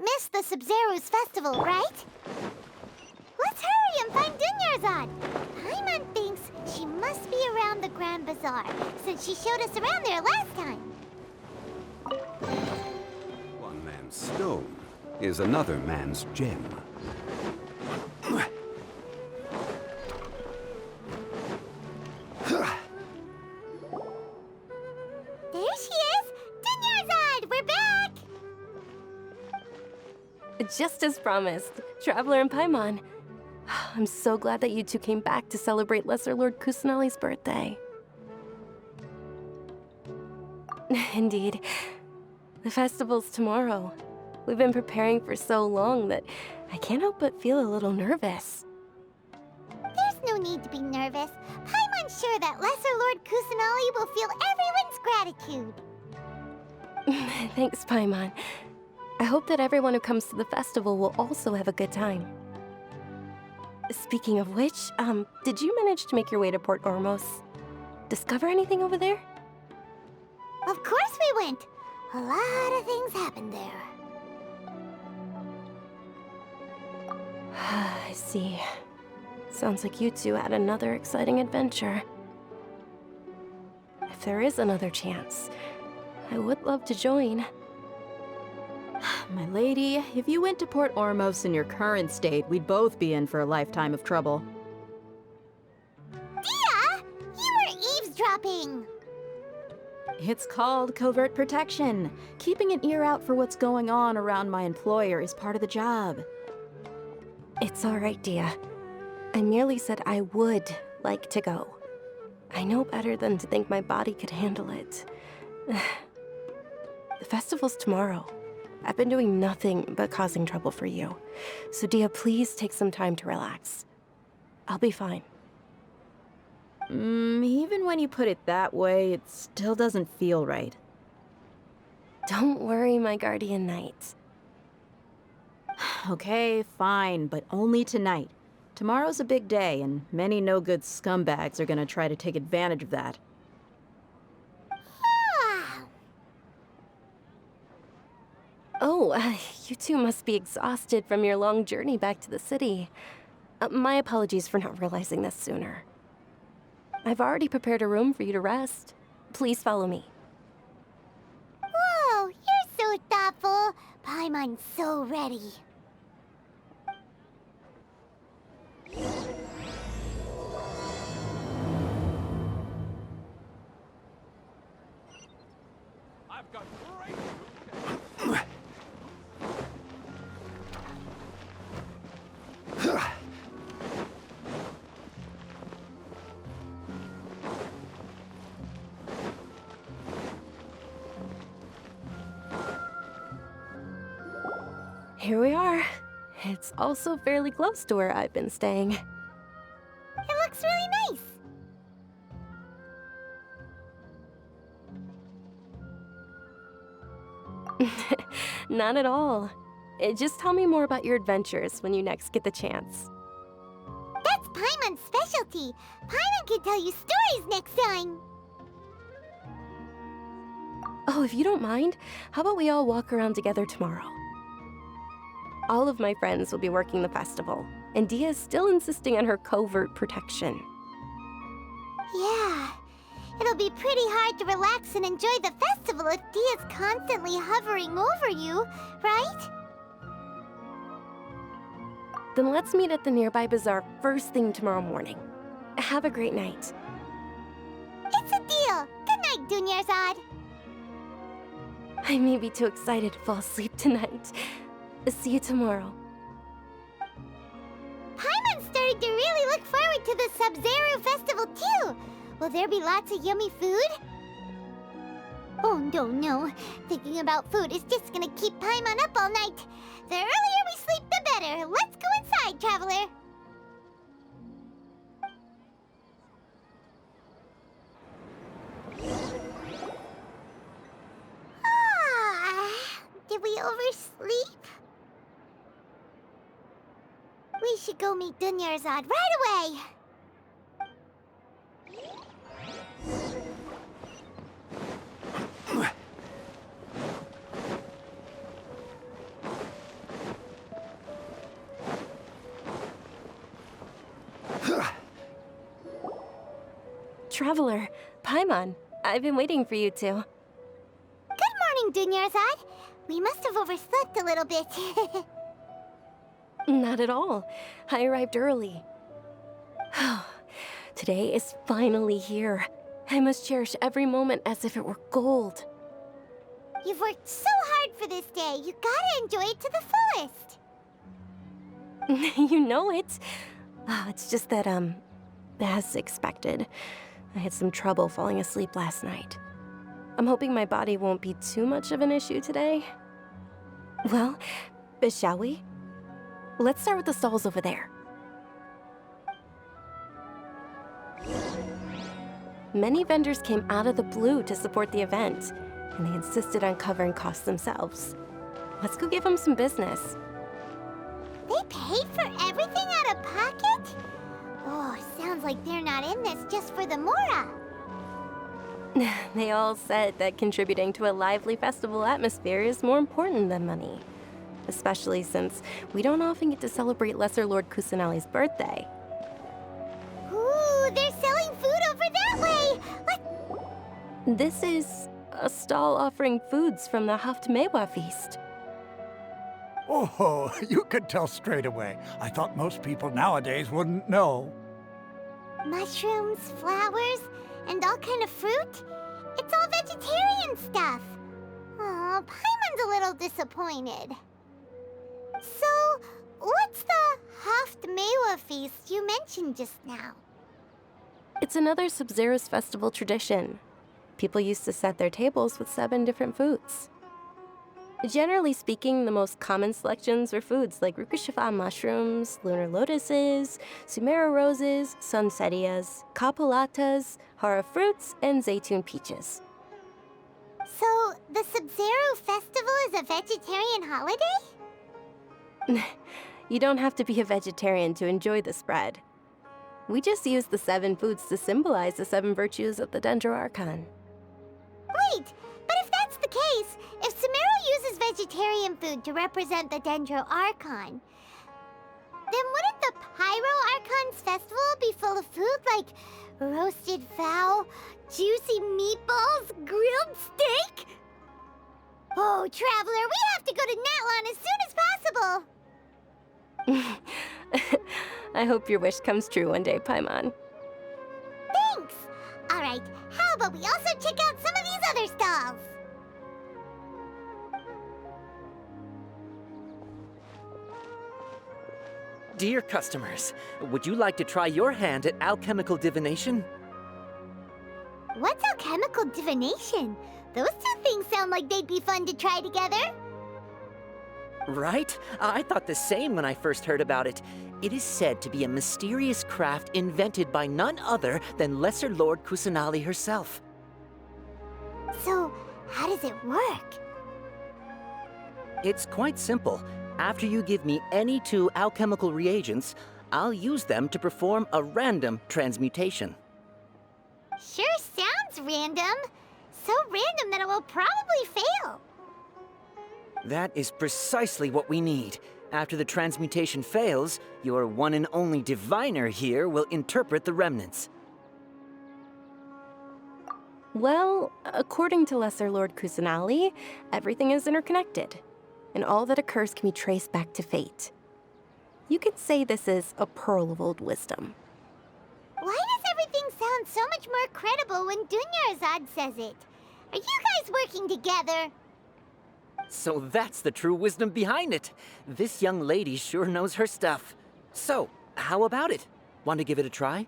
Miss the Sabzeruz Festival, right? Let's hurry and find Dunyarzad. Paimon thinks she must be around the Grand Bazaar, since she showed us around there last time. One man's stone is another man's gem. There she is! Dunyarzad, we're back! Just as promised, Traveler and Paimon. I'm so glad that you two came back to celebrate Lesser Lord Kusanali's birthday. Indeed. The festival's tomorrow. We've been preparing for so long that I can't help but feel a little nervous. There's no need to be nervous. Paimon's sure that Lesser Lord Kusanali will feel everyone's gratitude. Thanks, Paimon. I hope that everyone who comes to the festival will also have a good time. Speaking of which, did you manage to make your way to Port Ormos? Discover anything over there? Of course we went. A lot of things happened there. I see. Sounds like you two had another exciting adventure. If there is another chance, I would love to join. My lady, if you went to Port Ormos in your current state, we'd both be in for a lifetime of trouble. Dia! You were eavesdropping! It's called covert protection. Keeping an ear out for what's going on around my employer is part of the job. It's all right, Dia. I merely said I would like to go. I know better than to think my body could handle it. The festival's tomorrow. I've been doing nothing but causing trouble for you. So Dia, please take some time to relax. I'll be fine. Even when you put it that way, it still doesn't feel right. Don't worry, my guardian knight. Okay, fine, but only tonight. Tomorrow's a big day, and many no-good scumbags are gonna try to take advantage of that. Oh, you two must be exhausted from your long journey back to the city. My apologies for not realizing this sooner. I've already prepared a room for you to rest. Please follow me. Whoa, you're so thoughtful. Paimon's so ready. I've got great Here we are. It's also fairly close to where I've been staying. It looks really nice. Not at all. Just tell me more about your adventures when you next get the chance. That's Paimon's specialty. Paimon can tell you stories next time. Oh, if you don't mind, how about we all walk around together tomorrow? All of my friends will be working the festival, and Dia is still insisting on her covert protection. Yeah. It'll be pretty hard to relax and enjoy the festival if Dia's constantly hovering over you, right? Then let's meet at the nearby bazaar first thing tomorrow morning. Have a great night. It's a deal. Good night, Dunyarzad. I may be too excited to fall asleep tonight. See you tomorrow. Paimon's starting to really look forward to the Sabzeruz Festival too. Will there be lots of yummy food? Oh, no. Thinking about food is just gonna keep Paimon up all night. The earlier we sleep, the better. Let's go inside, traveler. oversleep? We should go meet Dunyarzad right away! Traveler, Paimon, I've been waiting for you two. Good morning, Dunyarzad. We must have overslept a little bit. Not at all. I arrived early. Today is finally here. I must cherish every moment as if it were gold. You've worked so hard for this day. You gotta enjoy it to the fullest. You know it. It's just that, as expected, I had some trouble falling asleep last night. I'm hoping my body won't be too much of an issue today. Well, shall we? Let's start with the stalls over there. Many vendors came out of the blue to support the event, and they insisted on covering costs themselves. Let's go give them some business. They paid for everything out of pocket? Oh, sounds like they're not in this just for the Mora. They all said that contributing to a lively festival atmosphere is more important than money. Especially since we don't often get to celebrate Lesser Lord Kusanali's birthday. Ooh, they're selling food over that way! This is a stall offering foods from the Haftmewa feast. Oh, you could tell straight away. I thought most people nowadays wouldn't know. Mushrooms, flowers, and all kind of fruit? It's all vegetarian stuff. Aw, Paimon's a little disappointed. So, what's the Haftmewa feast you mentioned just now? It's another Sabzeruz Festival tradition. People used to set their tables with 7 different foods. Generally speaking, the most common selections were foods like Rukushifa mushrooms, lunar lotuses, Sumeru roses, sunsetias, kapulatas, hara fruits, and zaytun peaches. So, the Sabzeruz Festival is a vegetarian holiday? You don't have to be a vegetarian to enjoy the spread. We just use the 7 foods to symbolize the 7 virtues of the Sumeru Archon. Wait, but if that's the case, if Sumeru uses vegetarian food to represent the Dendro Archon, then wouldn't the Pyro Archon's festival be full of food like roasted fowl, juicy meatballs, grilled steak? Oh, Traveler, we have to go to Natlan as soon as possible! I hope your wish comes true one day, Paimon. Thanks! Alright, how about we also check out some of these other stalls? Dear customers, would you like to try your hand at alchemical divination? What's alchemical divination? Those two things sound like they'd be fun to try together. Right? I thought the same when I first heard about it. It is said to be a mysterious craft invented by none other than Lesser Lord Kusanali herself. So, how does it work? It's quite simple. After you give me any 2 alchemical reagents, I'll use them to perform a random transmutation. Sure sounds random. So random that it will probably fail. That is precisely what we need. After the transmutation fails, your one and only diviner here will interpret the remnants. Well, according to Lesser Lord Kusanali, everything is interconnected, and all that occurs can be traced back to fate. You could say this is a pearl of old wisdom. Why does everything sound so much more credible when Dunyarzad says it? Are you guys working together? So that's the true wisdom behind it. This young lady sure knows her stuff. So, how about it? Want to give it a try?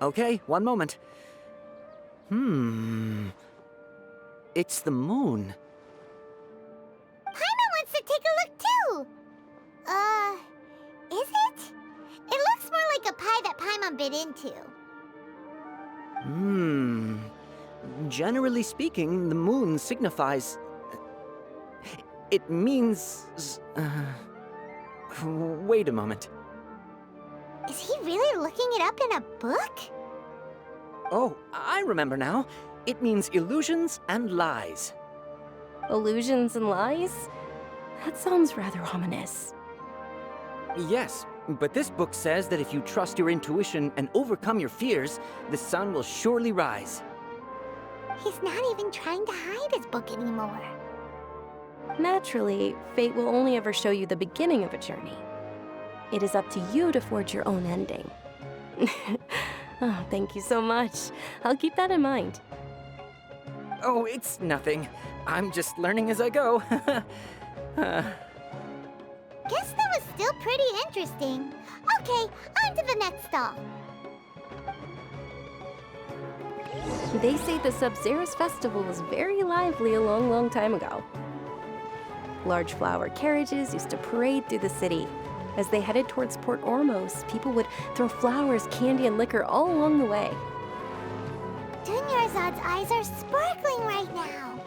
Okay, one moment. It's the moon. Paimon wants to take a look too! Is it? It looks more like a pie that Paimon bit into. Generally speaking, the moon signifies... It means... Wait a moment. Is he really looking it up in a book? Oh, I remember now. It means illusions and lies. Illusions and lies? That sounds rather ominous. Yes, but this book says that if you trust your intuition and overcome your fears, the sun will surely rise. He's not even trying to hide his book anymore. Naturally, fate will only ever show you the beginning of a journey. It is up to you to forge your own ending. Oh, thank you so much. I'll keep that in mind. Oh, it's nothing. I'm just learning as I go. Guess that was still pretty interesting. Okay, on to the next stop. They say the Sabzeruz Festival was very lively a long, long time ago. Large flower carriages used to parade through the city. As they headed towards Port Ormos, people would throw flowers, candy, and liquor all along the way. Dunyarzad's eyes are sparkling right now.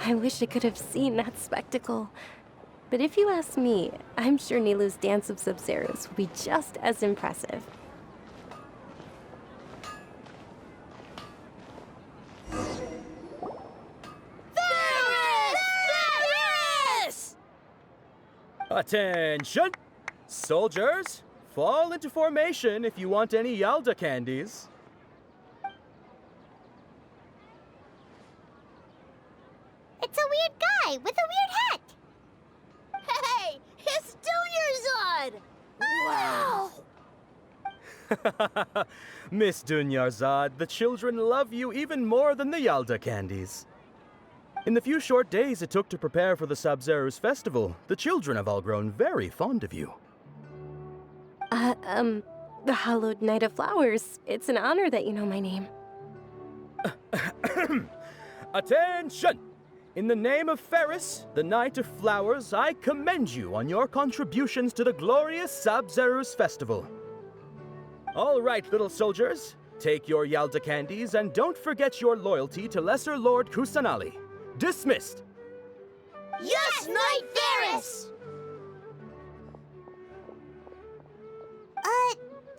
I wish I could have seen that spectacle. But if you ask me, I'm sure Nilou's Dance of Sabzeruz will be just as impressive. Attention! Soldiers, fall into formation if you want any Yalda candies. It's a weird guy with a weird hat. Hey, it's Dunyarzad! Wow! Miss Dunyarzad, the children love you even more than the Yalda candies. In the few short days it took to prepare for the Sabzeruz Festival, the children have all grown very fond of you. The Hallowed Knight of Flowers. It's an honor that you know my name. Attention! In the name of Ferris, the Knight of Flowers, I commend you on your contributions to the glorious Sabzeruz Festival. All right, little soldiers, take your Yalda candies and don't forget your loyalty to Lesser Lord Kusanali. Dismissed! Yes, Knight Ferris!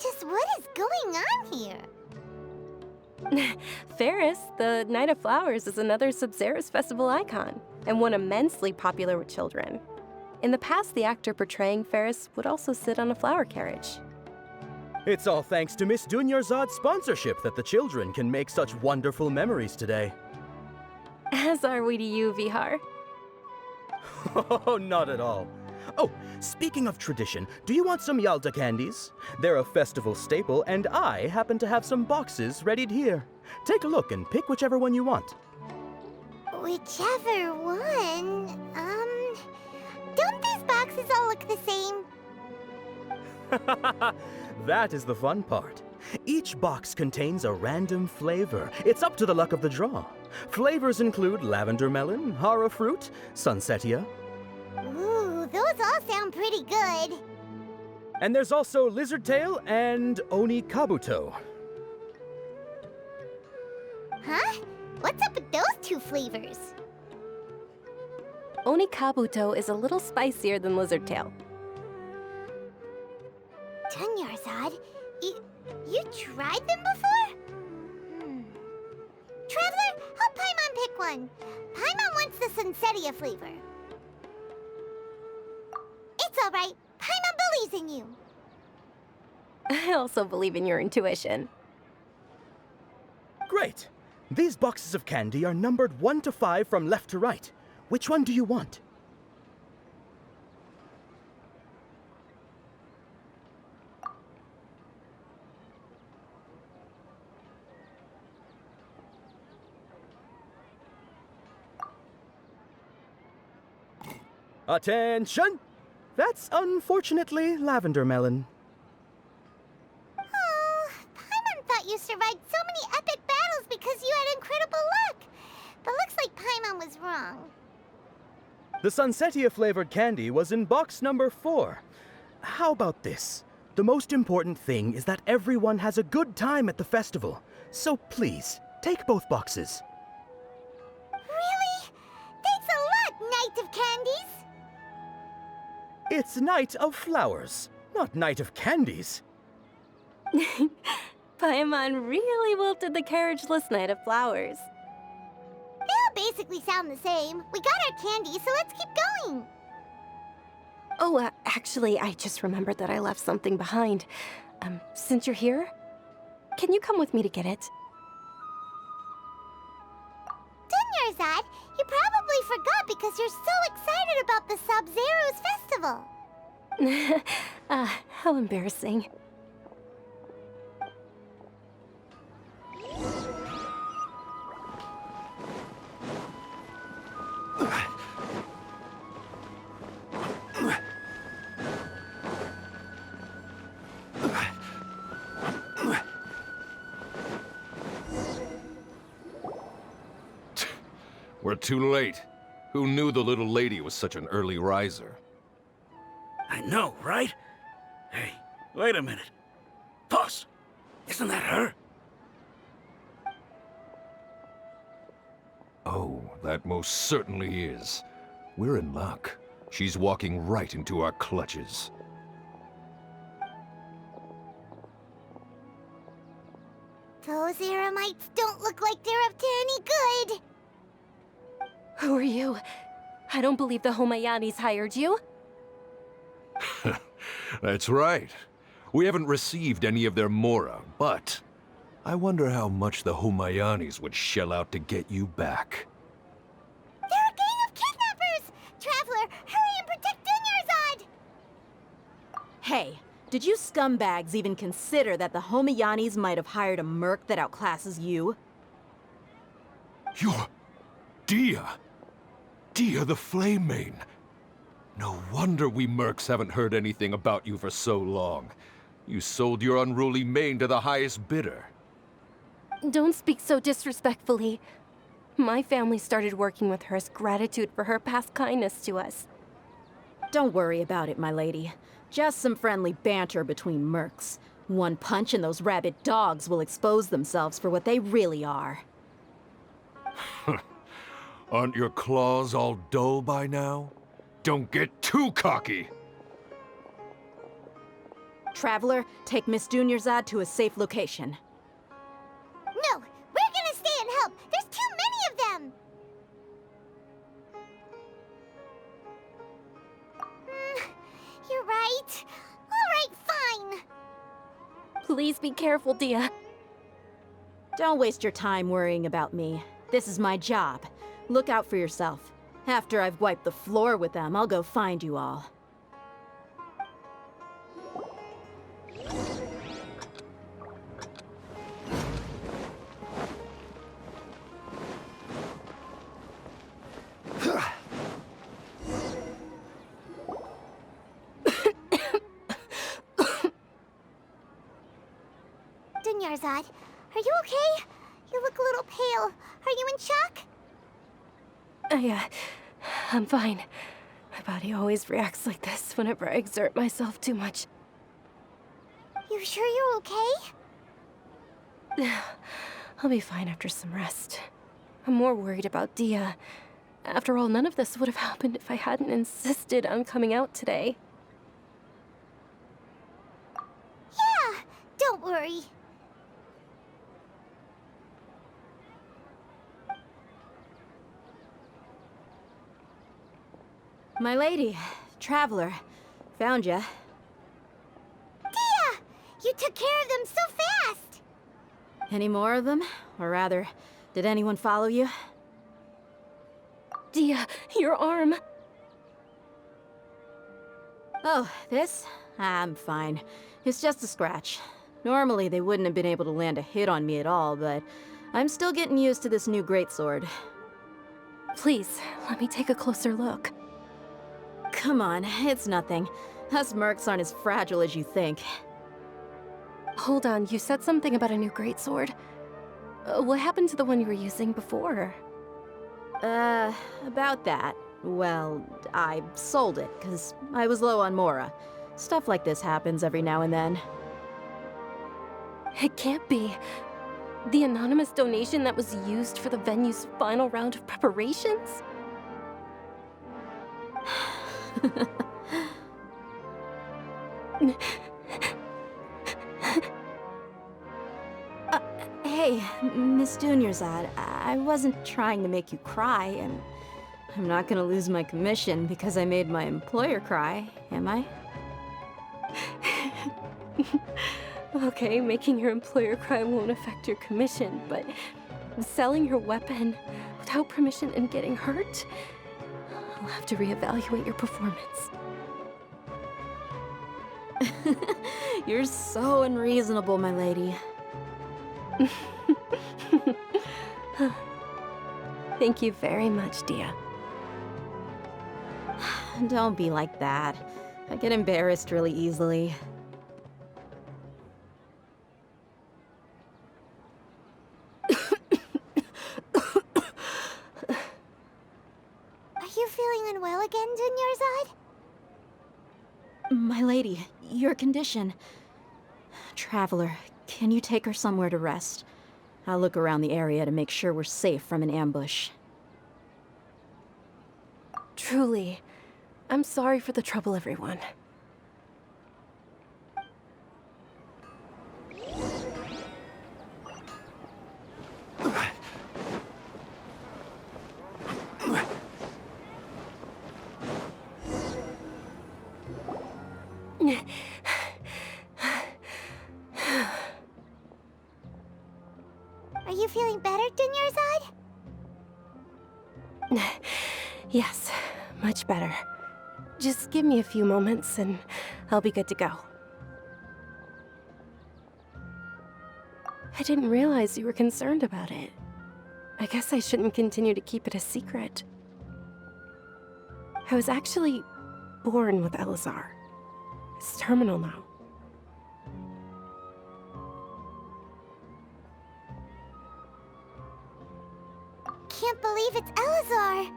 Just what is going on here? Ferris, the Knight of Flowers, is another Sabzeruz Festival icon, and one immensely popular with children. In the past, the actor portraying Ferris would also sit on a flower carriage. It's all thanks to Miss Dunyarzad's sponsorship that the children can make such wonderful memories today. As are we to you, Vihar. Oh, not at all. Oh, speaking of tradition, do you want some Yalda candies? They're a festival staple, and I happen to have some boxes readied here. Take a look and pick whichever one you want. Whichever one, don't these boxes all look the same? That is the fun part. Each box contains a random flavor. It's up to the luck of the draw. Flavors include lavender melon, hara fruit, sunsetia. Ooh, those all sound pretty good. And there's also lizard tail and oni kabuto. Huh? What's up with those two flavors? Oni Kabuto is a little spicier than Lizard Tail. Dunyarzad, you tried them before? Traveler, help Paimon pick one. Paimon wants the sunsetia flavor. It's all right. Paimon believes in you. I also believe in your intuition. Great! These boxes of candy are numbered 1 to 5 from left to right. Which one do you want? Attention! That's unfortunately lavender melon. Oh, you survived so many epic battles because you had incredible luck. But looks like Paimon was wrong. The Sunsetia-flavored candy was in box number 4. How about this? The most important thing is that everyone has a good time at the festival. So please, take both boxes. Really? Thanks a lot, Knight of Candies! It's Night of Flowers, not Night of Candies. Paimon really wilted the carriageless Knight of Flowers. They all basically sound the same. We got our candy, so let's keep going. Oh, actually, I just remembered that I left something behind. Since you're here, can you come with me to get it? Dunyarzad, you probably forgot because you're so excited about the Sabzeruz Festival. How embarrassing. We're too late. Who knew the little lady was such an early riser? I know, right? Hey, wait a minute. Boss, isn't that her? Oh, that most certainly is. We're in luck. She's walking right into our clutches. Those Eremites don't look like they're up to any good. Who are you? I don't believe the Homayanis hired you. That's right. We haven't received any of their mora, but I wonder how much the Homayanis would shell out to get you back. They're a gang of kidnappers! Traveler, hurry and protect Dunyarzad! Hey, did you scumbags even consider that the Homayanis might have hired a merc that outclasses you? You're... Dia! Dia the Flame Mane! No wonder we mercs haven't heard anything about you for so long. You sold your unruly mane to the highest bidder. Don't speak so disrespectfully. My family started working with her as gratitude for her past kindness to us. Don't worry about it, my lady. Just some friendly banter between mercs. One punch and those rabid dogs will expose themselves for what they really are. Aren't your claws all dull by now? Don't get too cocky! Traveler, take Miss Dunyarzad to a safe location. No, we're gonna stay and help. There's too many of them. You're right. All right, fine. Please be careful, Dia. Don't waste your time worrying about me. This is my job. Look out for yourself. After I've wiped the floor with them, I'll go find you all. Dunyarzad, are you okay? You look a little pale. Are you in shock? I'm fine. My body always reacts like this whenever I exert myself too much. You sure you're okay? I'll be fine after some rest. I'm more worried about Dia. After all, none of this would have happened if I hadn't insisted on coming out today. Yeah, don't worry. My lady, Traveler, found ya. Dia! You took care of them so fast! Any more of them? Or rather, did anyone follow you? Dia, your arm! Oh, this? I'm fine. It's just a scratch. Normally, they wouldn't have been able to land a hit on me at all, but I'm still getting used to this new greatsword. Please, let me take a closer look. Come on, it's nothing. Us mercs aren't as fragile as you think. Hold on, you said something about a new greatsword. What happened to the one you were using before? About that. Well, I sold it, because I was low on Mora. Stuff like this happens every now and then. It can't be. The anonymous donation that was used for the venue's final round of preparations? Hey, Miss Dunyarzad, I wasn't trying to make you cry, and I'm not gonna lose my commission because I made my employer cry, am I? Okay, making your employer cry won't affect your commission, but selling your weapon without permission and getting hurt? I'll have to reevaluate your performance. You're so unreasonable, my lady. Thank you very much, Dia. Don't be like that. I get embarrassed really easily. Are you feeling unwell again, Dunyarzad? My lady, your condition. Traveler, can you take her somewhere to rest? I'll look around the area to make sure we're safe from an ambush. Truly, I'm sorry for the trouble, everyone. Are you feeling better, Dunyarzad? Yes, much better. Just give me a few moments and I'll be good to go. I didn't realize you were concerned about it. I guess I shouldn't continue to keep it a secret. I was actually born with Elazar. It's terminal now. Can't believe it's Elazar!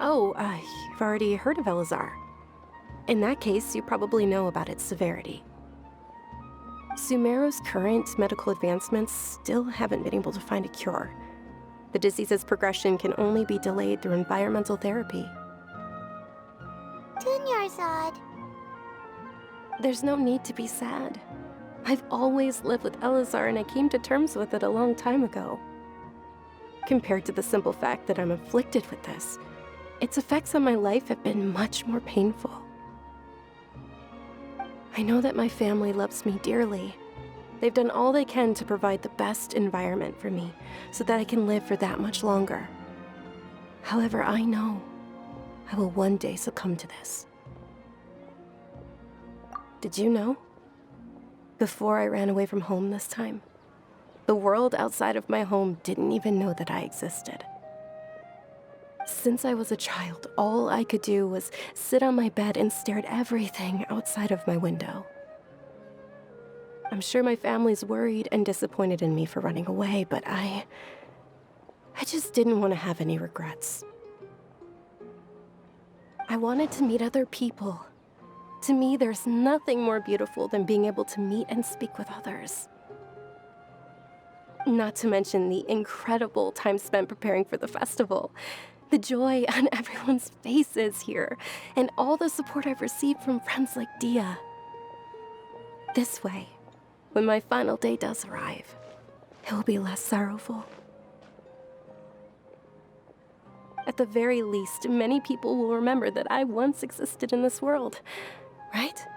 Oh, you've already heard of Elazar. In that case, you probably know about its severity. Sumeru's current medical advancements still haven't been able to find a cure. The disease's progression can only be delayed through environmental therapy. Dunyarzad. There's no need to be sad. I've always lived with Elazar and I came to terms with it a long time ago. Compared to the simple fact that I'm afflicted with this, its effects on my life have been much more painful. I know that my family loves me dearly. They've done all they can to provide the best environment for me so that I can live for that much longer. However, I know I will one day succumb to this. Did you know? Before I ran away from home this time, the world outside of my home didn't even know that I existed. Since I was a child, all I could do was sit on my bed and stare at everything outside of my window. I'm sure my family's worried and disappointed in me for running away, but I just didn't want to have any regrets. I wanted to meet other people. To me, there's nothing more beautiful than being able to meet and speak with others. Not to mention the incredible time spent preparing for the festival. The joy on everyone's faces here, and all the support I've received from friends like Dia. This way, when my final day does arrive, it will be less sorrowful. At the very least, many people will remember that I once existed in this world, right?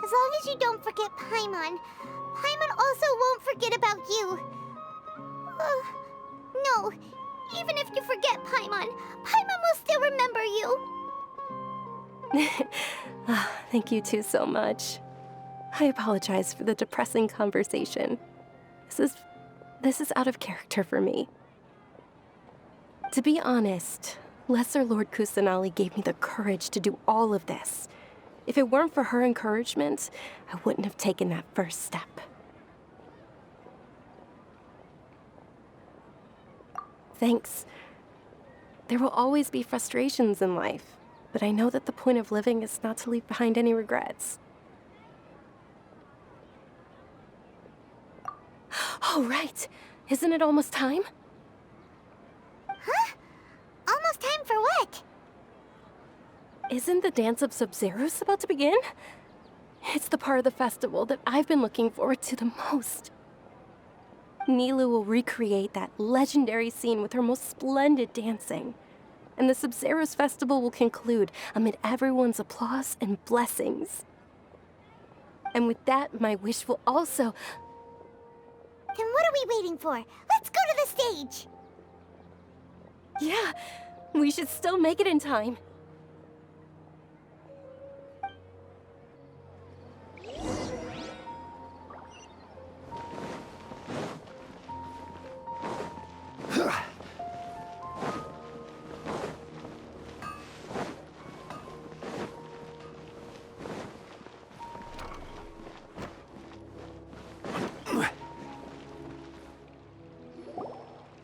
As long as you don't forget Paimon, Paimon also won't forget about you. No, even if you forget Paimon, Paimon will still remember you. Thank you two so much. I apologize for the depressing conversation. This is out of character for me. To be honest, Lesser Lord Kusanali gave me the courage to do all of this. If it weren't for her encouragement, I wouldn't have taken that first step. Thanks. There will always be frustrations in life, but I know that the point of living is not to leave behind any regrets. Oh, right. Isn't it almost time? Huh? Almost time for what? Isn't the Dance of Sabzeruz about to begin? It's the part of the festival that I've been looking forward to the most. Nilou will recreate that legendary scene with her most splendid dancing. And the Sabzeruz Festival will conclude amid everyone's applause and blessings. And with that, my wish will also... Then what are we waiting for? Let's go to the stage! Yeah, we should still make it in time.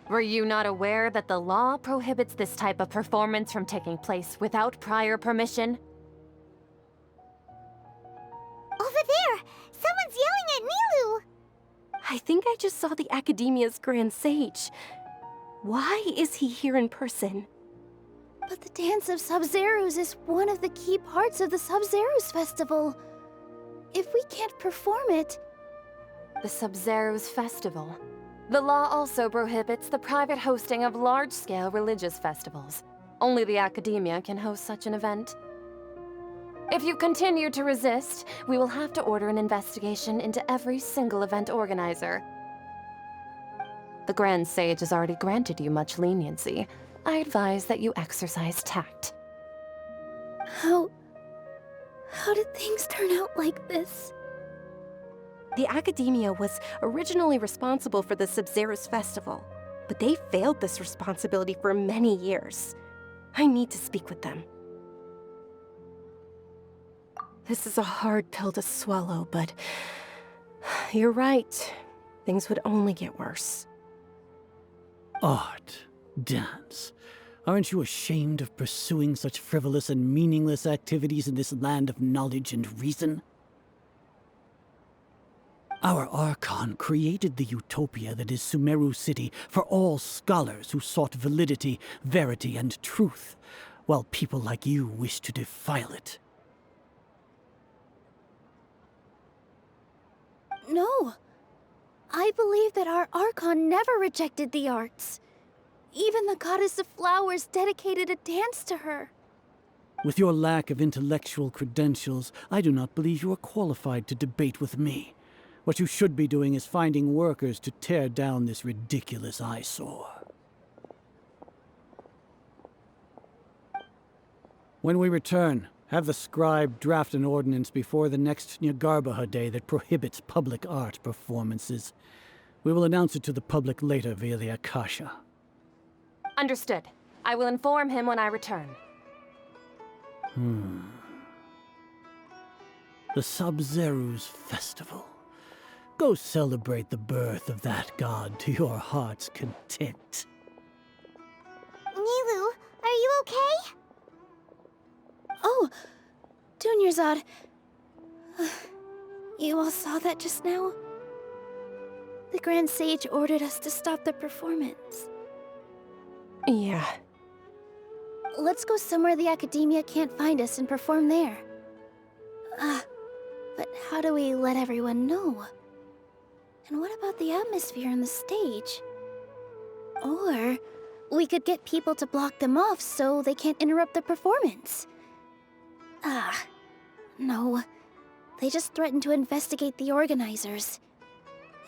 Were you not aware that the law prohibits this type of performance from taking place without prior permission? Over there! Someone's yelling at Nilou! I think I just saw the Academia's Grand Sage. Why is he here in person? But the Dance of Sabzeruz is one of the key parts of the Sabzeruz Festival. If we can't perform it... The Sabzeruz Festival. The law also prohibits the private hosting of large-scale religious festivals. Only the Academia can host such an event. If you continue to resist, we will have to order an investigation into every single event organizer. The Grand Sage has already granted you much leniency. I advise that you exercise tact. How did things turn out like this? The Academia was originally responsible for the Sabzeruz Festival, but they failed this responsibility for many years. I need to speak with them. This is a hard pill to swallow, but you're right. Things would only get worse. Art, dance. Aren't you ashamed of pursuing such frivolous and meaningless activities in this land of knowledge and reason? Our Archon created the utopia that is Sumeru City for all scholars who sought validity, verity, and truth, while people like you wish to defile it. No. I believe that our Archon never rejected the arts. Even the Goddess of Flowers dedicated a dance to her. With your lack of intellectual credentials, I do not believe you are qualified to debate with me. What you should be doing is finding workers to tear down this ridiculous eyesore. When we return, have the scribe draft an ordinance before the next Nyargarbaha Day that prohibits public art performances. We will announce it to the public later via the Akasha. Understood. I will inform him when I return. The Sabzeruz Festival. Go celebrate the birth of that god to your heart's content. Nilou, are you okay? Oh, Dunyarzad. You all saw that just now? The Grand Sage ordered us to stop the performance. Yeah. Let's go somewhere the Academia can't find us and perform there. But how do we let everyone know? And what about the atmosphere on the stage? Or we could get people to block them off so they can't interrupt the performance. No. They just threatened to investigate the organizers.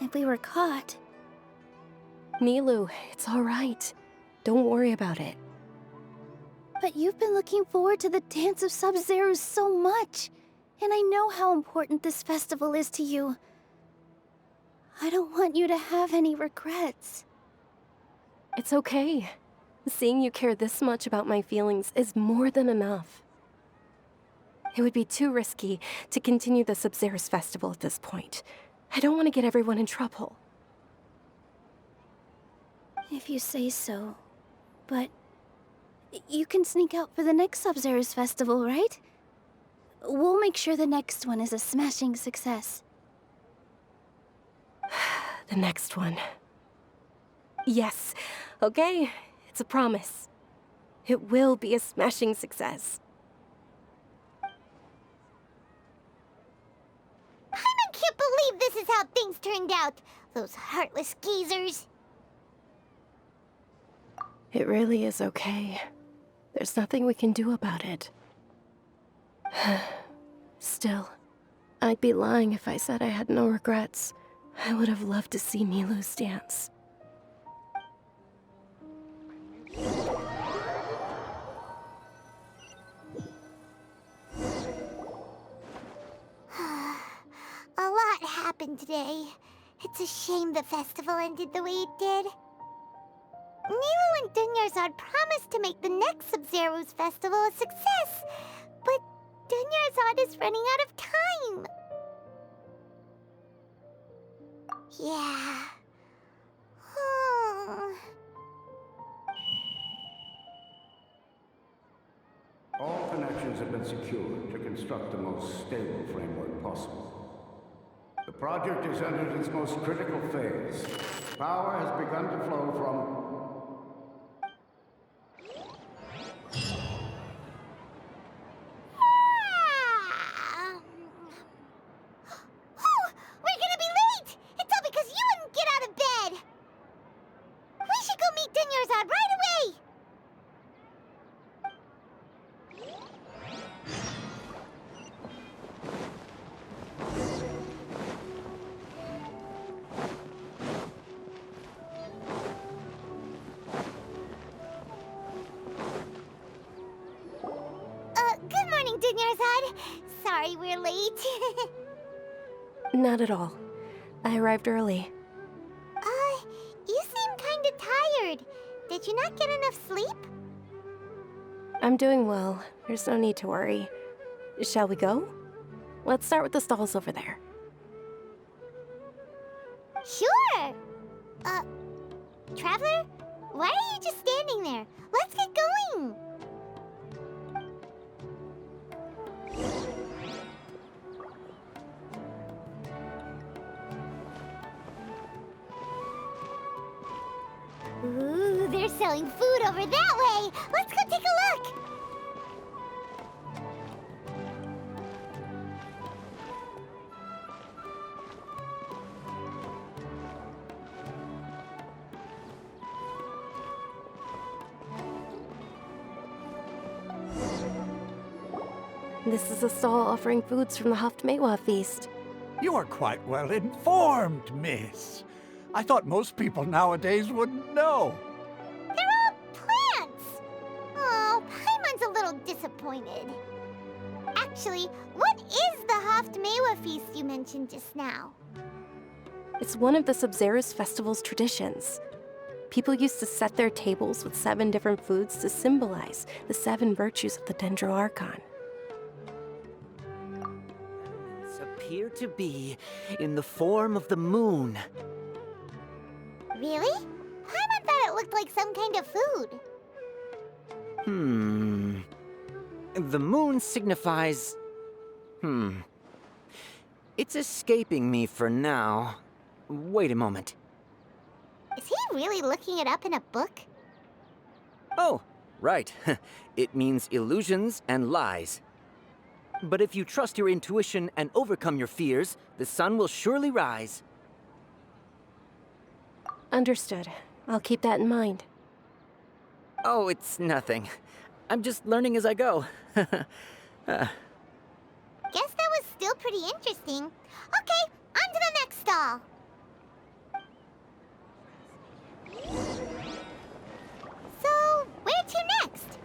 If we were caught... Nilou, it's all right. Don't worry about it. But you've been looking forward to the Dance of Sabzeruz so much. And I know how important this festival is to you. I don't want you to have any regrets. It's okay. Seeing you care this much about my feelings is more than enough. It would be too risky to continue the Sabzeruz Festival at this point. I don't want to get everyone in trouble. If you say so. But you can sneak out for the next Sabzeruz Festival, right? We'll make sure the next one is a smashing success. The next one. Yes, okay, it's a promise. It will be a smashing success. Paimon can't believe this is how things turned out. Those heartless geezers. It really is okay. There's nothing we can do about it. Still, I'd be lying if I said I had no regrets. I would have loved to see Milu's dance. A lot happened today. It's a shame the festival ended the way it did. Milu and Dunyarzad promised to make the next Sabzeruz Festival a success, but Dunyarzad is running out of time. Yeah. All connections have been secured to construct the most stable framework possible. The project has entered its most critical phase. Power has begun to flow from... We're gonna be late! It's all because you wouldn't get out of bed! We should go meet Dunyarzad right away! Good morning, Dunyarzad. Sorry we're late. Not at all. I arrived early. You seem kinda tired. Did you not get enough sleep? I'm doing well. There's no need to worry. Shall we go? Let's start with the stalls over there. Sure! Traveler? Why are you just standing there? Let's get going! Ooh, they're selling food over that way! Let's go take a look! This is a stall offering foods from the Haftmewa feast. You are quite well informed, miss. I thought most people nowadays wouldn't know. They're all plants! Oh, Paimon's a little disappointed. Actually, what is the Haftmewa feast you mentioned just now? It's one of the Sabzeruz Festival's traditions. People used to set their tables with 7 different foods to symbolize the 7 virtues of the Sumeru Archon. Appear to be in the form of the moon. Really? Paimon thought it looked like some kind of food. The moon signifies... It's escaping me for now. Wait a moment. Is he really looking it up in a book? Oh, right. It means illusions and lies. But if you trust your intuition and overcome your fears, the sun will surely rise. Understood. I'll keep that in mind. Oh, it's nothing. I'm just learning as I go. Guess that was still pretty interesting. Okay, on to the next stall. So, where to next?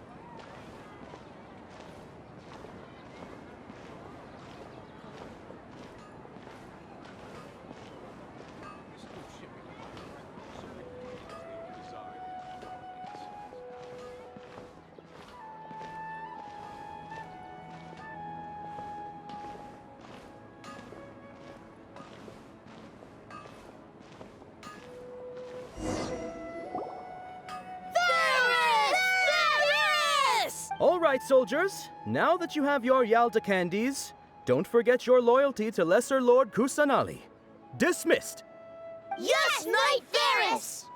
right, soldiers. Now that you have your Yalda candies, don't forget your loyalty to Lesser Lord Kusanali. Dismissed. Yes, Knight Ferris!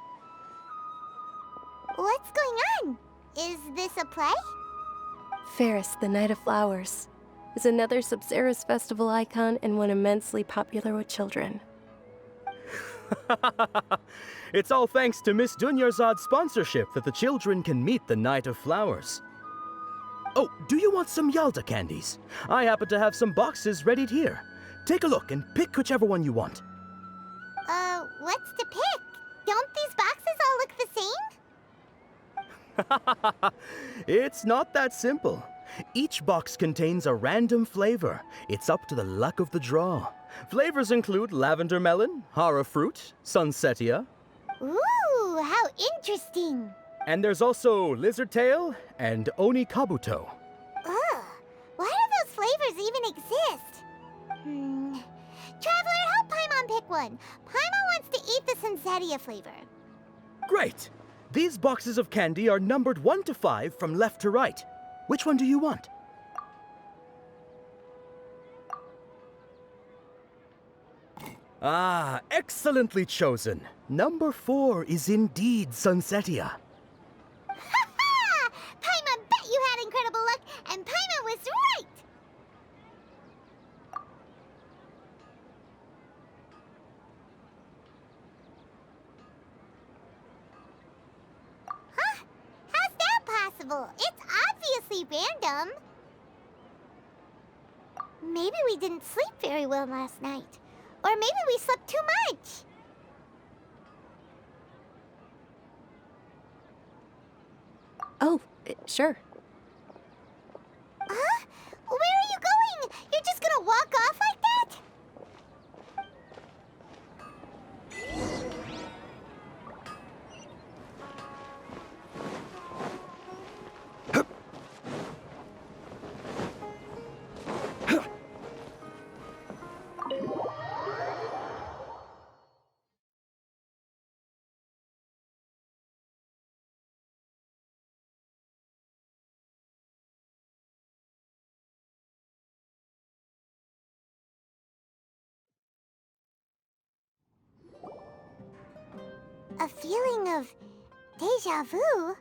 What's going on? Is this a play? Ferris, the Knight of Flowers, is another Sabzeruz Festival icon and one immensely popular with children. It's all thanks to Miss Dunyarzad's sponsorship that the children can meet the Knight of Flowers. Oh, do you want some Yalda candies? I happen to have some boxes readied here. Take a look and pick whichever one you want. What's to pick? Don't these boxes all look the same? It's not that simple. Each box contains a random flavor. It's up to the luck of the draw. Flavors include lavender melon, hara fruit, sunsetia. Ooh, how interesting. And there's also lizard tail and oni kabuto. Ugh, why do those flavors even exist? Traveler, help Paimon pick one. Paimon wants to eat the sunsetia flavor. Great! These boxes of candy are numbered 1 to 5 from left to right. Which one do you want? Ah, excellently chosen. Number 4 is indeed sunsetia. Ha-ha! Paimon bet you had incredible luck, and Paimon was right! Huh? How's that possible? It's obviously random. Maybe we didn't sleep very well last night. Or maybe we slept too much. Oh, sure. Huh? Where are you going? You're just gonna walk off like that? A feeling of deja vu?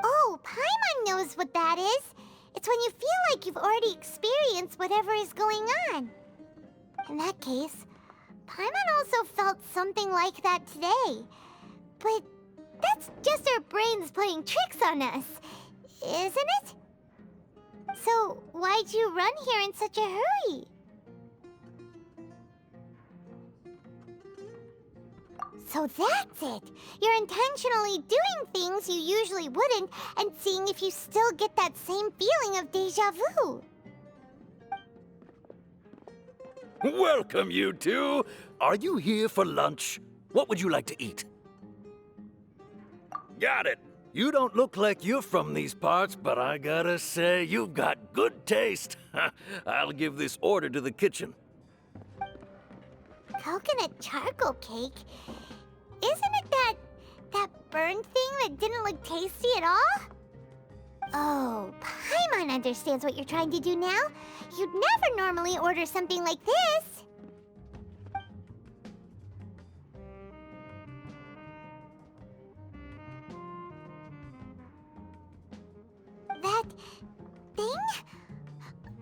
Oh, Paimon knows what that is. It's when you feel like you've already experienced whatever is going on. In that case, Paimon also felt something like that today. But that's just our brains playing tricks on us, isn't it? So why'd you run here in such a hurry? So that's it! You're intentionally doing things you usually wouldn't and seeing if you still get that same feeling of deja vu. Welcome, you two! Are you here for lunch? What would you like to eat? Got it! You don't look like you're from these parts, but I gotta say, you've got good taste. I'll give this order to the kitchen. Coconut charcoal cake? Isn't it that burned thing that didn't look tasty at all? Oh, Paimon understands what you're trying to do now. You'd never normally order something like this. That thing?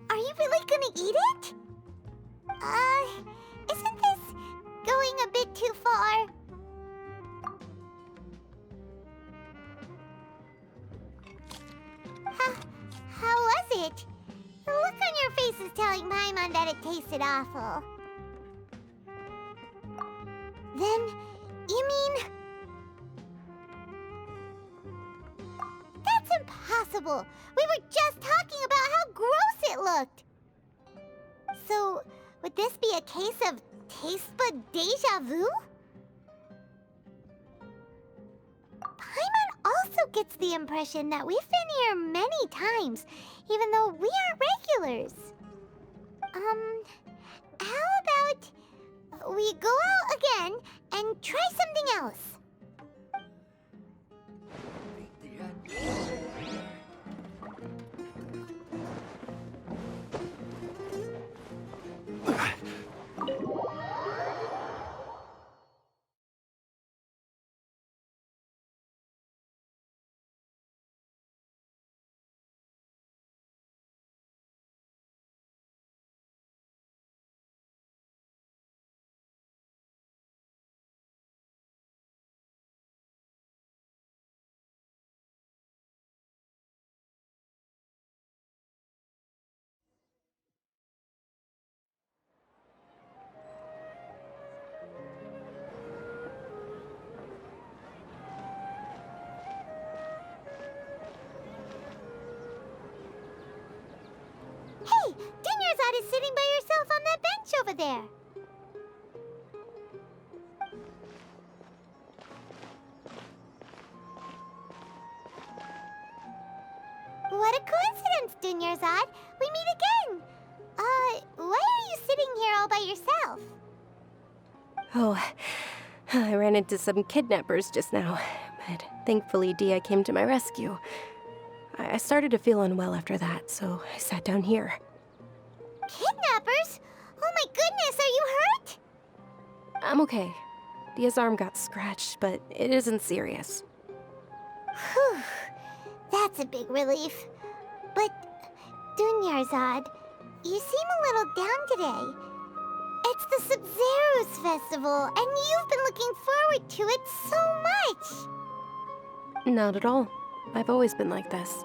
Are you really gonna eat it? Isn't this going a bit too far? How was it? The look on your face is telling Paimon that it tasted awful. Then, you mean... That's impossible! We were just talking about how gross it looked! So, would this be a case of taste bud deja vu? Paimon also gets the impression that we've been here many times, even though we aren't regulars. How about we go out again and try something else? just sitting by yourself on that bench over there. What a coincidence, Dunyarzad. We meet again. Why are you sitting here all by yourself? Oh, I ran into some kidnappers just now, but thankfully Dia came to my rescue. I started to feel unwell after that, so I sat down here. Kidnappers? Oh my goodness, are you hurt? I'm okay. Dia's arm got scratched, but it isn't serious. Whew. That's a big relief. But, Dunyarzad, you seem a little down today. It's the Sabzeruz Festival, and you've been looking forward to it so much! Not at all. I've always been like this.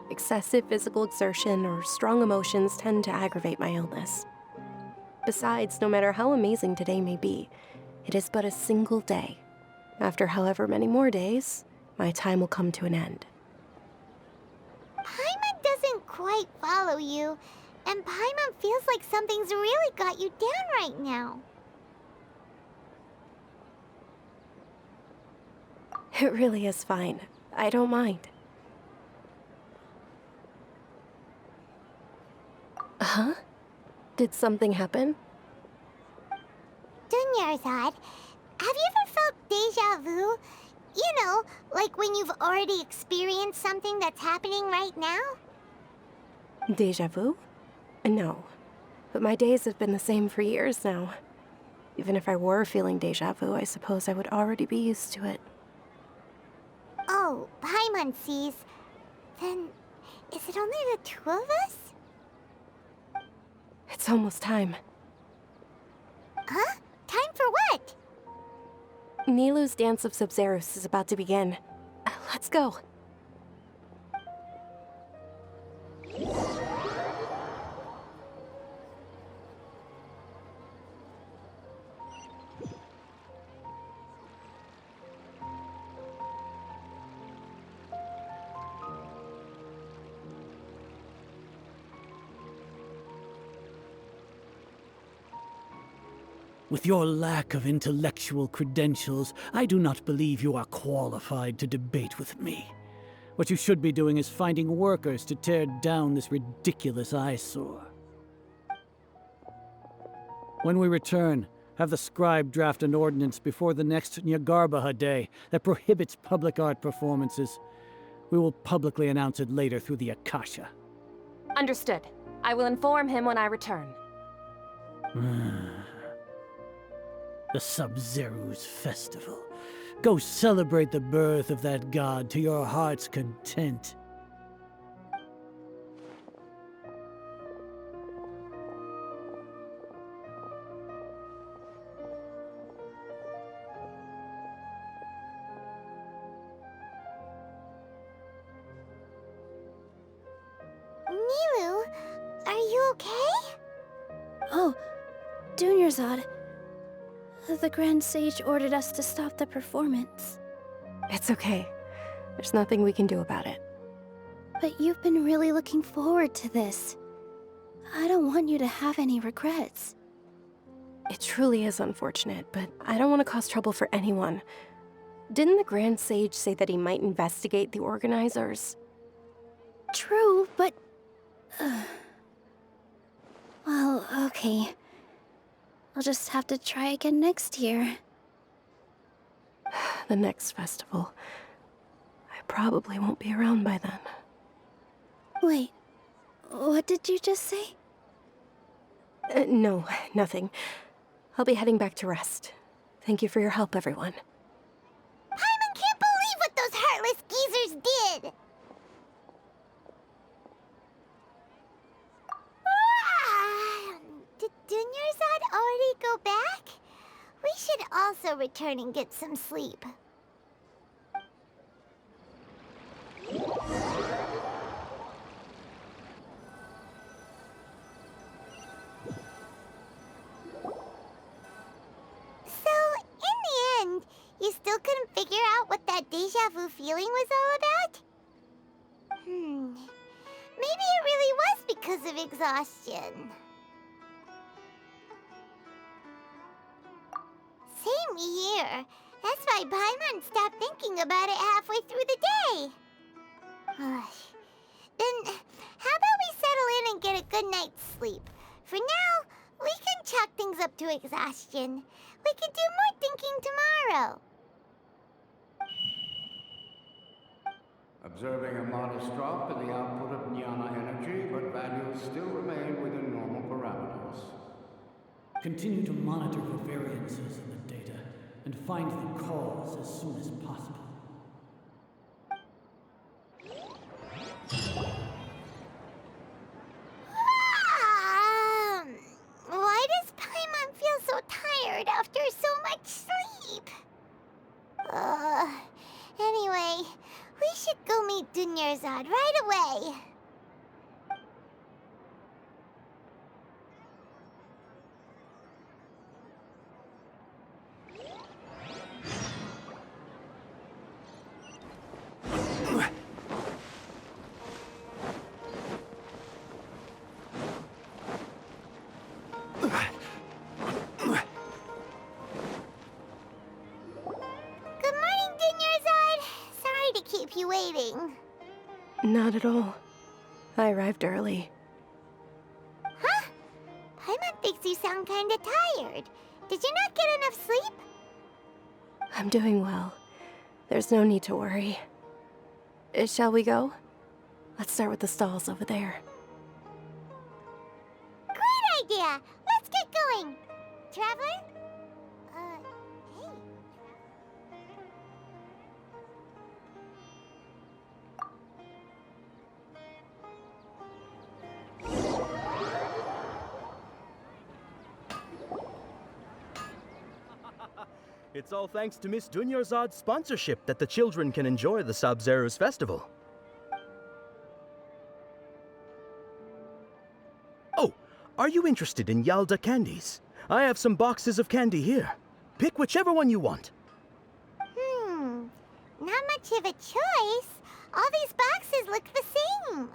Excessive physical exertion or strong emotions tend to aggravate my illness. Besides, no matter how amazing today may be, it is but a single day. After however many more days, my time will come to an end. Paimon doesn't quite follow you, and Paimon feels like something's really got you down right now. It really is fine. I don't mind. Huh? Did something happen? Dunyarzad, have you ever felt deja vu? You know, like when you've already experienced something that's happening right now? Deja vu? No. But my days have been the same for years now. Even if I were feeling deja vu, I suppose I would already be used to it. Oh, Paimon sees. Then, is it only the two of us? It's almost time. Huh? Time for what? Nilou's Dance of Sabzeruz is about to begin. Let's go. With your lack of intellectual credentials, I do not believe you are qualified to debate with me. What you should be doing is finding workers to tear down this ridiculous eyesore. When we return, have the scribe draft an ordinance before the next Nyargarbaha Day that prohibits public art performances. We will publicly announce it later through the Akasha. Understood. I will inform him when I return. The Sabzeruz Festival. Go celebrate the birth of that god to your heart's content. Nilou, are you okay? Oh, Dunyarzad. The Grand Sage ordered us to stop the performance. It's okay. There's nothing we can do about it. But you've been really looking forward to this. I don't want you to have any regrets. It truly is unfortunate, but I don't want to cause trouble for anyone. Didn't the Grand Sage say that he might investigate the organizers? True, but... Well, okay. I'll just have to try again next year. The next festival. I probably won't be around by then. Wait, what did you just say? No, nothing. I'll be heading back to rest. Thank you for your help, everyone. Paimon can't believe what those heartless geezers did! Did Dunyarzad already go back? We should also return and get some sleep. So, in the end, you still couldn't figure out what that deja vu feeling was all about? Maybe it really was because of exhaustion. Same here. That's why Paimon stopped thinking about it halfway through the day. Then, how about we settle in and get a good night's sleep? For now, we can chalk things up to exhaustion. We can do more thinking tomorrow. Observing a modest drop in the output of Jnana energy, but values still remain within normal parameters. Continue to monitor for variances in the data and find the cause as soon as possible. Why does Paimon feel so tired after so much sleep? Anyway, we should go meet Dunyarzad right away. Good morning, Dunyarzad. Sorry to keep you waiting. Not at all. I arrived early. Huh? Paimon thinks you sound kinda tired. Did you not get enough sleep? I'm doing well. There's no need to worry. Shall we go? Let's start with the stalls over there. Great idea! Let's get going! Traveler? Hey. It's all thanks to Miss Dunyarzad's sponsorship that the children can enjoy the Sabzeruz Festival. Oh, are you interested in Yalda candies? I have some boxes of candy here. Pick whichever one you want. Not much of a choice. All these boxes look the same.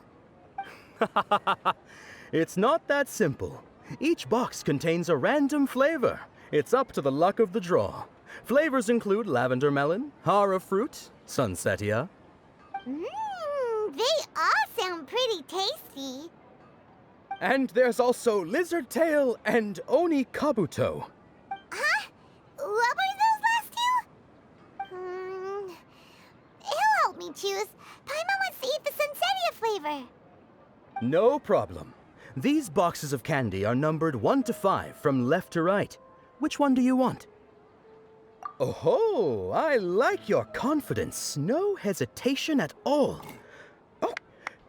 It's not that simple. Each box contains a random flavor. It's up to the luck of the draw. Flavors include lavender melon, hara fruit, sunsetia. They all sound pretty tasty. And there's also lizard tail and oni kabuto. Huh? What were those last two? He'll help me choose. Paimon wants to eat the sunsetia flavor. No problem. These boxes of candy are numbered 1 to 5 from left to right. Which one do you want? Oh, I like your confidence. No hesitation at all. Oh,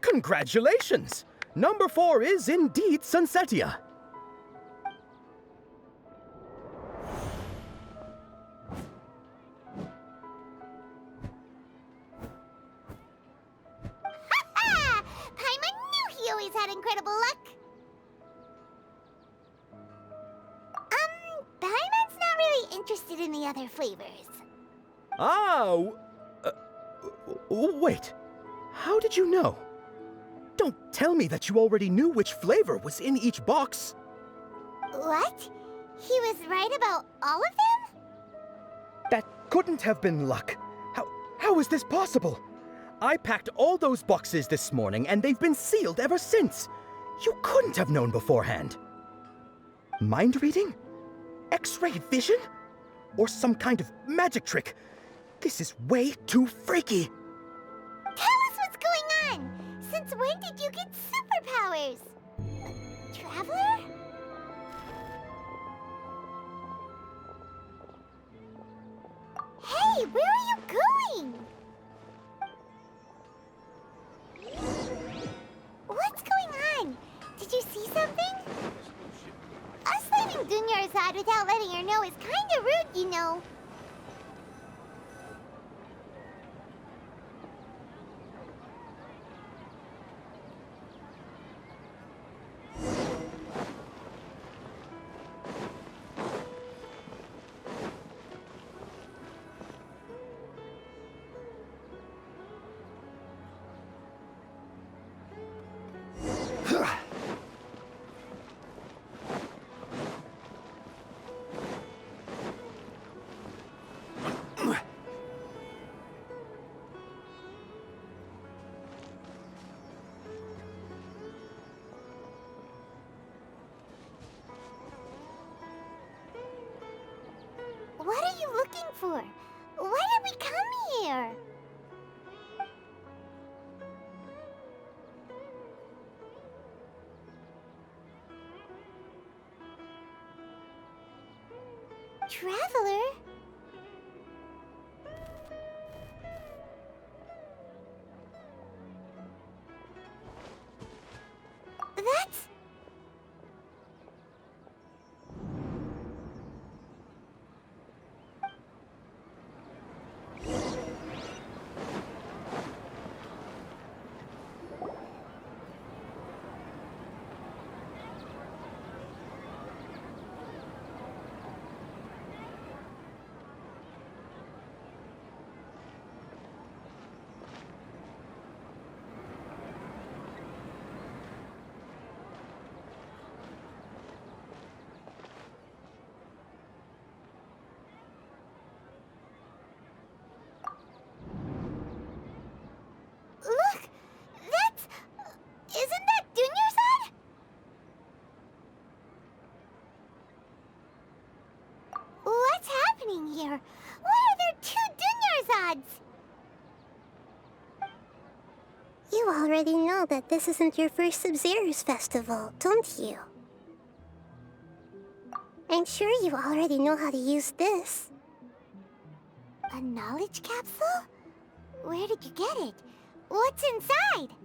congratulations! Number 4 is indeed sunsetia. Ha! Paimon knew he always had incredible luck. Paimon's not really interested in the other flavors. Wait. How did you know? Don't tell me that you already knew which flavor was in each box. What? He was right about all of them? That couldn't have been luck. How is this possible? I packed all those boxes this morning and they've been sealed ever since. You couldn't have known beforehand. Mind reading? X-ray vision? Or some kind of magic trick? This is way too freaky. Tell us what's going on! Since when did you get superpowers? Traveler? Hey, where are you going? What's going on? Did you see something? Us leaving Dunyarzad without letting her know is kinda rude, you know. for? Why did we come here? Traveler? That's... Look! That's... Isn't that Dunyarzad? What's happening here? Why are there two Dunyarzads? You already know that this isn't your first Sabzeruz Festival, don't you? I'm sure you already know how to use this. A knowledge capsule? Where did you get it? What's inside?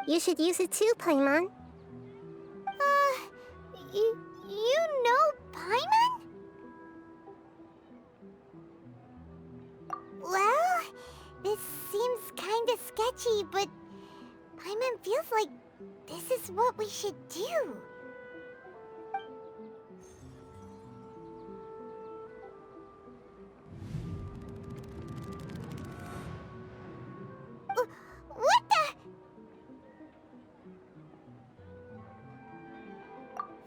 You should use it too, Paimon. You know Paimon? Well, this seems kinda sketchy, but Paimon feels like this is what we should do. What the?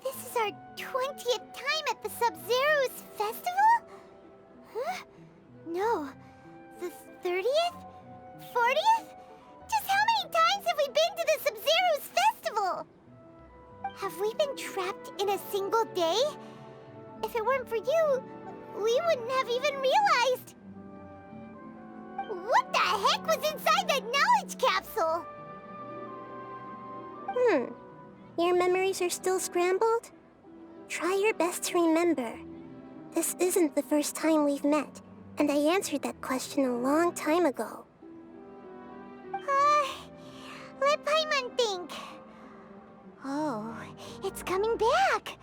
This is our 20th time at the Sabzeruz Festival? Huh? No. The 30th? 40th? Just how many times have we been to the Sabzeruz Festival? Have we been trapped in a single day? If it weren't for you, we wouldn't have even realized. What the heck was inside that knowledge capsule? Your memories are still scrambled? Try your best to remember. This isn't the first time we've met, and I answered that question a long time ago. Let Paimon think. Oh, it's coming back.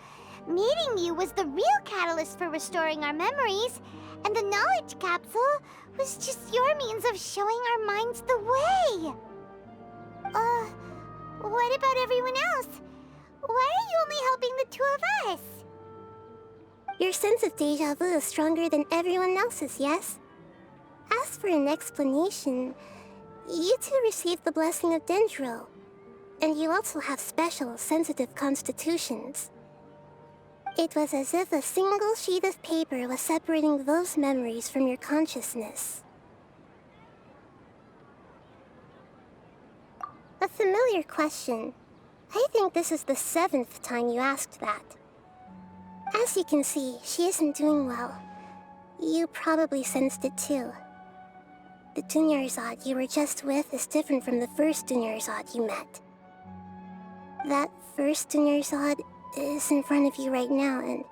Meeting you was the real catalyst for restoring our memories, and the knowledge capsule was just your means of showing our minds the way. What about everyone else? Why are you only helping the two of us? Your sense of deja vu is stronger than everyone else's, yes? As for an explanation, you two received the blessing of Dendro, and you also have special, sensitive constitutions. It was as if a single sheet of paper was separating those memories from your consciousness. A familiar question. I think this is the 7th time you asked that. As you can see, she isn't doing well. You probably sensed it too. The Dunyarzad you were just with is different from the first Dunyarzad you met. That first Dunyarzad is in front of you right now, and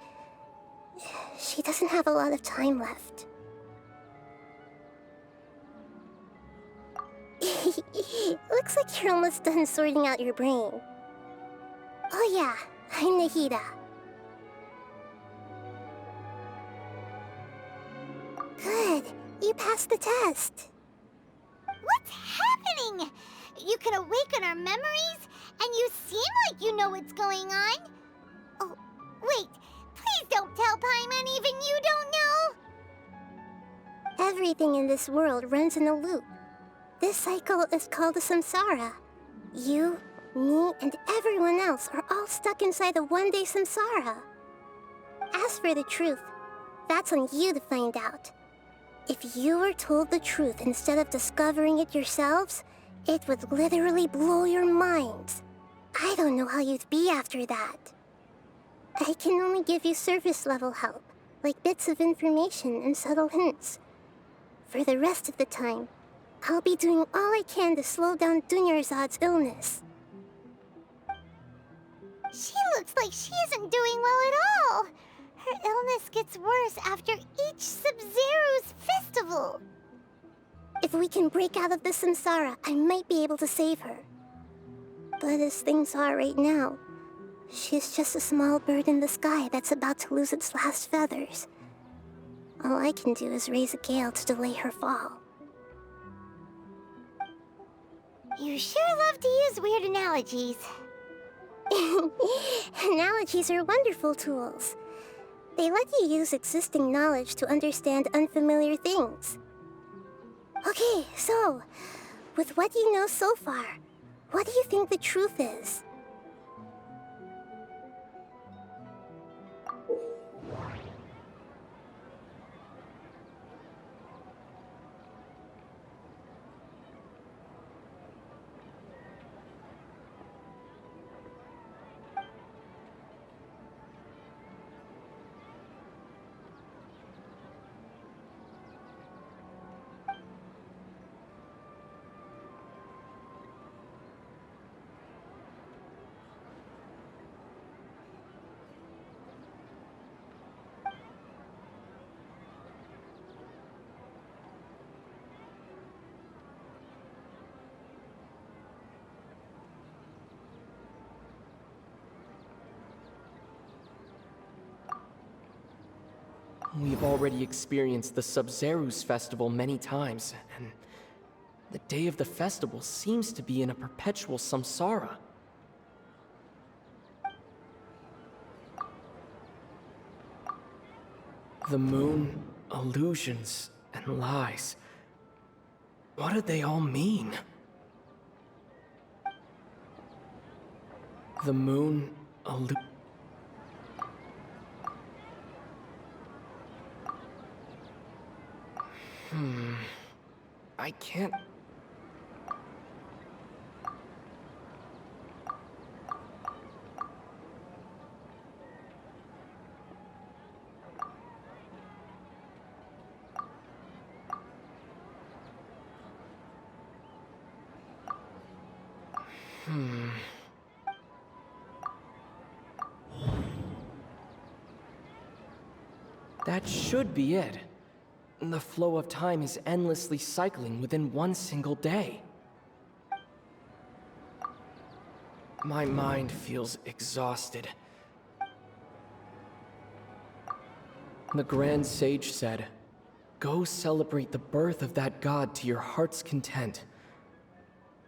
she doesn't have a lot of time left. Looks like you're almost done sorting out your brain. Oh yeah, I'm Nahida. Good, you passed the test. What's happening? You can awaken our memories, and you seem like you know what's going on. Oh, wait, please don't tell Paimon even you don't know. Everything in this world runs in a loop. This cycle is called a samsara. You, me, and everyone else are all stuck inside a one-day samsara. As for the truth, that's on you to find out. If you were told the truth instead of discovering it yourselves, it would literally blow your minds. I don't know how you'd be after that. I can only give you surface-level help, like bits of information and subtle hints. For the rest of the time, I'll be doing all I can to slow down Dunyarzad's illness. She looks like she isn't doing well at all. Her illness gets worse after each Sabzeruz Festival. If we can break out of the samsara, I might be able to save her. But as things are right now, she's just a small bird in the sky that's about to lose its last feathers. All I can do is raise a gale to delay her fall. You sure love to use weird analogies. Analogies are wonderful tools. They let you use existing knowledge to understand unfamiliar things. Okay, so, with what you know so far, what do you think the truth is? We've already experienced the Sabzeruz Festival many times, and the day of the festival seems to be in a perpetual samsara. The moon, illusions, and lies. What do they all mean? The moon, I can't... That should be it. The flow of time is endlessly cycling within one single day. My mind feels exhausted. The Grand Sage said, "Go celebrate the birth of that god to your heart's content."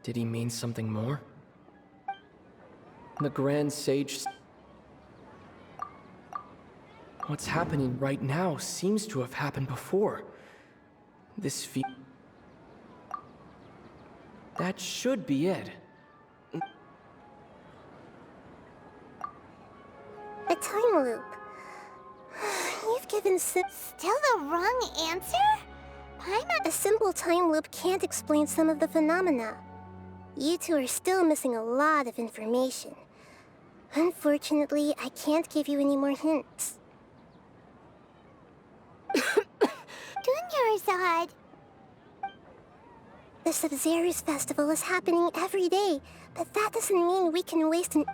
Did he mean something more? The Grand Sage... What's happening right now seems to have happened before. This That should be it. A time loop. You've given still the wrong answer? Paimon, a simple time loop can't explain some of the phenomena. You two are still missing a lot of information. Unfortunately, I can't give you any more hints. Dunyarzad! The Sabzeruz Festival is happening every day, but that doesn't mean we can waste an...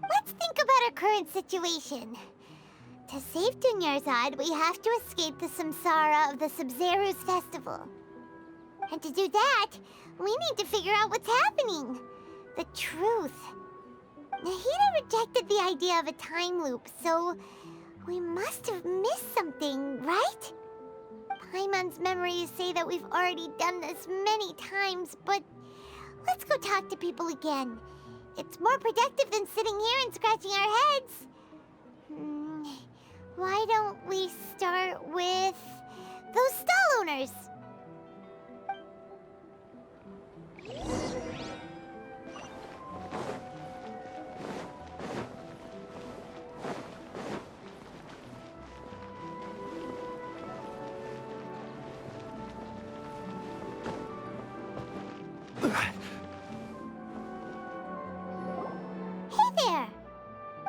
Let's think about our current situation. To save Dunyarzad, we have to escape the samsara of the Sabzeruz Festival. And to do that, we need to figure out what's happening. The truth. Nahida rejected the idea of a time loop, so we must have missed something, right? Paimon's memories say that we've already done this many times, but let's go talk to people again. It's more productive than sitting here and scratching our heads. Why don't we start with those stall owners?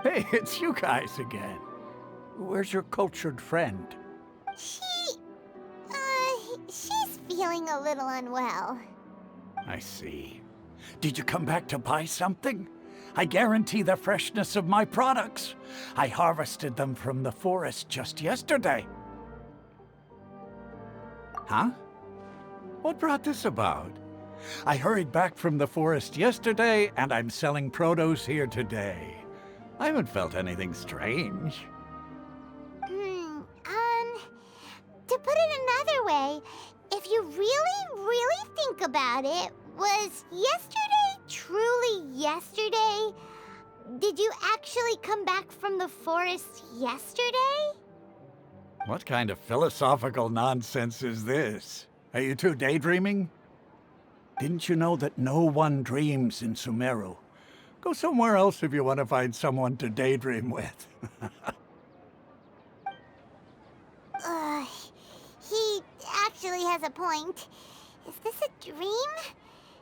Hey, it's you guys again. Where's your cultured friend? She's feeling a little unwell. I see. Did you come back to buy something? I guarantee the freshness of my products. I harvested them from the forest just yesterday. Huh? What brought this about? I hurried back from the forest yesterday, and I'm selling produce here today. I haven't felt anything strange. To put it another way, if you really think about it, was yesterday truly yesterday? Did you actually come back from the forest yesterday? What kind of philosophical nonsense is this? Are you two daydreaming? Didn't you know that no one dreams in Sumeru? Go somewhere else if you want to find someone to daydream with. He actually has a point. Is this a dream?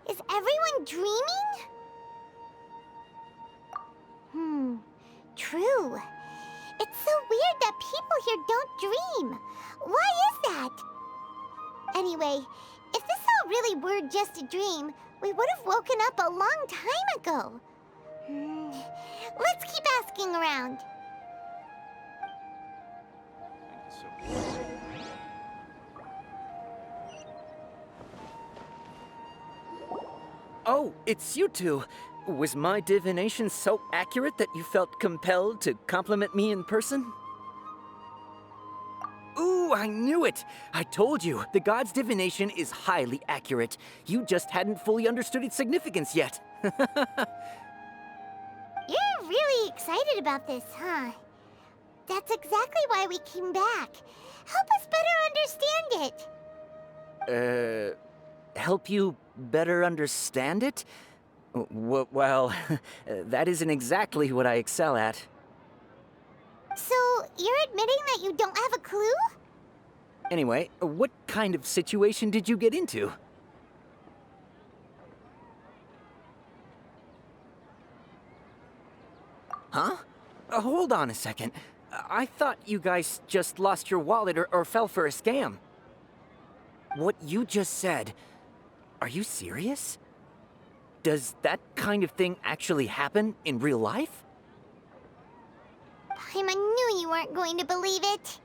Is everyone dreaming? True. It's so weird that people here don't dream. Why is that? Anyway, if this all really were just a dream, we would have woken up a long time ago. Let's keep asking around. Oh, it's you two. Was my divination so accurate that you felt compelled to compliment me in person? Ooh, I knew it! I told you, the god's divination is highly accurate. You just hadn't fully understood its significance yet. You're really excited about this, huh? That's exactly why we came back. Help us better understand it. Help you better understand it? Well, that isn't exactly what I excel at. So, you're admitting that you don't have a clue? Anyway, what kind of situation did you get into? Huh? Hold on a second. I thought you guys just lost your wallet or fell for a scam. What you just said, are you serious? Does that kind of thing actually happen in real life? Paimon knew you weren't going to believe it.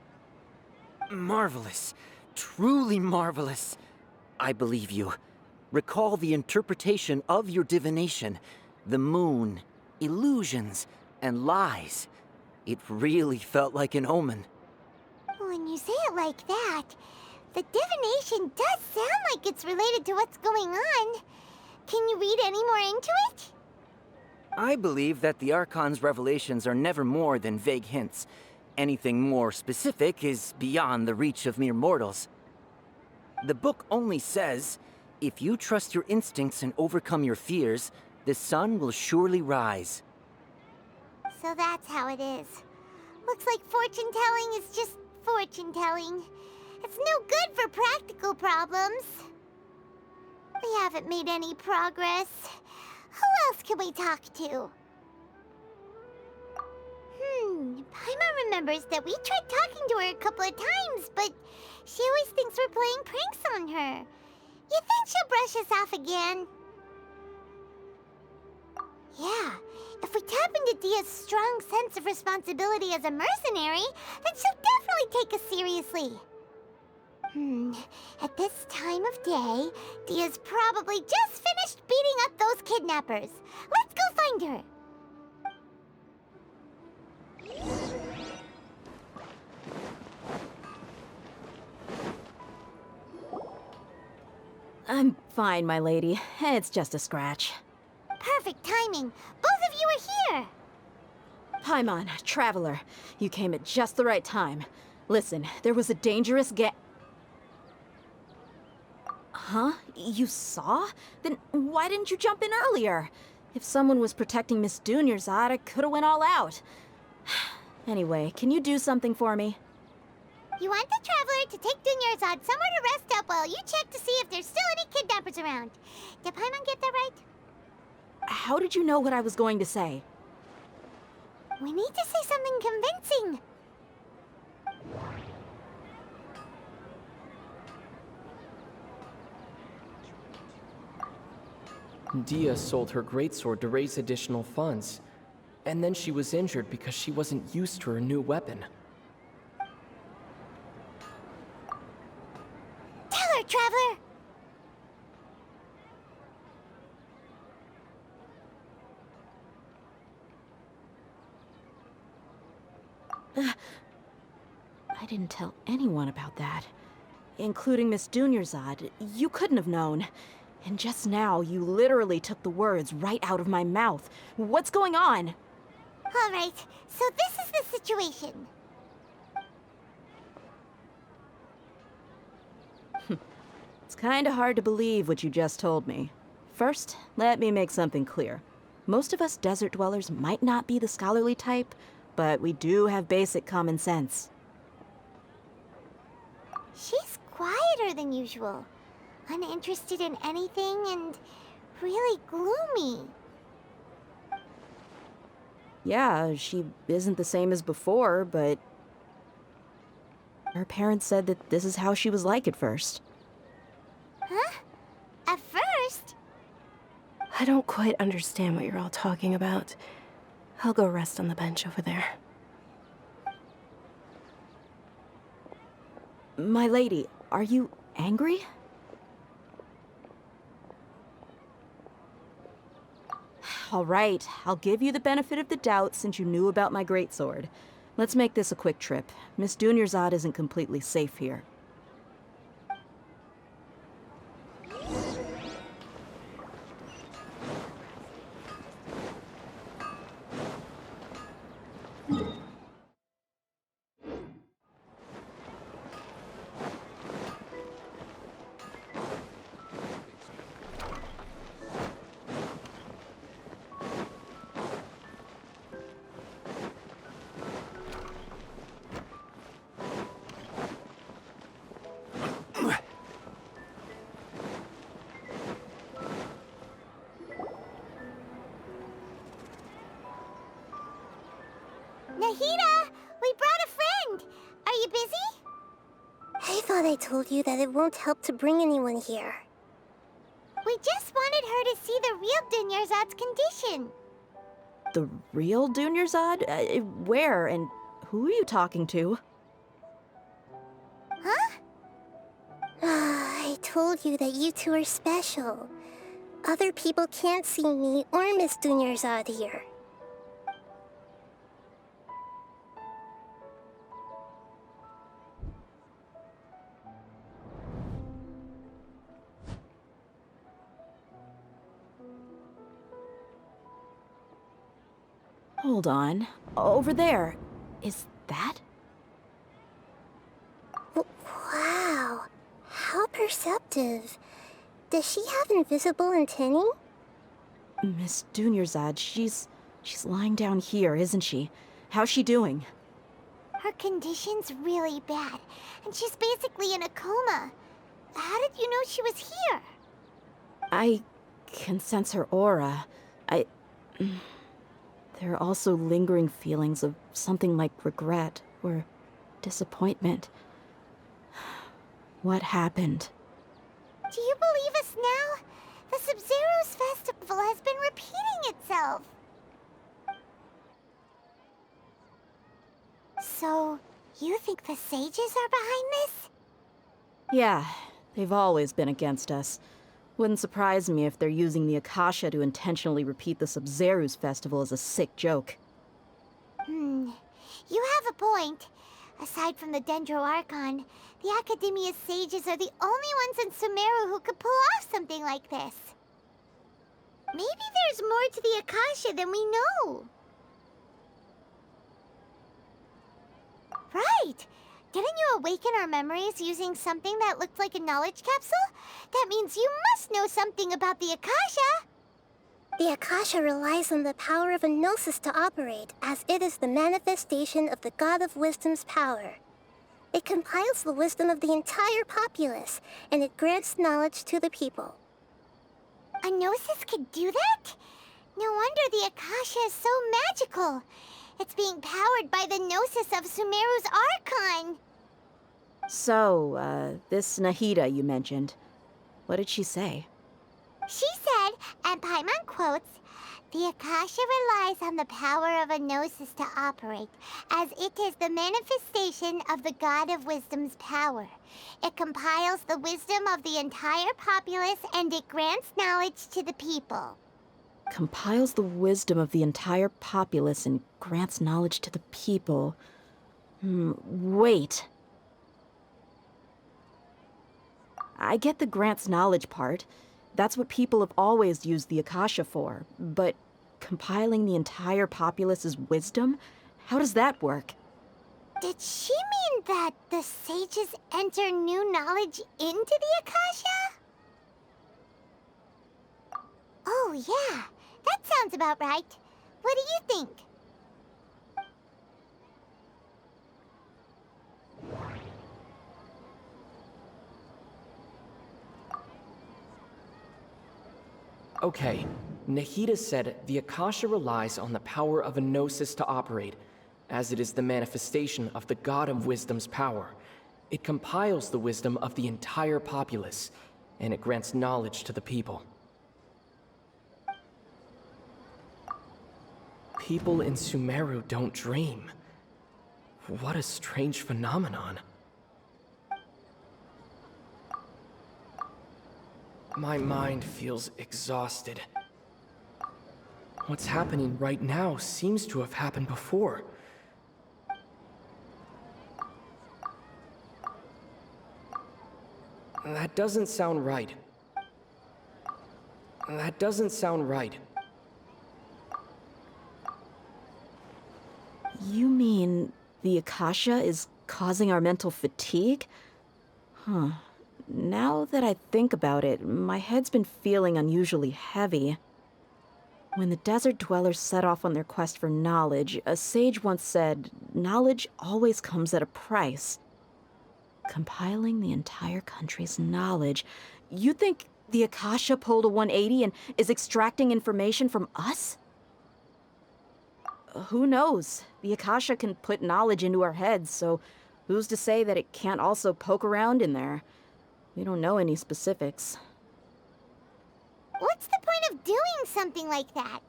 Marvelous. Truly marvelous. I believe you. Recall the interpretation of your divination. The moon, illusions, and lies. It really felt like an omen. When you say it like that, the divination does sound like it's related to what's going on. Can you read any more into it? I believe that the Archon's revelations are never more than vague hints. Anything more specific is beyond the reach of mere mortals. The book only says, if you trust your instincts and overcome your fears, the sun will surely rise. So that's how it is. Looks like fortune-telling is just fortune-telling. It's no good for practical problems. We haven't made any progress. Who else can we talk to? Paimon remembers that we tried talking to her a couple of times, but she always thinks we're playing pranks on her. You think she'll brush us off again? Yeah, if we tap into Dia's strong sense of responsibility as a mercenary, then she'll definitely take us seriously. At this time of day, Dia's probably just finished beating up those kidnappers. Let's go find her. I'm fine, my lady. It's just a scratch. Perfect timing. Both of you are here. Paimon, Traveler, you came at just the right time. Listen, there was a dangerous Huh? You saw? Then why didn't you jump in earlier? If someone was protecting Miss Dunyarzad, I could've went all out. Anyway, can you do something for me? You want the Traveler to take Dunyarzad somewhere to rest up while you check to see if there's still any kidnappers around. Did Paimon get that right? How did you know what I was going to say? We need to say something convincing. Dia sold her greatsword to raise additional funds. And then she was injured because she wasn't used to her new weapon. Tell her, Traveler! I didn't tell anyone about that. Including Miss Dunyarzad. You couldn't have known. And just now, you literally took the words right out of my mouth. What's going on? All right, so this is the situation. It's kinda hard to believe what you just told me. First, let me make something clear. Most of us desert dwellers might not be the scholarly type, but we do have basic common sense. She's quieter than usual. Uninterested in anything and really gloomy. Yeah, she isn't the same as before, but her parents said that this is how she was like at first. Huh? At first? I don't quite understand what you're all talking about. I'll go rest on the bench over there. My lady, are you angry? All right, I'll give you the benefit of the doubt since you knew about my greatsword. Let's make this a quick trip. Miss Dunyarzad isn't completely safe here. Nahida, we brought a friend. Are you busy? I thought I told you that it won't help to bring anyone here. We just wanted her to see the real Dunyarzad's condition. The real Dunyarzad? Where and who are you talking to? Huh? I told you that you two are special. Other people can't see me or Miss Dunyarzad here. Hold on. Over there. Is that? Wow. How perceptive. Does she have invisible antennae? Miss Dunyarzad, she's lying down here, isn't she? How's she doing? Her condition's really bad, and she's basically in a coma. How did you know she was here? I can sense her aura. There are also lingering feelings of something like regret or disappointment. What happened? Do you believe us now? The Sabzeruz Festival has been repeating itself. So, you think the sages are behind this? Yeah, they've always been against us. Wouldn't surprise me if they're using the Akasha to intentionally repeat the Sabzeruz Festival as a sick joke. You have a point. Aside from the Dendro Archon, the Academia's sages are the only ones in Sumeru who could pull off something like this. Maybe there's more to the Akasha than we know. Right! Didn't you awaken our memories using something that looked like a knowledge capsule? That means you must know something about the Akasha! The Akasha relies on the power of a gnosis to operate, as it is the manifestation of the God of Wisdom's power. It compiles the wisdom of the entire populace, and it grants knowledge to the people. A gnosis could do that? No wonder the Akasha is so magical. It's being powered by the gnosis of Sumeru's Archon. So, this Nahida you mentioned, what did she say? She said, and Paimon quotes, "The Akasha relies on the power of a gnosis to operate, as it is the manifestation of the God of Wisdom's power. It compiles the wisdom of the entire populace and it grants knowledge to the people." Compiles the wisdom of the entire populace and grants knowledge to the people. Wait. I get the grants knowledge part. That's what people have always used the Akasha for. But compiling the entire populace's wisdom? How does that work? Did she mean that the sages enter new knowledge into the Akasha? Oh yeah, that sounds about right. What do you think? Okay, Nahida said the Akasha relies on the power of a gnosis to operate, as it is the manifestation of the God of Wisdom's power. It compiles the wisdom of the entire populace, and it grants knowledge to the people. People in Sumeru don't dream. What a strange phenomenon. My mind feels exhausted. What's happening right now seems to have happened before. That doesn't sound right. That doesn't sound right. You mean the Akasha is causing our mental fatigue? Huh. Now that I think about it, my head's been feeling unusually heavy. When the desert dwellers set off on their quest for knowledge, a sage once said, "Knowledge always comes at a price." Compiling the entire country's knowledge. You think the Akasha pulled a 180 and is extracting information from us? Who knows? The Akasha can put knowledge into our heads, so who's to say that it can't also poke around in there? We don't know any specifics. What's the point of doing something like that?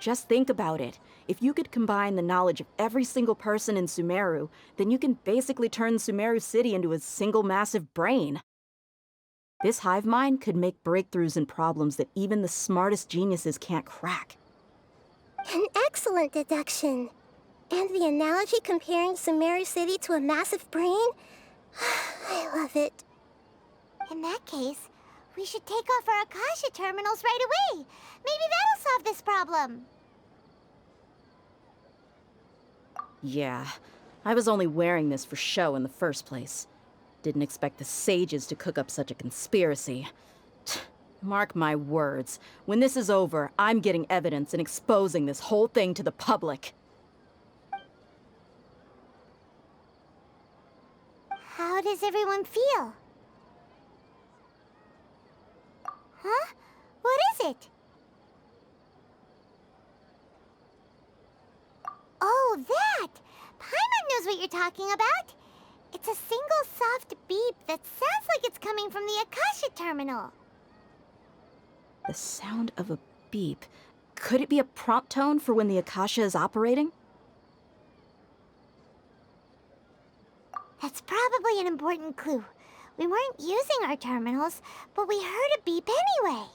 Just think about it. If you could combine the knowledge of every single person in Sumeru, then you can basically turn Sumeru City into a single massive brain. This hive mind could make breakthroughs in problems that even the smartest geniuses can't crack. An excellent deduction. And the analogy comparing Sumeru City to a massive brain? I love it. In that case, we should take off our Akasha terminals right away. Maybe that'll solve this problem. Yeah, I was only wearing this for show in the first place. Didn't expect the sages to cook up such a conspiracy. Mark my words, when this is over, I'm getting evidence and exposing this whole thing to the public. How does everyone feel? Huh? What is it? Oh, that! Paimon knows what you're talking about. It's a single soft beep that sounds like it's coming from the Akasha terminal. The sound of a beep. Could it be a prompt tone for when the Akasha is operating? That's probably an important clue. We weren't using our terminals, but we heard a beep anyway.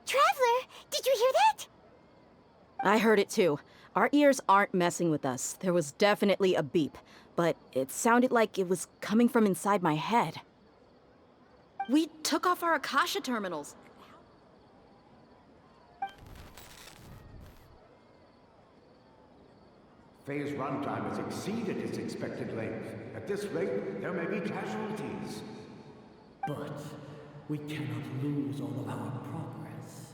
Traveler, did you hear that? I heard it too. Our ears aren't messing with us. There was definitely a beep, but it sounded like it was coming from inside my head. We took off our Akasha terminals. Phase runtime has exceeded its expected length. At this rate, there may be casualties. But we cannot lose all of our progress.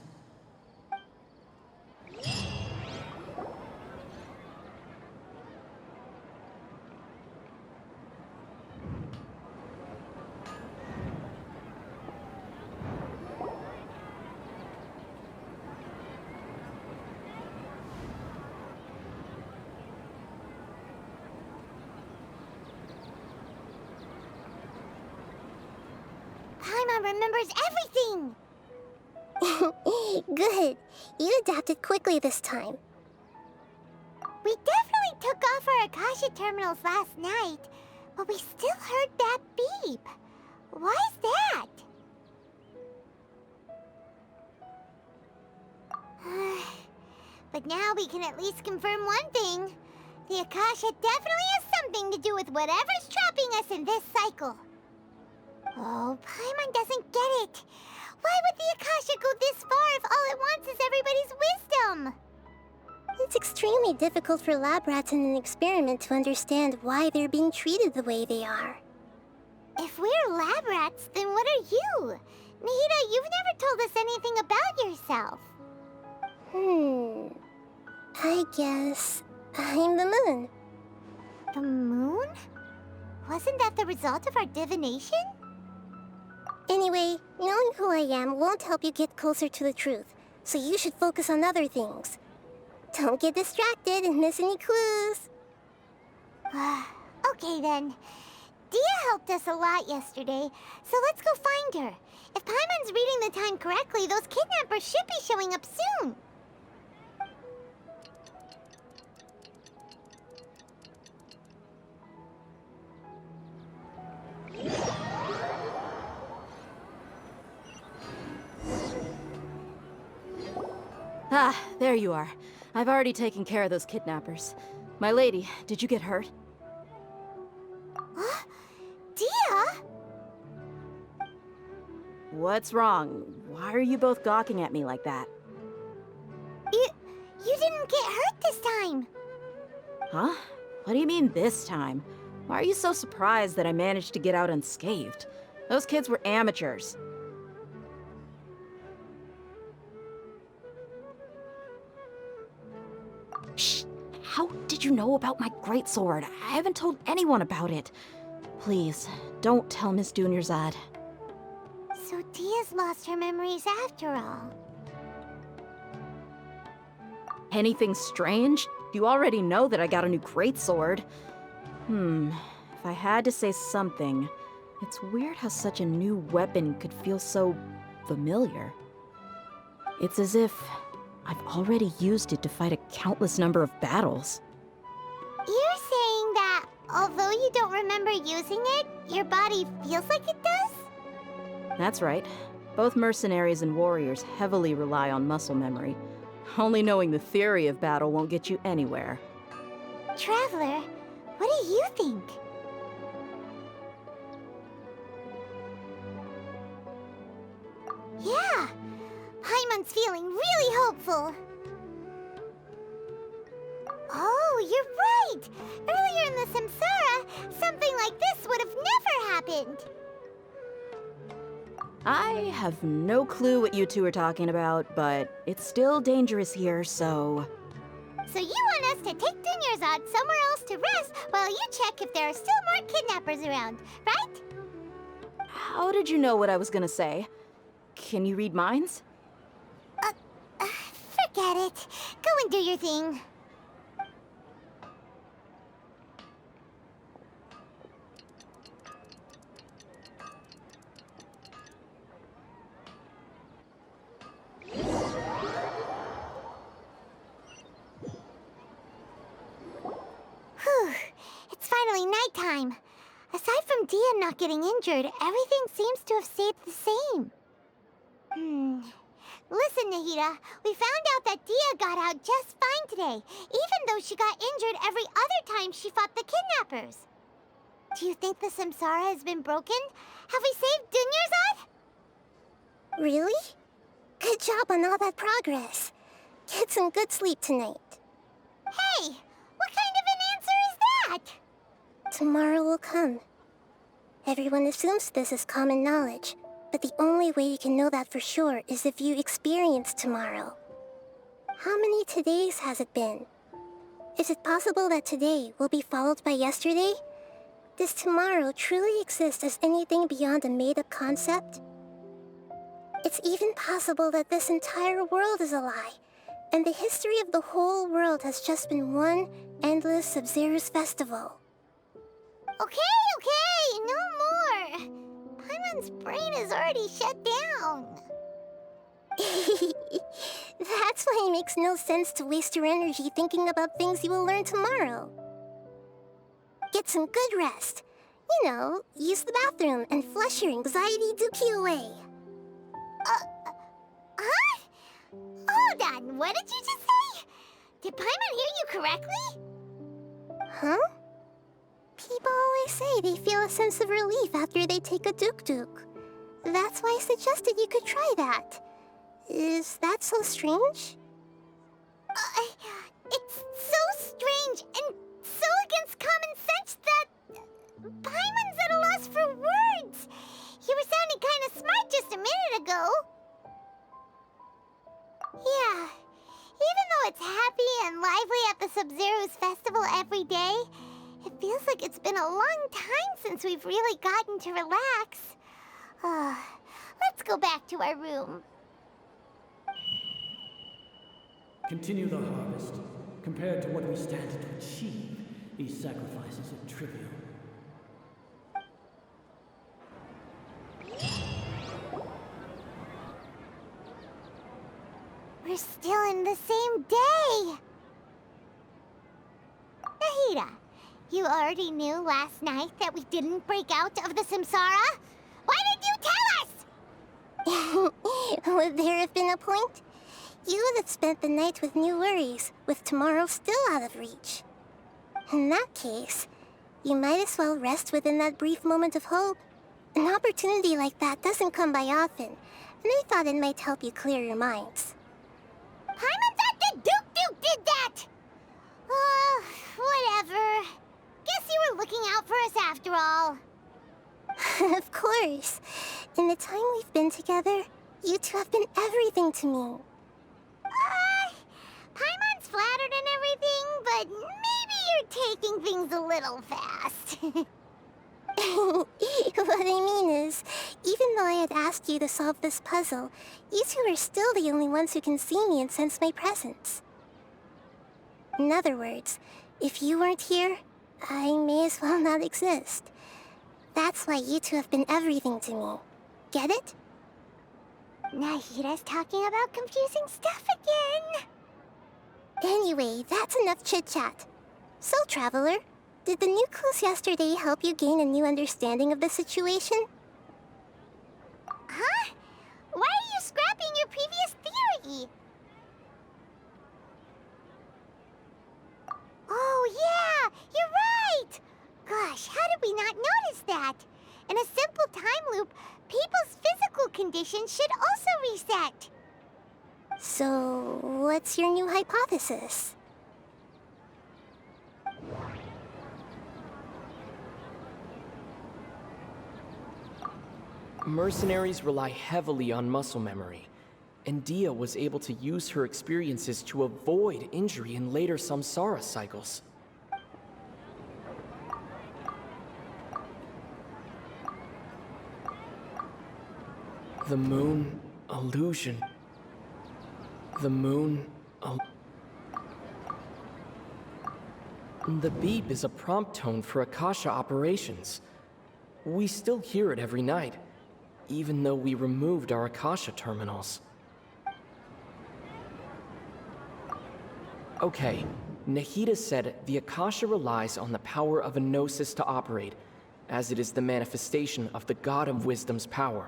Paimon remembers everything! Good. You adapted quickly this time. We definitely took off our Akasha terminals last night, but we still heard that beep. Why is that? But now we can at least confirm one thing. The Akasha definitely has something to do with whatever's trapping us in this cycle. Oh, Paimon doesn't get it. Why would the Akasha go this far if all it wants is everybody's wisdom? It's extremely difficult for lab rats in an experiment to understand why they're being treated the way they are. If we're lab rats, then what are you? Nahida, you've never told us anything about yourself. I guess I'm the moon. The moon? Wasn't that the result of our divination? Anyway, knowing who I am won't help you get closer to the truth, so you should focus on other things. Don't get distracted and miss any clues. Okay then. Dia helped us a lot yesterday, so let's go find her. If Paimon's reading the time correctly, those kidnappers should be showing up soon. Ah, there you are. I've already taken care of those kidnappers. My lady, did you get hurt? Dia? What's wrong? Why are you both gawking at me like that? You didn't get hurt this time. Huh? What do you mean this time? Why are you so surprised that I managed to get out unscathed? Those kids were amateurs. Shh! How did you know about my greatsword? I haven't told anyone about it. Please, don't tell Miss Dunyarzad. So Dia's lost her memories after all. Anything strange? You already know that I got a new greatsword. If I had to say something, it's weird how such a new weapon could feel so familiar. It's as if I've already used it to fight a countless number of battles. You're saying that although you don't remember using it, your body feels like it does? That's right. Both mercenaries and warriors heavily rely on muscle memory. Only knowing the theory of battle won't get you anywhere. Traveler, what do you think? Yeah, Paimon's feeling really hopeful. Oh, you're right! Earlier in the Samsara, something like this would have never happened. I have no clue what you two are talking about, but it's still dangerous here, so... So you want us to take Dunyarzad somewhere else to rest while you check if there are still more kidnappers around, right? How did you know what I was gonna say? Can you read minds? Forget it. Go and do your thing. Whew. It's finally nighttime. Aside from Dia not getting injured, everything seems to have stayed the same. Listen, Nahida, we found out that Dia got out just fine today, even though she got injured every other time she fought the kidnappers. Do you think the Samsara has been broken? Have we saved Dunyarzad? Really? Good job on all that progress. Get some good sleep tonight. Hey, what kind of an answer is that? Tomorrow will come. Everyone assumes this is common knowledge, but the only way you can know that for sure is if you experience tomorrow. How many todays has it been? Is it possible that today will be followed by yesterday? Does tomorrow truly exist as anything beyond a made-up concept? It's even possible that this entire world is a lie, and the history of the whole world has just been one endless Sabzeruz Festival. Okay, no more. Paimon Paimon's brain is already shut down. That's why it makes no sense to waste your energy thinking about things you will learn tomorrow. Get some good rest. You know, use the bathroom and flush your anxiety dookie away. Huh? Hold on, what did you just say? Did Paimon hear you correctly? Huh? People always say they feel a sense of relief after they take a duk-duk. That's why I suggested you could try that. Is that so strange? It's so strange and so against common sense that Paimon's at a loss for words. You were sounding kind of smart just a minute ago. Yeah, even though it's happy and lively at the Sabzeruz Festival every day, it feels like it's been a long time since we've really gotten to relax. Let's go back to our room. Continue the harvest. Compared to what we stand to achieve, these sacrifices are trivial. We're still in the same day! Nahida, you already knew last night that we didn't break out of the samsara? Why didn't you tell us? Would there have been a point? You would have spent the night with new worries, with tomorrow still out of reach. In that case, you might as well rest within that brief moment of hope. An opportunity like that doesn't come by often, and I thought it might help you clear your minds. Paimon thought the Duke did that! Whatever. Guess you were looking out for us after all. Of course. In the time we've been together, you two have been everything to me. Paimon's flattered and everything, but maybe you're taking things a little fast. What I mean is, even though I had asked you to solve this puzzle, you two are still the only ones who can see me and sense my presence. In other words, if you weren't here, I may as well not exist. That's why you two have been everything to me. Get it? Nahida's talking about confusing stuff again. Anyway, that's enough chit-chat. So, Traveler, did the new clues yesterday help you gain a new understanding of the situation? Huh? Why are you scrapping your previous theory? Oh yeah, you're right! Gosh, how did we not notice that? In a simple time loop, people's physical conditions should also reset. So, what's your new hypothesis? Mercenaries rely heavily on muscle memory, and Dia was able to use her experiences to avoid injury in later samsara cycles. The moon illusion. The moon. The beep is a prompt tone for Akasha operations. We still hear it every night, even though we removed our Akasha terminals. Okay, Nahida said the Akasha relies on the power of a gnosis to operate, as it is the manifestation of the God of Wisdom's power.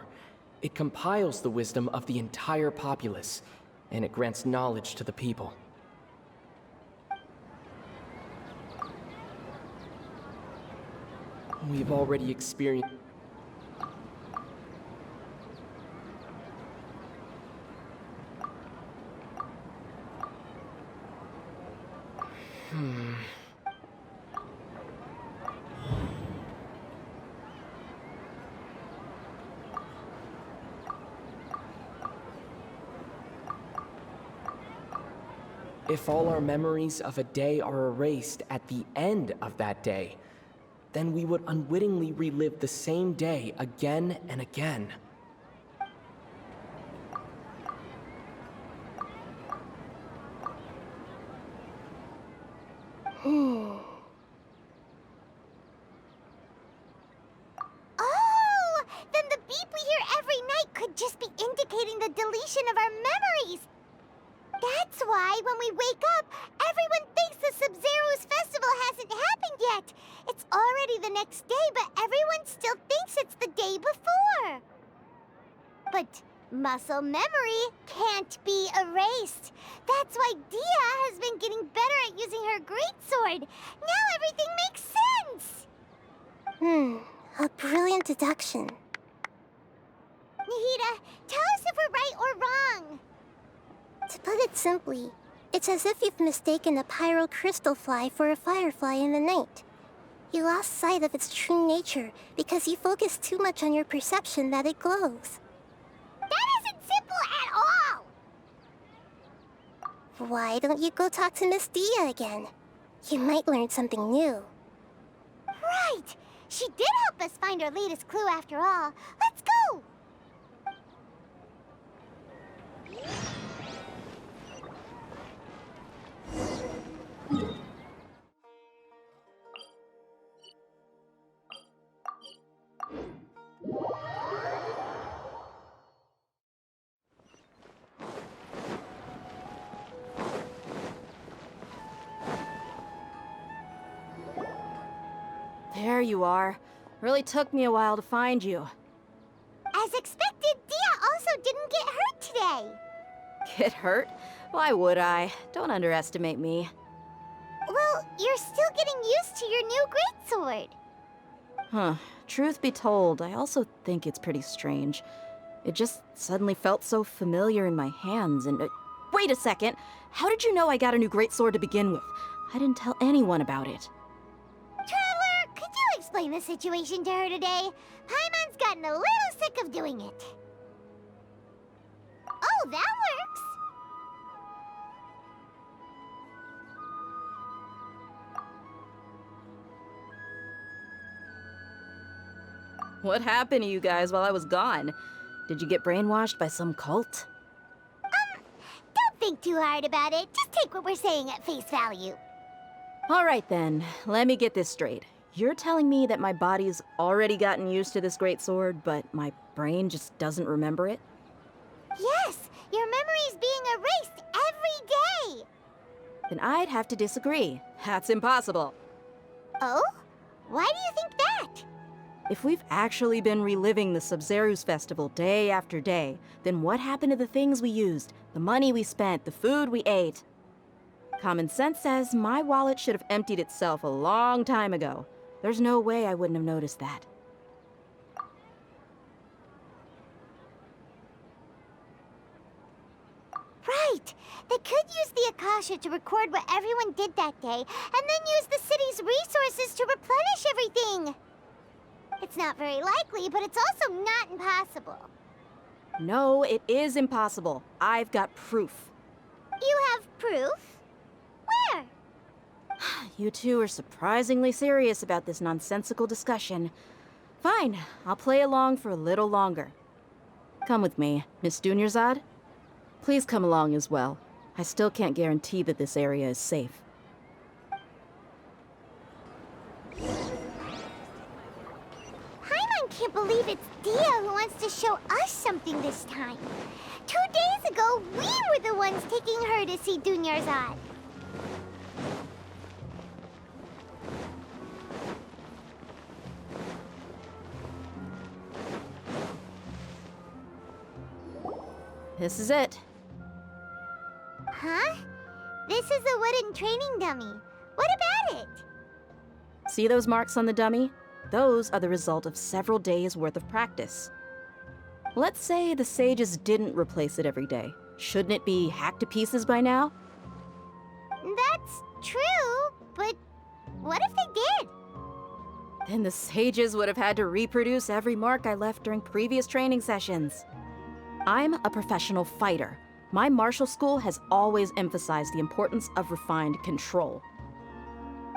It compiles the wisdom of the entire populace, and it grants knowledge to the people. We've already experienced... If all our memories of a day are erased at the end of that day, then we would unwittingly relive the same day again and again. Oh, then the beep representation of our memories. That's why when we wake up, everyone thinks the Sabzeruz Festival hasn't happened yet. It's already the next day, but everyone still thinks it's the day before. But muscle memory can't be erased. That's why Dia has been getting better at using her greatsword. Now everything makes sense. A brilliant deduction. Nahida, tell us if we're right or wrong. To put it simply, it's as if you've mistaken a pyro crystal fly for a firefly in the night. You lost sight of its true nature because you focused too much on your perception that it glows. That isn't simple at all! Why don't you go talk to Miss Dia again? You might learn something new. Right! She did help us find our latest clue after all. Let's go! There you are. Really took me a while to find you. As expected, Dia also didn't get hurt today. Get hurt? Why would I? Don't underestimate me. Well, you're still getting used to your new greatsword. Huh. Truth be told, I also think it's pretty strange. It just suddenly felt so familiar in my hands and... wait a second! How did you know I got a new greatsword to begin with? I didn't tell anyone about it. Traveler, could you explain the situation to her today? Paimon's gotten a little sick of doing it. Oh, that works! What happened to you guys while I was gone? Did you get brainwashed by some cult? Don't think too hard about it. Just take what we're saying at face value. All right then, let me get this straight. You're telling me that my body's already gotten used to this greatsword, but my brain just doesn't remember it? Yes, your memory's being erased every day. Then I'd have to disagree. That's impossible. Oh? Why do you think that? If we've actually been reliving the Sabzeruz Festival day after day, then what happened to the things we used, the money we spent, the food we ate? Common sense says my wallet should have emptied itself a long time ago. There's no way I wouldn't have noticed that. Right! They could use the Akasha to record what everyone did that day, and then use the city's resources to replenish everything! It's not very likely, but it's also not impossible. No, it is impossible. I've got proof. You have proof? Where? You two are surprisingly serious about this nonsensical discussion. Fine, I'll play along for a little longer. Come with me, Miss Dunyarzad. Please come along as well. I still can't guarantee that this area is safe. Paimon can't believe it's Dia who wants to show us something this time. 2 days ago, we were the ones taking her to see Dunyarzad. This is it. Huh? This is a wooden training dummy. What about it? See those marks on the dummy? Those are the result of several days' worth of practice. Let's say the sages didn't replace it every day. Shouldn't it be hacked to pieces by now? That's true, but what if they did? Then the sages would have had to reproduce every mark I left during previous training sessions. I'm a professional fighter. My martial school has always emphasized the importance of refined control.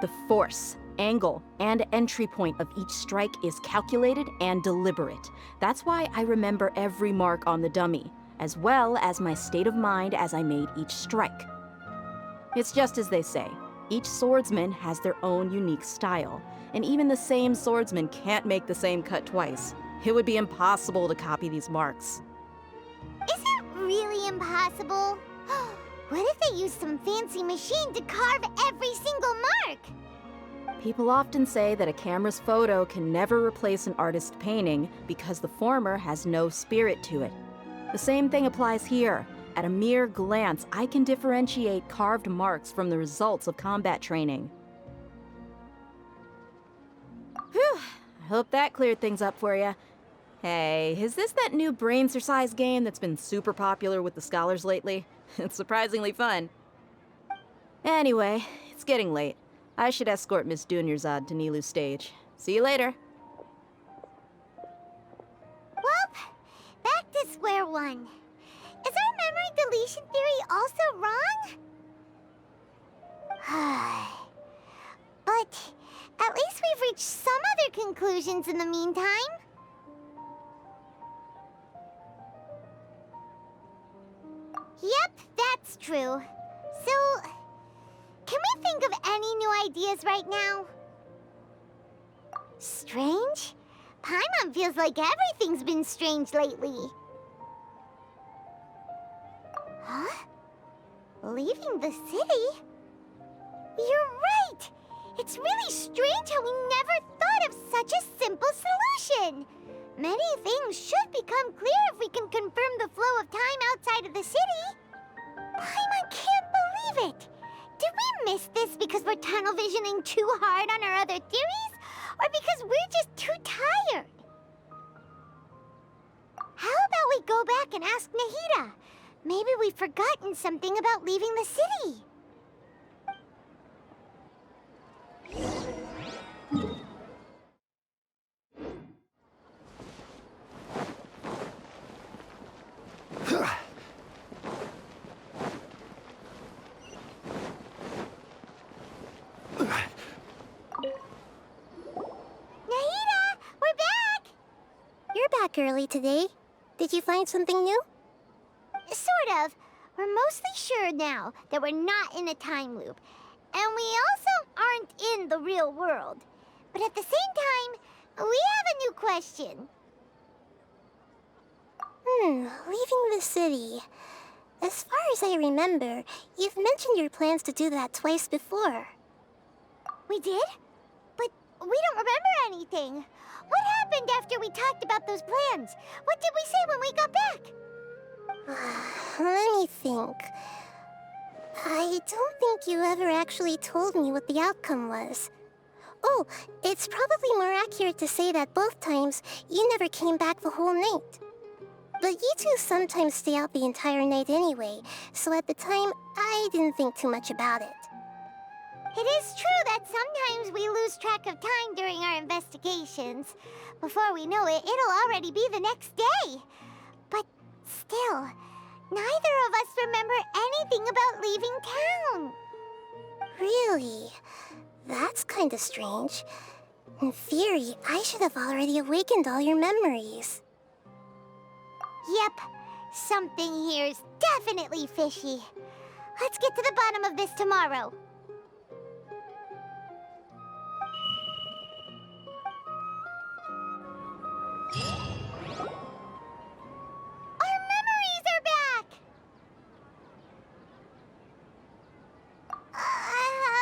The force, angle, and entry point of each strike is calculated and deliberate. That's why I remember every mark on the dummy, as well as my state of mind as I made each strike. It's just as they say, each swordsman has their own unique style, and even the same swordsman can't make the same cut twice. It would be impossible to copy these marks. Is it really really impossible. What if they used some fancy machine to carve every single mark? People often say that a camera's photo can never replace an artist's painting because the former has no spirit to it. The same thing applies here. At a mere glance, I can differentiate carved marks from the results of combat training. Whew, I hope that cleared things up for you. Hey, is this that new brain-exercise game that's been super popular with the scholars lately? It's surprisingly fun. Anyway, it's getting late. I should escort Miss Dunyarzad to Nilu's stage. See you later. Well, back to square one. Is our memory deletion theory also wrong? But at least we've reached some other conclusions in the meantime. Yep, that's true. So, can we think of any new ideas right now? Strange? Paimon feels like everything's been strange lately. Huh? Leaving the city? You're right! It's really strange how we never thought of such a simple solution! Many things should become clear if we can confirm the flow of time outside of the city. Paimon can't believe it! Did we miss this because we're tunnel visioning too hard on our other theories? Or because we're just too tired? How about we go back and ask Nahida? Maybe we've forgotten something about leaving the city. Early today. Did you find something new? Sort of. We're mostly sure now that we're not in a time loop. And we also aren't in the real world. But at the same time, we have a new question. Leaving the city. As far as I remember, you've mentioned your plans to do that twice before. We did? But we don't remember anything. What happened after we talked about those plans? What did we say when we got back? Let me think. I don't think you ever actually told me what the outcome was. Oh, it's probably more accurate to say that both times you never came back the whole night. But you two sometimes stay out the entire night anyway, so at the time, I didn't think too much about it. It is true that sometimes we lose track of time during our investigations. Before we know it, it'll already be the next day. But still, neither of us remember anything about leaving town. Really? That's kind of strange. In theory, I should have already awakened all your memories. Yep, something here's definitely fishy. Let's get to the bottom of this tomorrow. Our memories are back!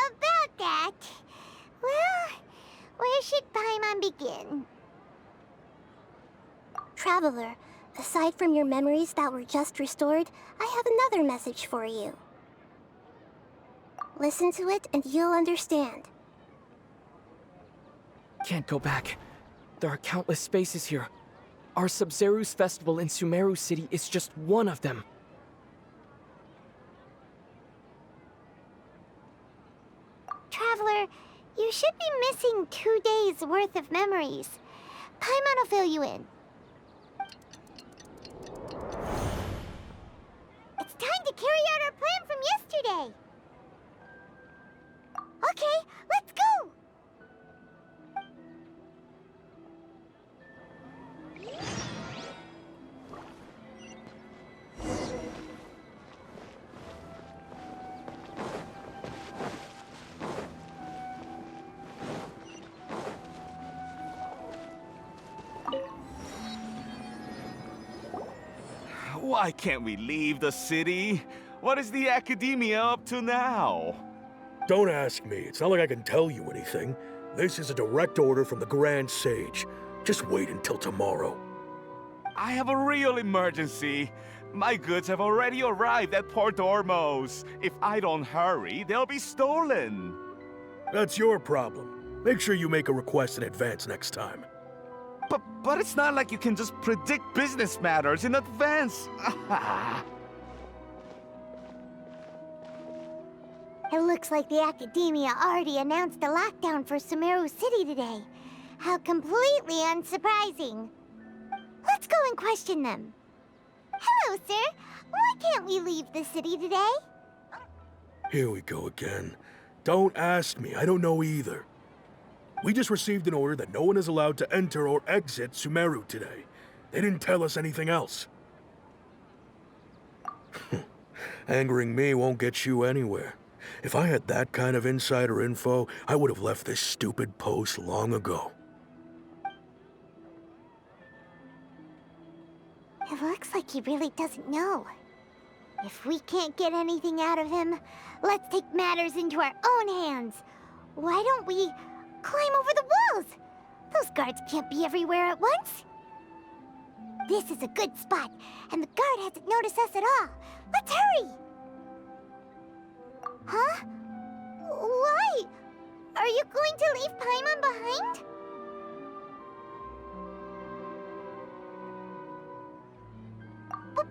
About that... Well, where should Paimon begin? Traveler, aside from your memories that were just restored, I have another message for you. Listen to it and you'll understand. Can't go back. There are countless spaces here. Our Sabzeruz Festival in Sumeru City is just one of them. Traveler, you should be missing 2 days worth of memories. Paimon will fill you in. It's time to carry out our plan from yesterday. Okay, let's go! Why can't we leave the city? What is the Academia up to now? Don't ask me. It's not like I can tell you anything. This is a direct order from the Grand Sage. Just wait until tomorrow. I have a real emergency. My goods have already arrived at Port Ormos. If I don't hurry, they'll be stolen. That's your problem. Make sure you make a request in advance next time. But it's not like you can just predict business matters in advance. It looks like the Academia already announced a lockdown for Sumeru City today. How completely unsurprising. Let's go and question them. Hello, sir. Why can't we leave the city today? Here we go again. Don't ask me. I don't know either. We just received an order that no one is allowed to enter or exit Sumeru today. They didn't tell us anything else. Angering me won't get you anywhere. If I had that kind of insider info, I would have left this stupid post long ago. It looks like he really doesn't know. If we can't get anything out of him, let's take matters into our own hands. Why don't we climb over the walls? Those guards can't be everywhere at once. This is a good spot, and the guard hasn't noticed us at all. Let's hurry! Huh? Why? Are you going to leave Paimon behind? But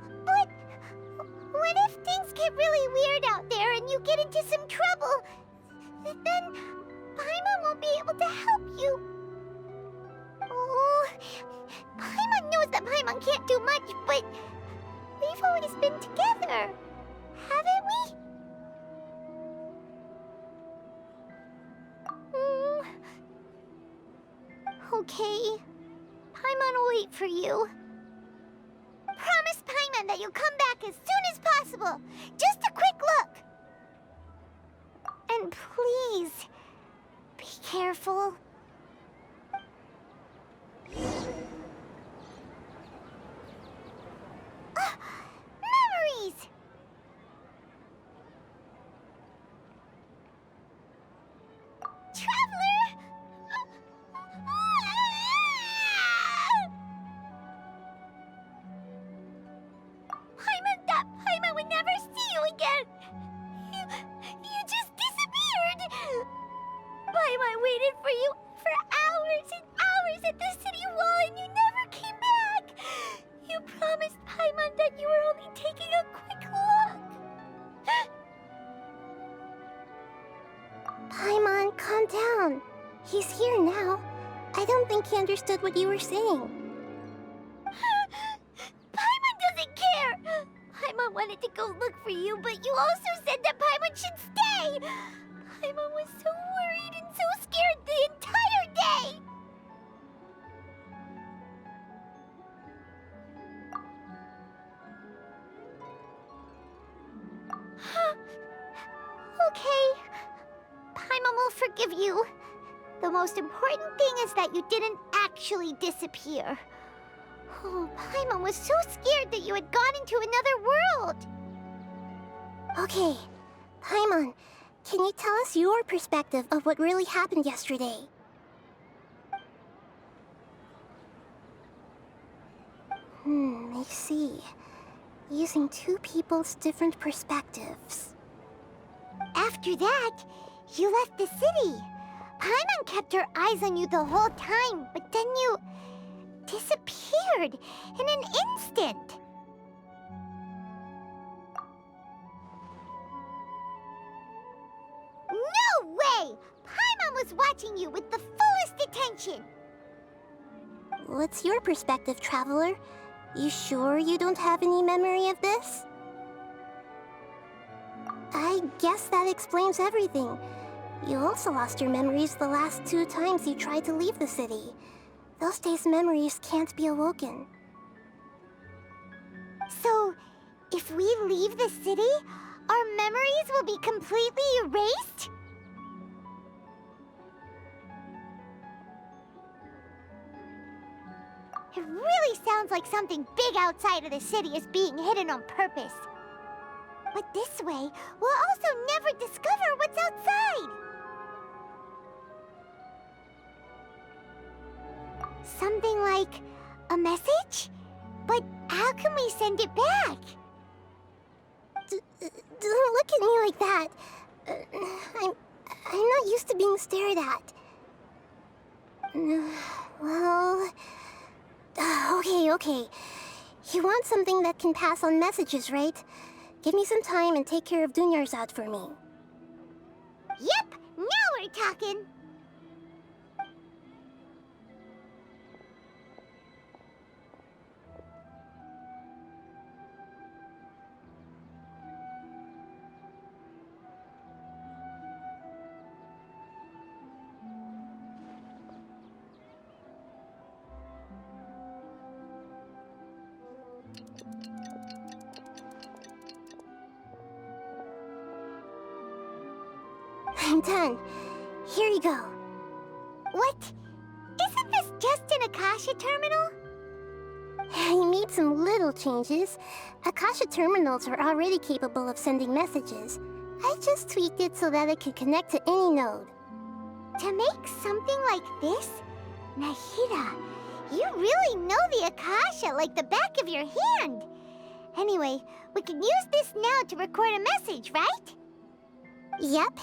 what if things get really weird out there and you get into some trouble? Then Paimon won't be able to help you. Oh, Paimon knows that Paimon can't do much, but we've always been together, haven't we? Okay. Paimon will wait for you. Promise Paimon that you'll come back as soon as possible. Just a quick look. And please, be careful. Memories! Traveler! Paimon would never see you again! You just disappeared! Paimon waited for you for hours and hours at the city wall and you never came back! You promised Paimon that you were only taking a quick look! Paimon, calm down. He's here now. I don't think he understood what you were saying. Paimon doesn't care! Paimon wanted to go look for you, but you also said that Paimon should stay! Paimon was so worried and so scared the entire day! Okay. Paimon will forgive you. The most important thing is that you didn't actually disappear. Oh, Paimon was so scared that you had gone into another world. Okay, Paimon, can you tell us your perspective of what really happened yesterday? I see. Using two people's different perspectives. After that, you left the city. Paimon kept her eyes on you the whole time, but then you disappeared in an instant. No way! Paimon was watching you with the fullest attention. What's your perspective, Traveler? You sure you don't have any memory of this? I guess that explains everything. You also lost your memories the last 2 times you tried to leave the city. Those days' memories can't be awoken. So, if we leave the city, our memories will be completely erased? It really sounds sounds like something big outside of the city is being hidden on purpose. But this way, we'll also never discover what's outside. Something like a message? But how can we send it back? Don't look at me like that. I'm not used to being stared at. Well... Okay. You want something that can pass on messages, right? Give me some time and take care of Dunyarzad for me. Yep, now we're talking. I'm done. Here you go. What? Isn't this just an Akasha terminal? I made some little changes. Akasha terminals are already capable of sending messages. I just tweaked it so that it could connect to any node. To make something like this? Nahida, you really know the Akasha like the back of your hand. Anyway, we can use this now to record a message, right? Yep.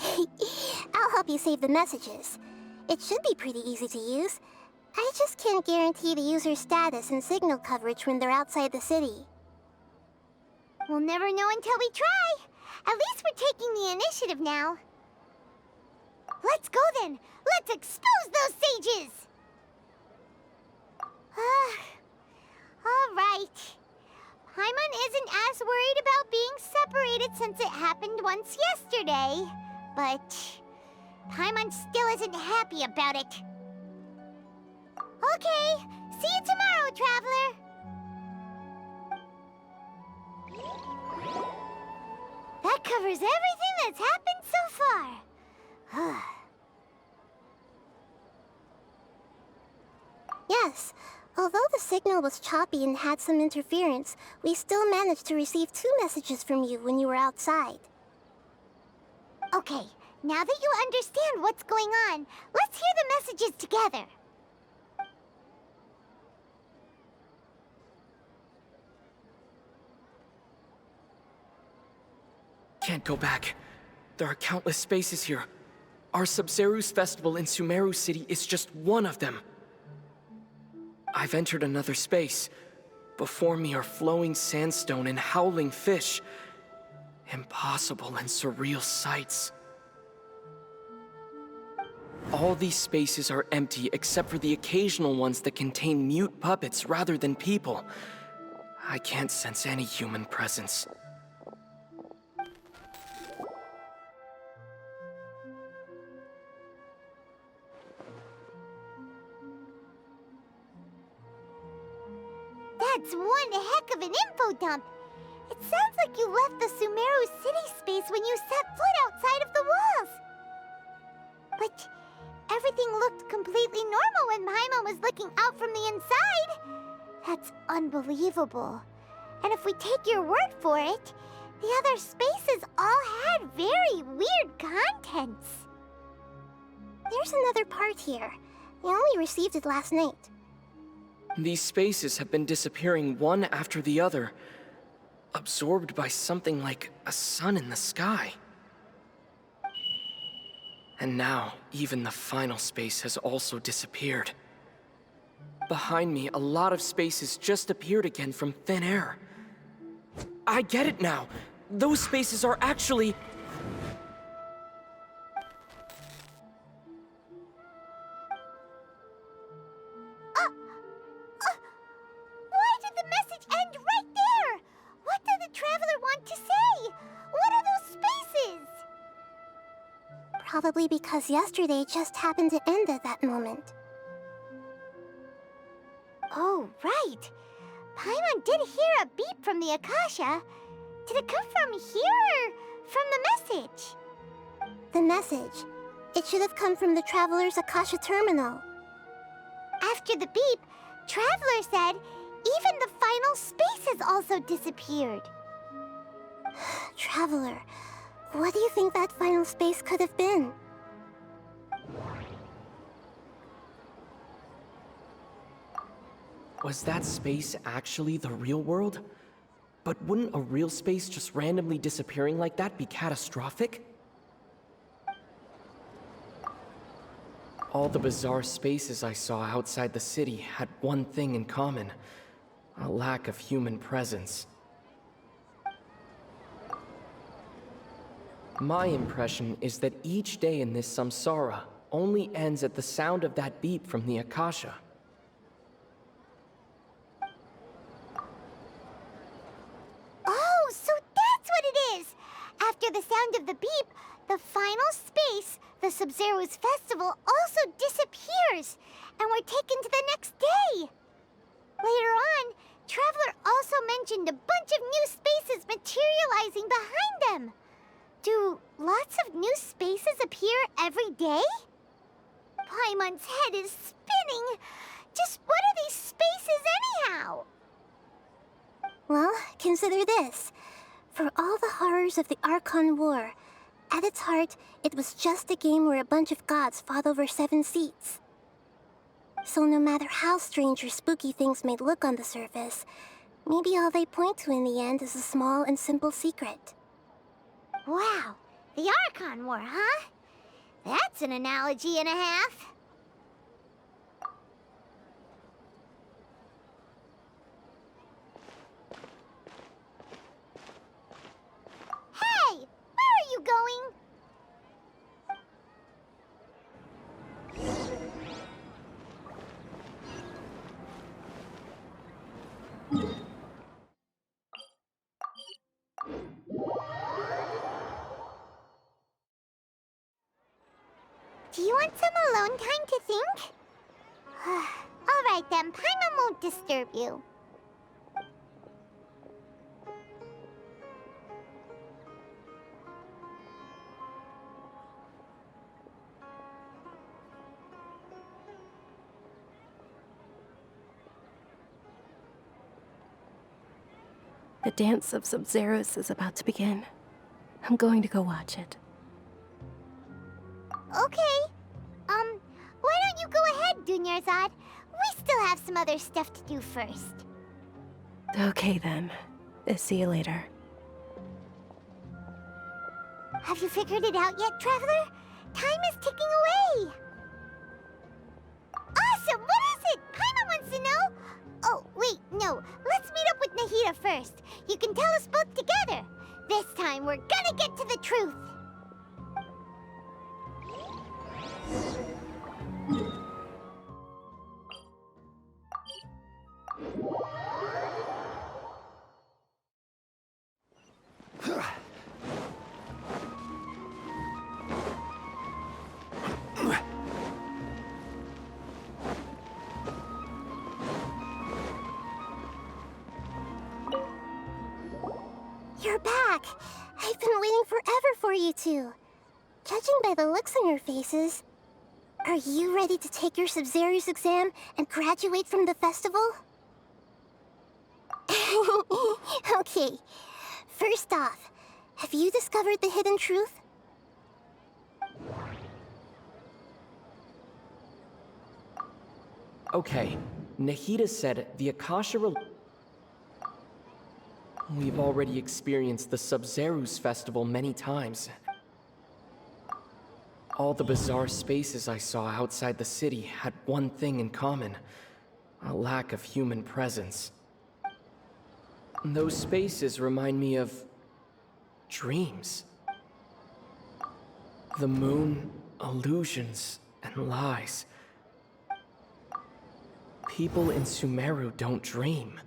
I'll help you save the messages. It should be pretty easy to use. I just can't guarantee the user's status and signal coverage when they're outside the city. We'll never know until we try. At least we're taking the initiative now. Let's go then. Let's expose those sages. All right. Paimon isn't as worried about being separated since it happened once yesterday. But Paimon still isn't happy about it. Okay, see you tomorrow, Traveler. That covers everything that's happened so far. Yes. Although the signal was choppy and had some interference, we still managed to receive 2 messages from you when you were outside. Okay, now that you understand what's going on, let's hear the messages together. Can't go back. There are countless spaces here. Our Sabzeruz Festival in Sumeru City is just one of them. I've entered another space. Before me are flowing sandstone and howling fish. Impossible and surreal sights. All these spaces are empty except for the occasional ones that contain mute puppets rather than people. I can't sense any human presence. That's one heck of an info dump. It sounds like you left the Sumeru City space when you set foot outside of the walls. But everything looked completely normal when Paimon was looking out from the inside. That's unbelievable. And if we take your word for it, the other spaces all had very weird contents. There's another part here. I only received it last night. These spaces have been disappearing one after the other, absorbed by something like a sun in the sky. And now, even the final space has also disappeared. Behind me, a lot of spaces just appeared again from thin air. I get it now! Those spaces are actually... Why did the message end right there? What did the Traveler want to say? What are those spaces? Probably because yesterday just happened to end at that moment. Oh, right. Paimon did hear a beep from the Akasha. Did it come from here or from the message? The message. It should have come from the Traveler's Akasha terminal. After the beep, Traveler said, Even the final space has also disappeared. Traveler, what do you think that final space could have been? Was that space actually the real world? But wouldn't a real space just randomly disappearing like that be catastrophic? All the bizarre spaces I saw outside the city had one thing in common: a lack of human presence. My impression is that each day in this samsara only ends at the sound of that beep from the Akasha. Oh, so that's what it is! After the sound of the beep, the final space, the Sabzeruz Festival, also disappears, and we're taken to the next day. Later on, Traveler also mentioned a bunch of new spaces materializing behind them. Do lots of new spaces appear every day? Paimon's head is spinning. Just what are these spaces anyhow? Well, consider this. For all the horrors of the Archon War, at its heart, it was just a game where a bunch of gods fought over 7 seats. So no matter how strange or spooky things may look on the surface, maybe all they point to in the end is a small and simple secret. Wow, the Archon War, huh? That's an analogy and a half. Hey, where are you going? Do you want some alone time to think? All right then, Paimon won't disturb you. The dance of Sabzeruz is about to begin. I'm going to go watch it. Okay. Why don't you go ahead, Dunyarzad? We still have some other stuff to do first. Okay then. See you later. Have you figured it out yet, Traveler? Time is ticking away. Awesome! What is it? Paimon wants to know. Oh, wait, no. Let's meet up with Nahida first. You can tell us both together. This time, we're gonna get to the truth. You're back! I've been waiting forever for you two. Judging by the looks on your faces, are you ready to take your Sabzeruz exam and graduate from the festival? Okay. First off, have you discovered the hidden truth? Okay, Nahida said the Akasha We've already experienced the Sabzeruz Festival many times. All the bizarre spaces I saw outside the city had one thing in common: a lack of human presence. Those spaces remind me of dreams. The moon, illusions, and lies. People in Sumeru don't dream.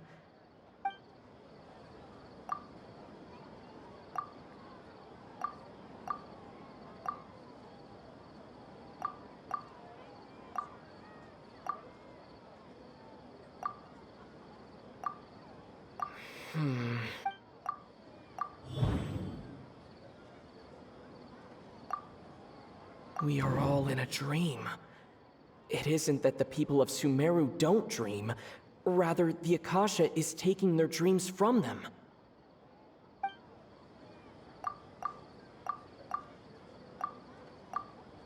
We are all in a dream. It isn't that the people of Sumeru don't dream, Rather, the Akasha is taking their dreams from them.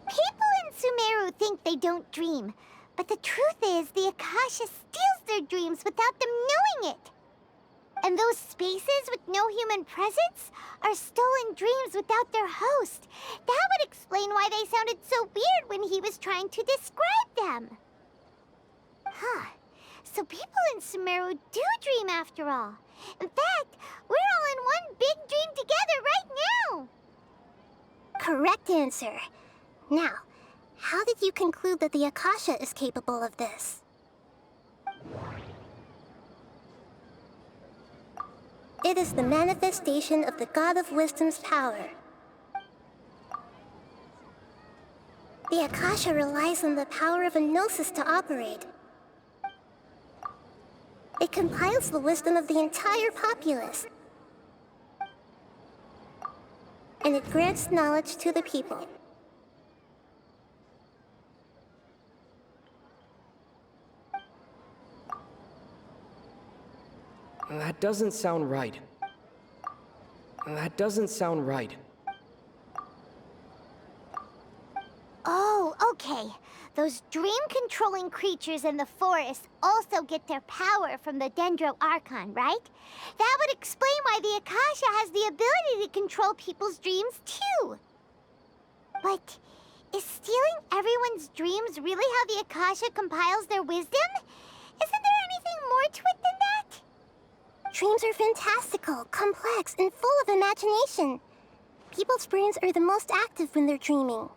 People in Sumeru think they don't dream, but the truth is the Akasha steals their dreams without them knowing it. And those spaces with no human presence are stolen dreams without their host. That would explain why they sounded so weird when he was trying to describe them. Huh. So people in Sumeru do dream after all. In fact, we're all in one big dream together right now. Correct answer. Now, how did you conclude that the Akasha is capable of this? It is the manifestation of the God of Wisdom's power. The Akasha relies on the power of a gnosis to operate. It compiles the wisdom of the entire populace. And it grants knowledge to the people. That doesn't sound right. That doesn't sound right. Oh, okay. Those dream-controlling creatures in the forest also get their power from the Sumeru Archon, right? That would explain why the Akasha has the ability to control people's dreams, too. But is stealing everyone's dreams really how the Akasha compiles their wisdom? Isn't there anything more to it than that? Dreams are fantastical, complex, and full of imagination. People's brains are the most active when they're dreaming.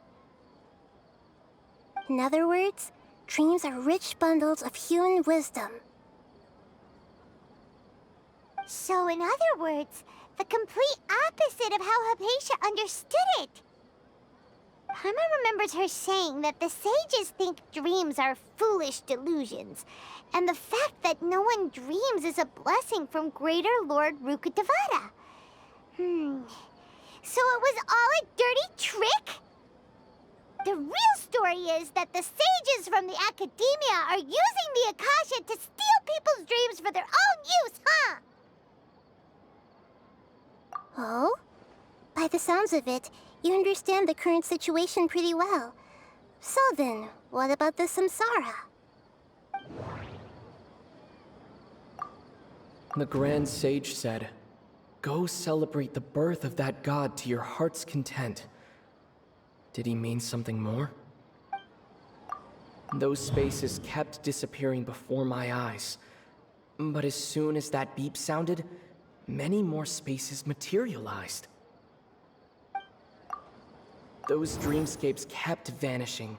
In other words, dreams are rich bundles of human wisdom. So, in other words, the complete opposite of how Hypatia understood it. Paimon remembers her saying that the sages think dreams are foolish delusions, and the fact that no one dreams is a blessing from Greater Lord Rukkhadevata. So it was all a dirty trick? The real story is that the sages from the Academia are using the Akasha to steal people's dreams for their own use, huh? Oh? By the sounds of it, you understand the current situation pretty well. So then, what about the samsara? The Grand Sage said, "Go celebrate the birth of that god to your heart's content." Did he mean something more? Those spaces kept disappearing before my eyes. But as soon as that beep sounded, many more spaces materialized. Those dreamscapes kept vanishing.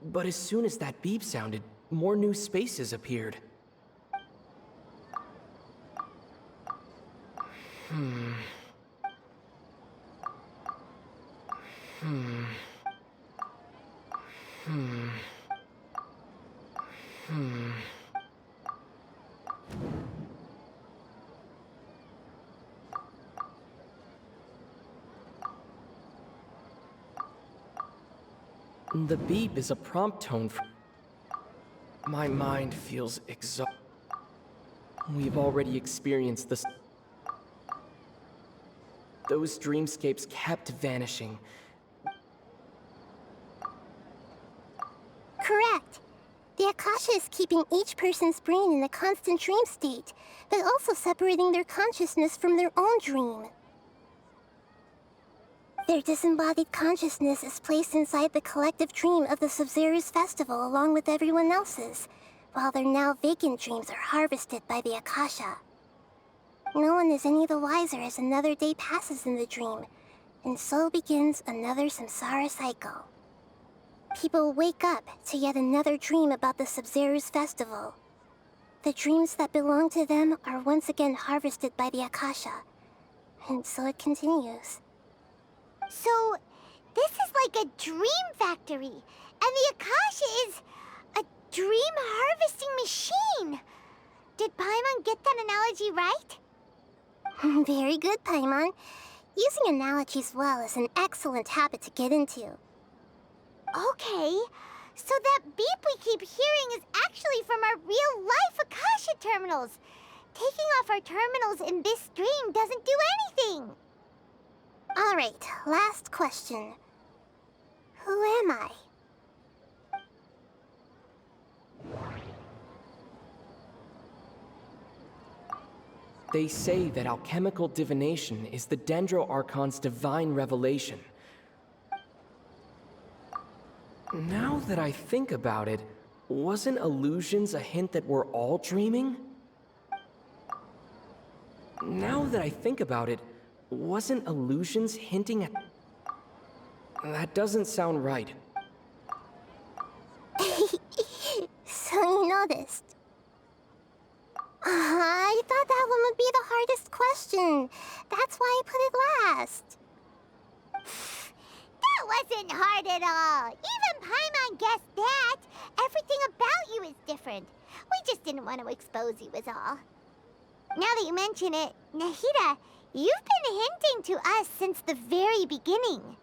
But as soon as that beep sounded, more new spaces appeared. The beep is a prompt tone for... My mind feels exhausted. We've already experienced this. Those dreamscapes kept vanishing. Correct. The Akasha is keeping each person's brain in a constant dream state, but also separating their consciousness from their own dream. Their disembodied consciousness is placed inside the collective dream of the Sabzeruz Festival along with everyone else's, while their now vacant dreams are harvested by the Akasha. No one is any the wiser as another day passes in the dream, and so begins another samsara cycle. People wake up to yet another dream about the Sabzeruz Festival. The dreams that belong to them are once again harvested by the Akasha, and so it continues. So, this is like a dream factory, and the Akasha is a dream harvesting machine. Did Paimon get that analogy right? Very good, Paimon. Using analogies well is an excellent habit to get into. Okay, So that beep we keep hearing is actually from our real-life Akasha terminals. Taking off our terminals in this stream doesn't do anything. All right, last question. Who am I? They say that alchemical divination is the Dendro Archon's divine revelation. Now that I think about it, wasn't illusions a hint that we're all dreaming? Now that I think about it, wasn't illusions hinting at... That doesn't sound right. So you noticed. I thought that one would be the hardest question. That's why I put it last. That wasn't hard at all. Even Paimon guessed that. Everything about you is different. We just didn't want to expose you is all. Now that you mention it, Nahida, you've been hinting to us since the very beginning.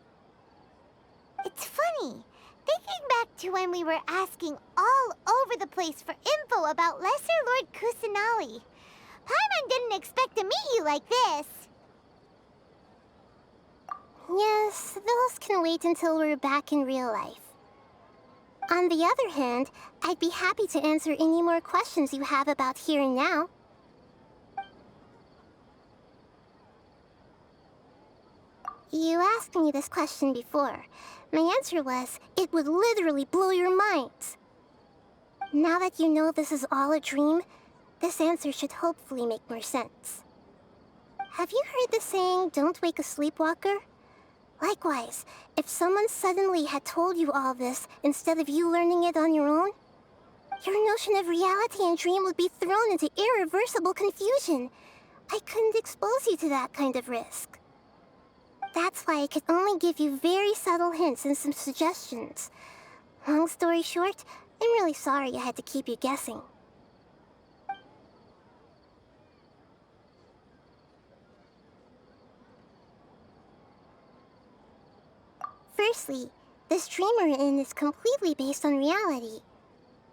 It's funny. Thinking back to when we were asking all over the place for info about Lesser Lord Kusanali, Paimon didn't expect to meet you like this. Yes, those can wait until we're back in real life. On the other hand, I'd be happy to answer any more questions you have about here and now. You asked me this question before. My answer was, it would literally blow your minds. Now that you know this is all a dream, this answer should hopefully make more sense. Have you heard the saying, don't wake a sleepwalker? Likewise, if someone suddenly had told you all this instead of you learning it on your own, your notion of reality and dream would be thrown into irreversible confusion. I couldn't expose you to that kind of risk. That's why I could only give you very subtle hints and some suggestions. Long story short, I'm really sorry I had to keep you guessing. Firstly, this dream we're in is completely based on reality.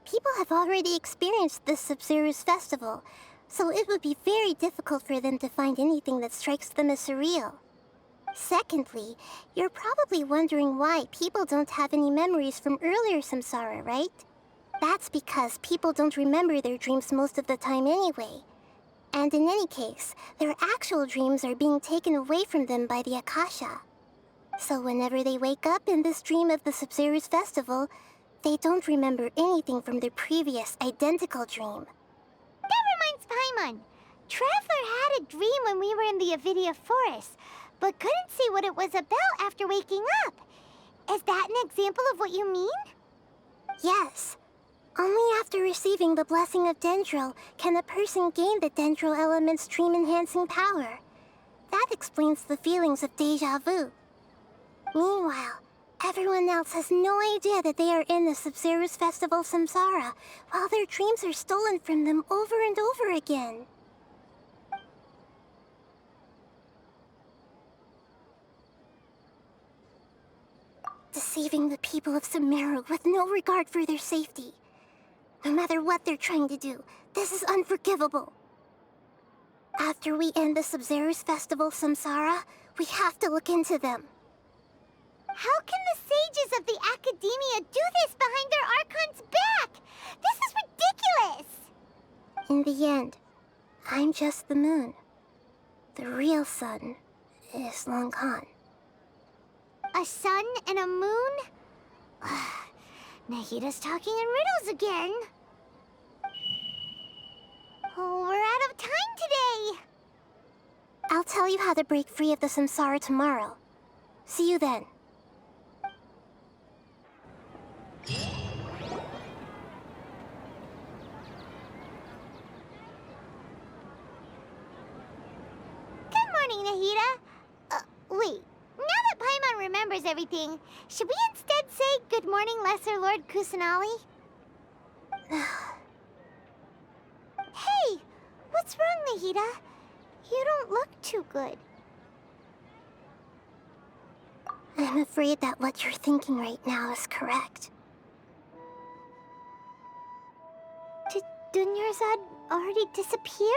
People have already experienced this Sabzeruz Festival, so it would be very difficult for them to find anything that strikes them as surreal. Secondly, you're probably wondering why people don't have any memories from earlier samsara, right? That's because people don't remember their dreams most of the time anyway. And in any case, their actual dreams are being taken away from them by the Akasha. So whenever they wake up in this dream of the Sabzeruz Festival, they don't remember anything from their previous identical dream. That reminds Paimon. Traveler had a dream when we were in the Avidia Forest, but couldn't see what it was about after waking up. Is that an example of what you mean? Yes. Only after receiving the blessing of Dendro can a person gain the Dendro element's dream-enhancing power. That explains the feelings of déjà vu. Meanwhile, everyone else has no idea that they are in the Sabzeruz Festival samsara, while their dreams are stolen from them over and over again. Deceiving the people of Sumeru with no regard for their safety. No matter what they're trying to do, this is unforgivable. After we end the Sabzeruz Festival samsara, we have to look into them. How can the sages of the Academia do this behind their Archon's back? This is ridiculous! In the end, I'm just the moon. The real sun is long gone. A sun and a moon? Nahida's talking in riddles again. Oh, we're out of time today. I'll tell you how to break free of the samsara tomorrow. See you then. Good morning, Nahida. Wait. Now that Paimon remembers everything, should we instead say good morning, Lesser Lord Kusanali? Hey! What's wrong, Nahida? You don't look too good. I'm afraid that what you're thinking right now is correct. Dunyarzad already disappear?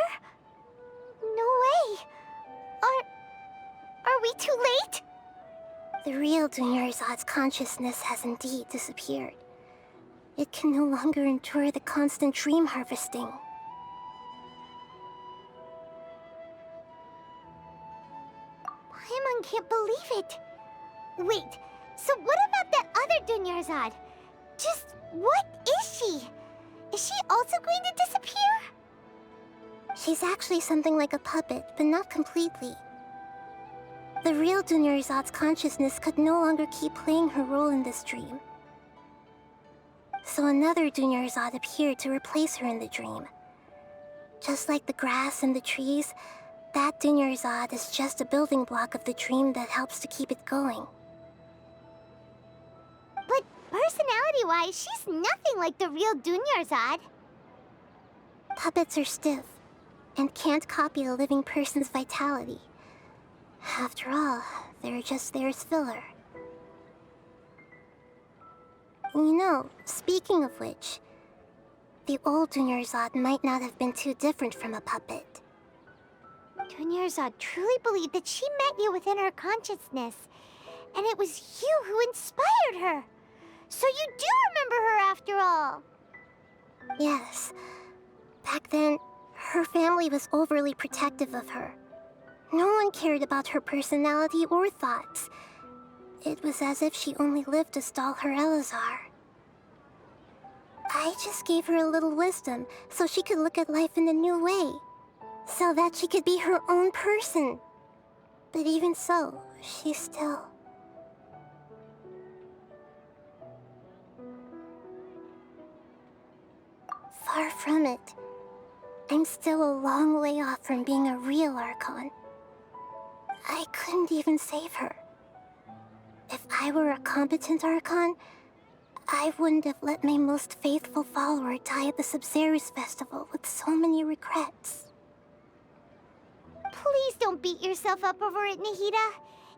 No way! Are we too late? The real Dunyarzad's consciousness has indeed disappeared. It can no longer endure the constant dream harvesting. Paimon can't believe it. Wait, so what about that other Dunyarzad? Just what is she? Is she also going to disappear? She's actually something like a puppet, but not completely. The real Dunyarzad's consciousness could no longer keep playing her role in this dream. So another Dunyarzad appeared to replace her in the dream. Just like the grass and the trees, that Dunyarzad is just a building block of the dream that helps to keep it going. But personality-wise, she's nothing like the real Dunyarzad. Puppets are stiff, and can't copy a living person's vitality. After all, they're just there as filler. You know, speaking of which, the old Dunyarzad might not have been too different from a puppet. Dunyarzad truly believed that she met you within her consciousness, and it was you who inspired her. So you do remember her after all. Yes. Back then, her family was overly protective of her. No one cared about her personality or thoughts. It was as if she only lived to stall her Elazar. I just gave her a little wisdom so she could look at life in a new way. So that she could be her own person. But even so, she's still... Far from it. I'm still a long way off from being a real Archon. I couldn't even save her. If I were a competent Archon, I wouldn't have let my most faithful follower die at the Sabzeruz Festival with so many regrets. Please don't beat yourself up over it, Nahida.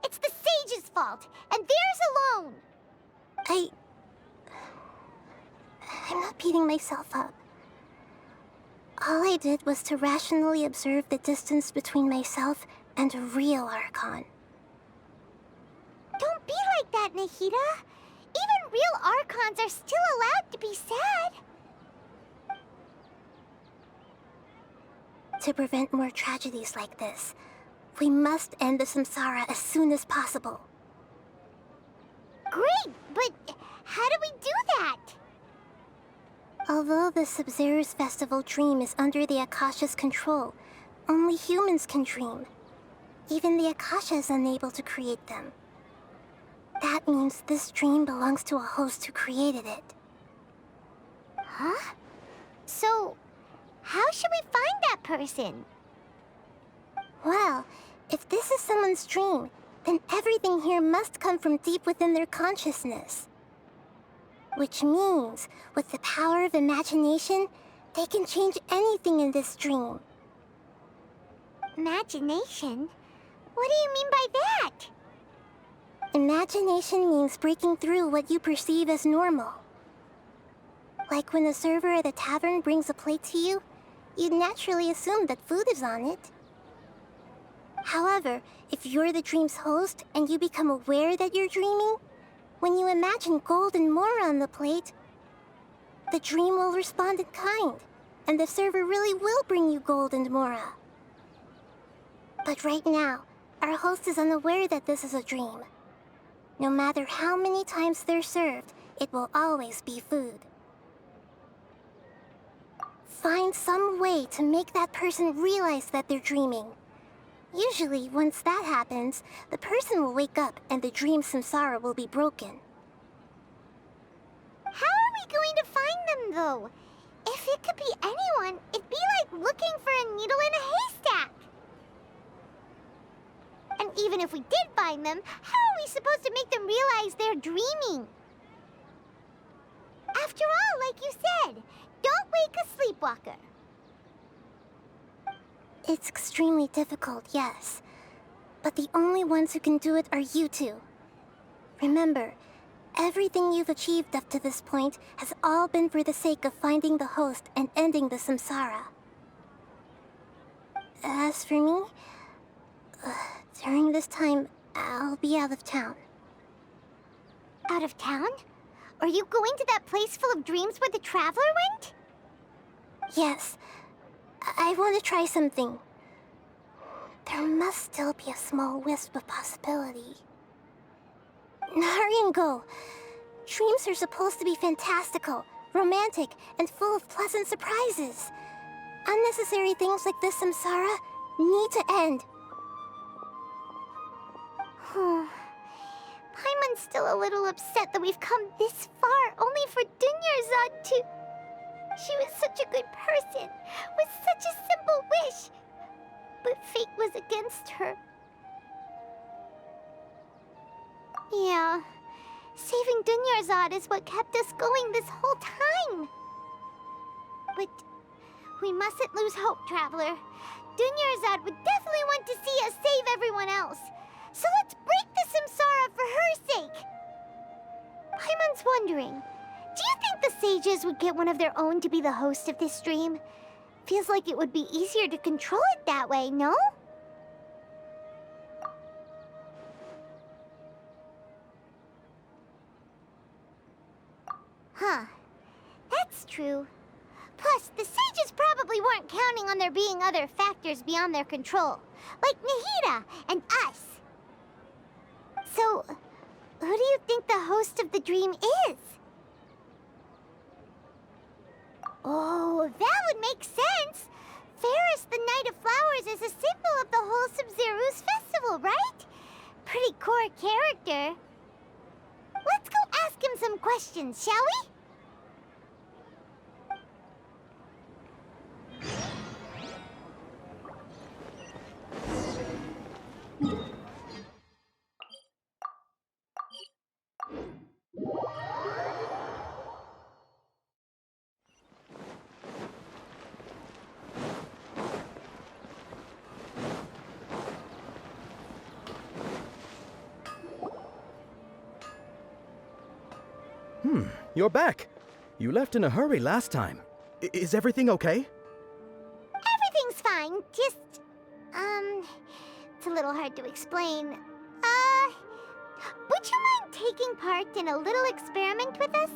It's the sage's fault, and theirs alone. I'm not beating myself up. All I did was to rationally observe the distance between myself and a real Archon. Don't be like that, Nahida. Even real Archons are still allowed to be sad. To prevent more tragedies like this, we must end the samsara as soon as possible. Great, but how do we do that? Although the Sabzeruz Festival dream is under the Akasha's control, only humans can dream. Even the Akasha is unable to create them. That means this dream belongs to a host who created it. Huh? So, how should we find that person? Well, if this is someone's dream, then everything here must come from deep within their consciousness. Which means, with the power of imagination, they can change anything in this dream. Imagination? What do you mean by that? Imagination means breaking through what you perceive as normal. Like when a server at a tavern brings a plate to you, you'd naturally assume that food is on it. However, if you're the dream's host and you become aware that you're dreaming, when you imagine gold and more on the plate, the dream will respond in kind, and the server really will bring you gold and mora. But right now, our host is unaware that this is a dream. No matter how many times they're served, it will always be food. Find some way to make that person realize that they're dreaming. Usually, once that happens, the person will wake up and the dream samsara will be broken. How are we going to find them, though? If it could be anyone, it'd be like looking for a needle in a haystack. And even if we did find them, how are we supposed to make them realize they're dreaming? After all, like you said, don't wake a sleepwalker. It's extremely difficult, yes. But the only ones who can do it are you two. Remember, Everything you've achieved up to this point has all been for the sake of finding the host and ending the samsara. As for me, during this time, I'll be out of town. Out of town? Are you going to that place full of dreams where the Traveler went? Yes. I want to try something. There must still be a small wisp of possibility. Hurry and go. Dreams are supposed to be fantastical, romantic, and full of pleasant surprises. Unnecessary things like this samsara need to end. Paimon's still a little upset that we've come this far only for Dunyarzad to... She was such a good person, with such a simple wish. But fate was against her. Yeah, saving Dunyarzad is what kept us going this whole time. But we mustn't lose hope, Traveler. Dunyarzad would definitely want to see us save everyone else. So let's break the samsara for her sake. Paimon's wondering, do you think the sages would get one of their own to be the host of this dream? Feels like it would be easier to control it that way, no? Huh. That's true. Plus, the sages probably weren't counting on there being other factors beyond their control, like Nahida and us. So, who do you think the host of the dream is? Oh, that would make sense. Ferris, the Knight of Flowers, is a symbol of the whole Sabzeruz Festival, right? Pretty core character. Let's go ask him some questions, shall we? You're back. You left in a hurry last time. Is everything okay? Everything's fine. Just, it's a little hard to explain. Would you mind taking part in a little experiment with us?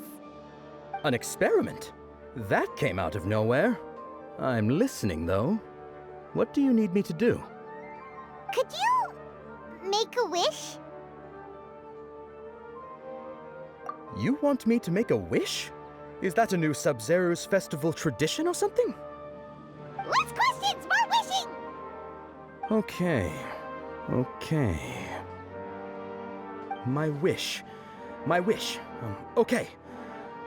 An experiment? That came out of nowhere. I'm listening, though. What do you need me to do? Could you make a wish? You want me to make a wish? Is that a new Sabzeruz Festival tradition or something? Less questions, more wishing! Okay. My wish. Okay.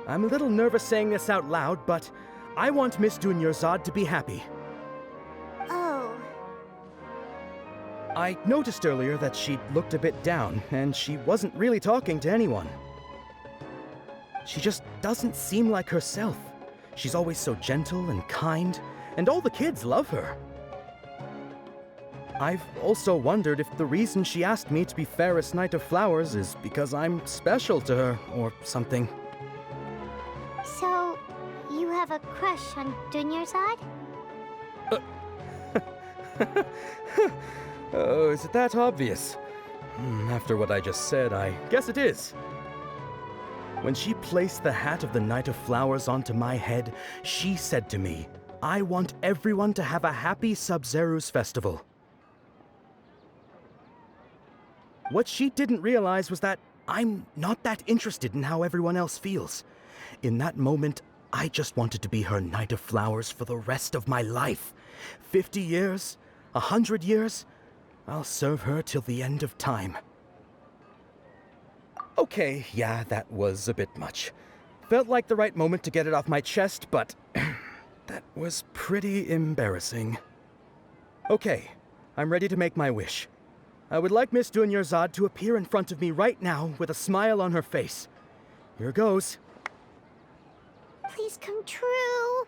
I'm a little nervous saying this out loud, but I want Miss Dunyarzad to be happy. Oh. I noticed earlier that she looked a bit down, and she wasn't really talking to anyone. She just doesn't seem like herself. She's always so gentle and kind, and all the kids love her. I've also wondered if the reason she asked me to be Ferris Knight of Flowers is because I'm special to her, or something. So, you have a crush on Dunyarzad? Oh, is it that obvious? After what I just said, I guess it is. When she placed the hat of the Knight of Flowers onto my head, she said to me, I want everyone to have a happy Sabzeruz Festival. What she didn't realize was that I'm not that interested in how everyone else feels. In that moment, I just wanted to be her Knight of Flowers for the rest of my life. 50 years, 100 years, I'll serve her till the end of time. Okay, yeah, that was a bit much. Felt like the right moment to get it off my chest, but that was pretty embarrassing. Okay, I'm ready to make my wish. I would like Miss Dunyarzad to appear in front of me right now with a smile on her face. Here goes. Please come true.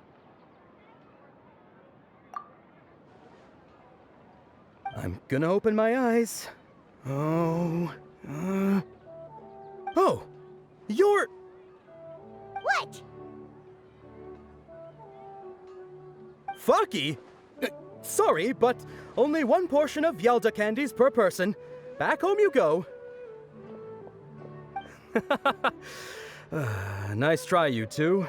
I'm gonna open my eyes. Oh, Fucky? Sorry, but only one portion of Yelda candies per person. Back home you go. Nice try, you two.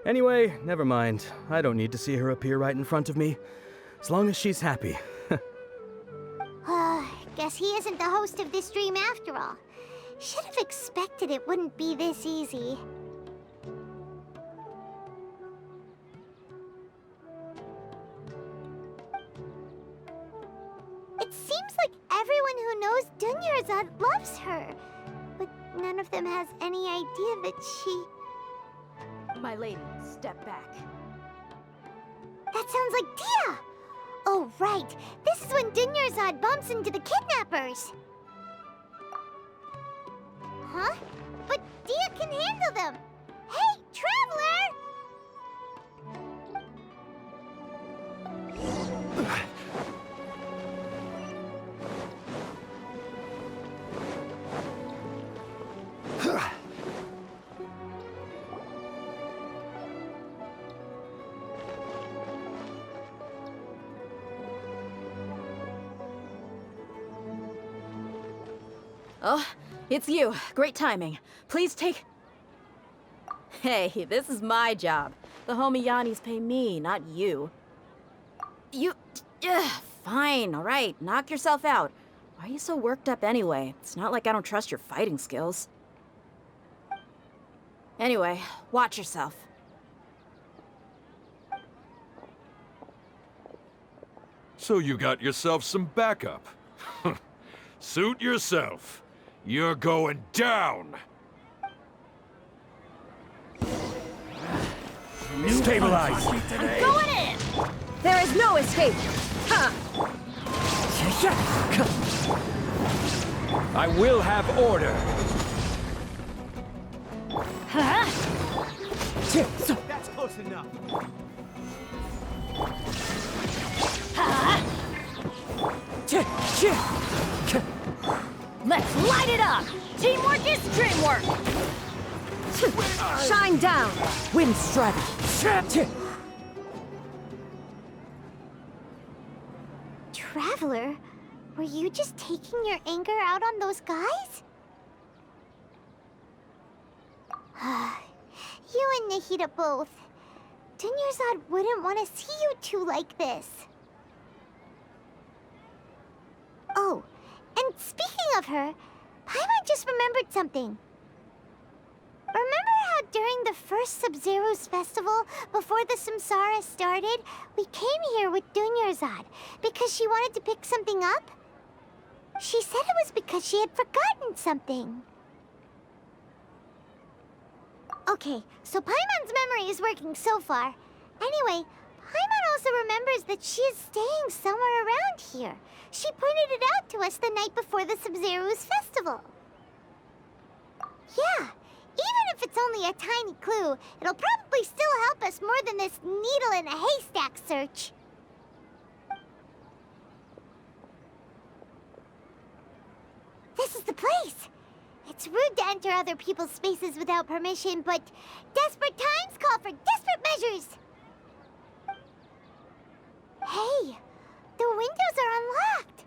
Anyway, never mind. I don't need to see her appear right in front of me. As long as she's happy. Guess he isn't the host of this dream after all. Should have expected it wouldn't be this easy. It seems like everyone who knows Dunyarzad loves her. But none of them has any idea that she... My lady, step back. That sounds like Dia! Oh, right. This is when Dunyarzad bumps into the kidnappers. Huh? But Dia can handle them! Hey, Traveler! Oh, it's you. Great timing. Please take... Hey, this is my job. The homie Yannis pay me, not you. You... Fine, all right. Knock yourself out. Why are you so worked up anyway? It's not like I don't trust your fighting skills. Anyway, watch yourself. So you got yourself some backup. Suit yourself. You're going down! Stabilize! I'm going in! There is no escape! Ha! I will have order. That's close enough. Let's light it up! Teamwork is dreamwork! Shine down! Wind strategy! Traveler, were you just taking your anger out on those guys? You and Nahida both. Dunyarzad wouldn't want to see you two like this. Oh, and speaking of her, Paimon just remembered something. Remember how during the first Sabzeruz Festival, before the Samsara started, we came here with Dunyarzad because she wanted to pick something up? She said it was because she had forgotten something. Okay, so Paimon's memory is working so far. Anyway, Paimon also remembers that she is staying somewhere around here. She pointed it out to us the night before the Sabzeruz Festival. Yeah, even if it's only a tiny clue, it'll probably still help us more than this needle in a haystack search. This is the place. It's rude to enter other people's spaces without permission, but desperate times call for desperate measures. Hey, the windows are unlocked.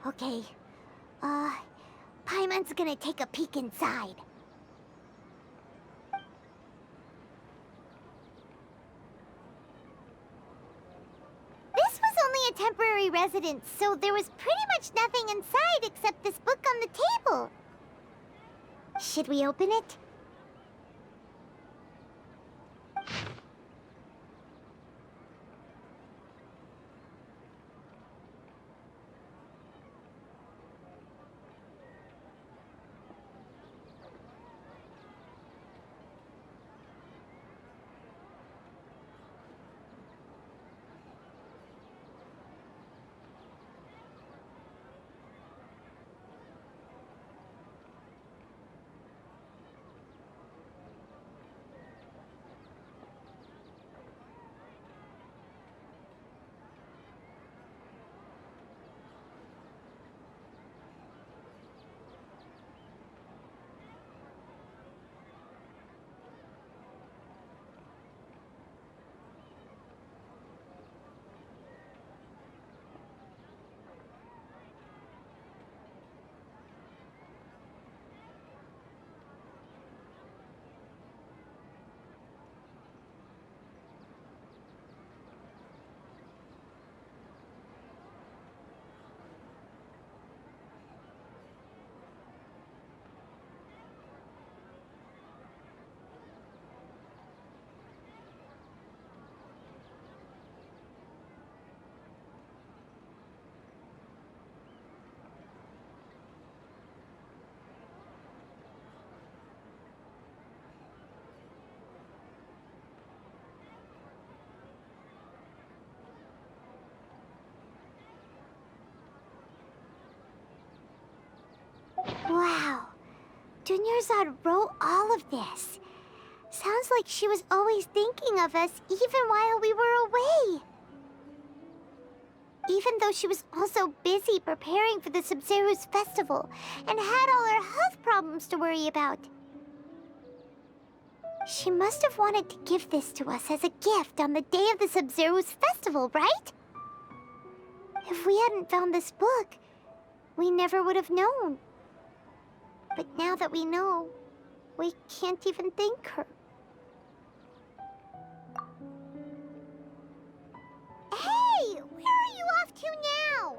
Okay, Paimon's gonna take a peek inside. This was only a temporary residence, so there was pretty much nothing inside except this book on the table. Should we open it? Dunyarzad wrote all of this. Sounds like she was always thinking of us even while we were away. Even though she was also busy preparing for the Sabzeruz Festival and had all her health problems to worry about. She must have wanted to give this to us as a gift on the day of the Sabzeruz Festival, right? If we hadn't found this book, we never would have known. But now that we know, we can't even thank her. Hey! Where are you off to now?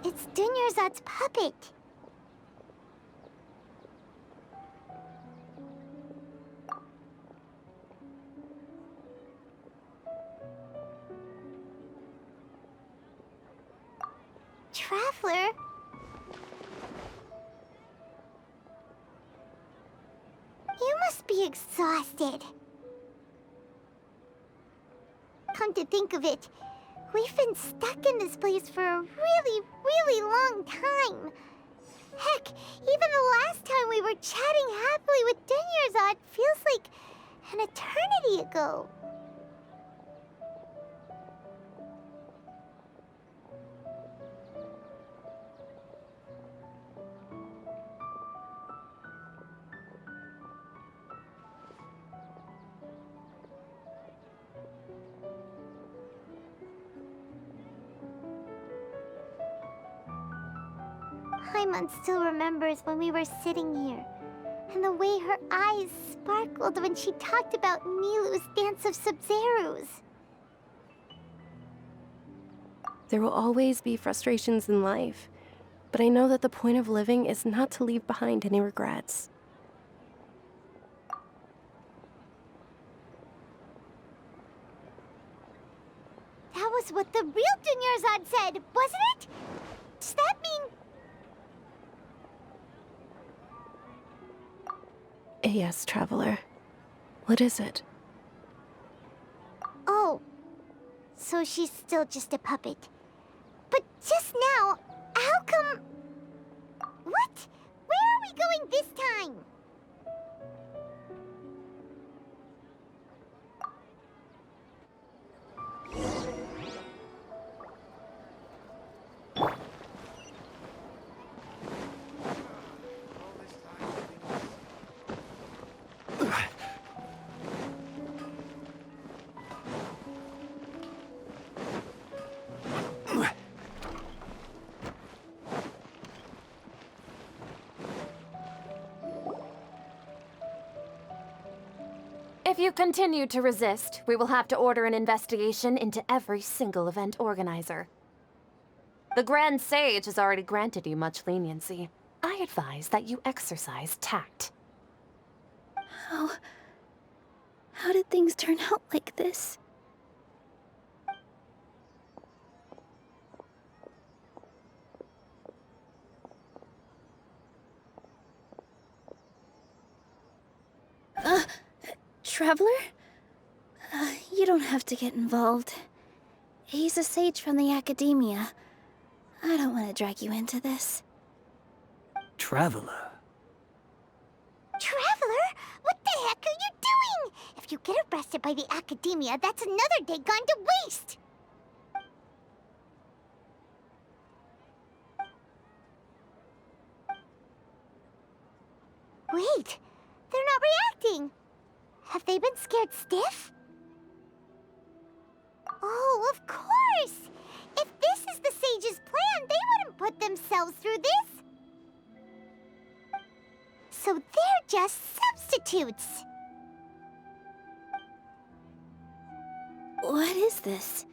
It's Dunyarzad's puppet. Traveler? You must be exhausted. Come to think of it, we've been stuck in this place for a really long time. Heck, even the last time we were chatting happily with Dunyarzad feels like an eternity ago. Paimon still remembers when we were sitting here, and the way her eyes sparkled when she talked about Nilu's Dance of Sabzeruz. There will always be frustrations in life, but I know that the point of living is not to leave behind any regrets. That was what the real Dunyarzad said, wasn't it? Does that mean... Yes, Traveler. What is it? Oh, so she's still just a puppet. But just now, how come... What? Where are we going this time? If you continue to resist, we will have to order an investigation into every single event organizer. The Grand Sage has already granted you much leniency. I advise that you exercise tact. How did things turn out like this? Traveler? You don't have to get involved. He's a sage from the Academia. I don't want to drag you into this. Traveler? Traveler? What the heck are you doing? If you get arrested by the Academia, that's another day gone to waste! Wait, they're not reacting! Have they been scared stiff? Oh, of course! If this is the Sage's plan, they wouldn't put themselves through this! So they're just substitutes! What is this?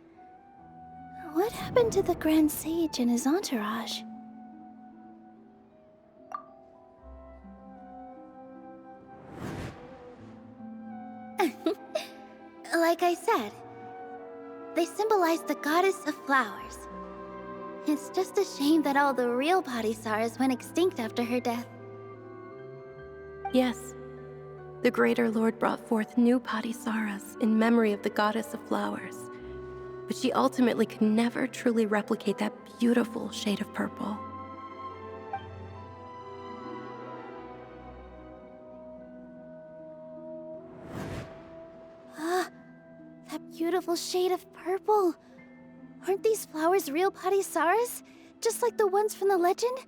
What happened to the Grand Sage and his entourage? Like I said, they symbolize the goddess of flowers. It's just a shame that all the real Padisaras went extinct after her death. Yes. The Greater Lord brought forth new Padisaras in memory of the goddess of flowers. But she ultimately could never truly replicate that beautiful shade of purple. That beautiful shade of purple. Aren't these flowers real Padisaras? Just like the ones from the legend?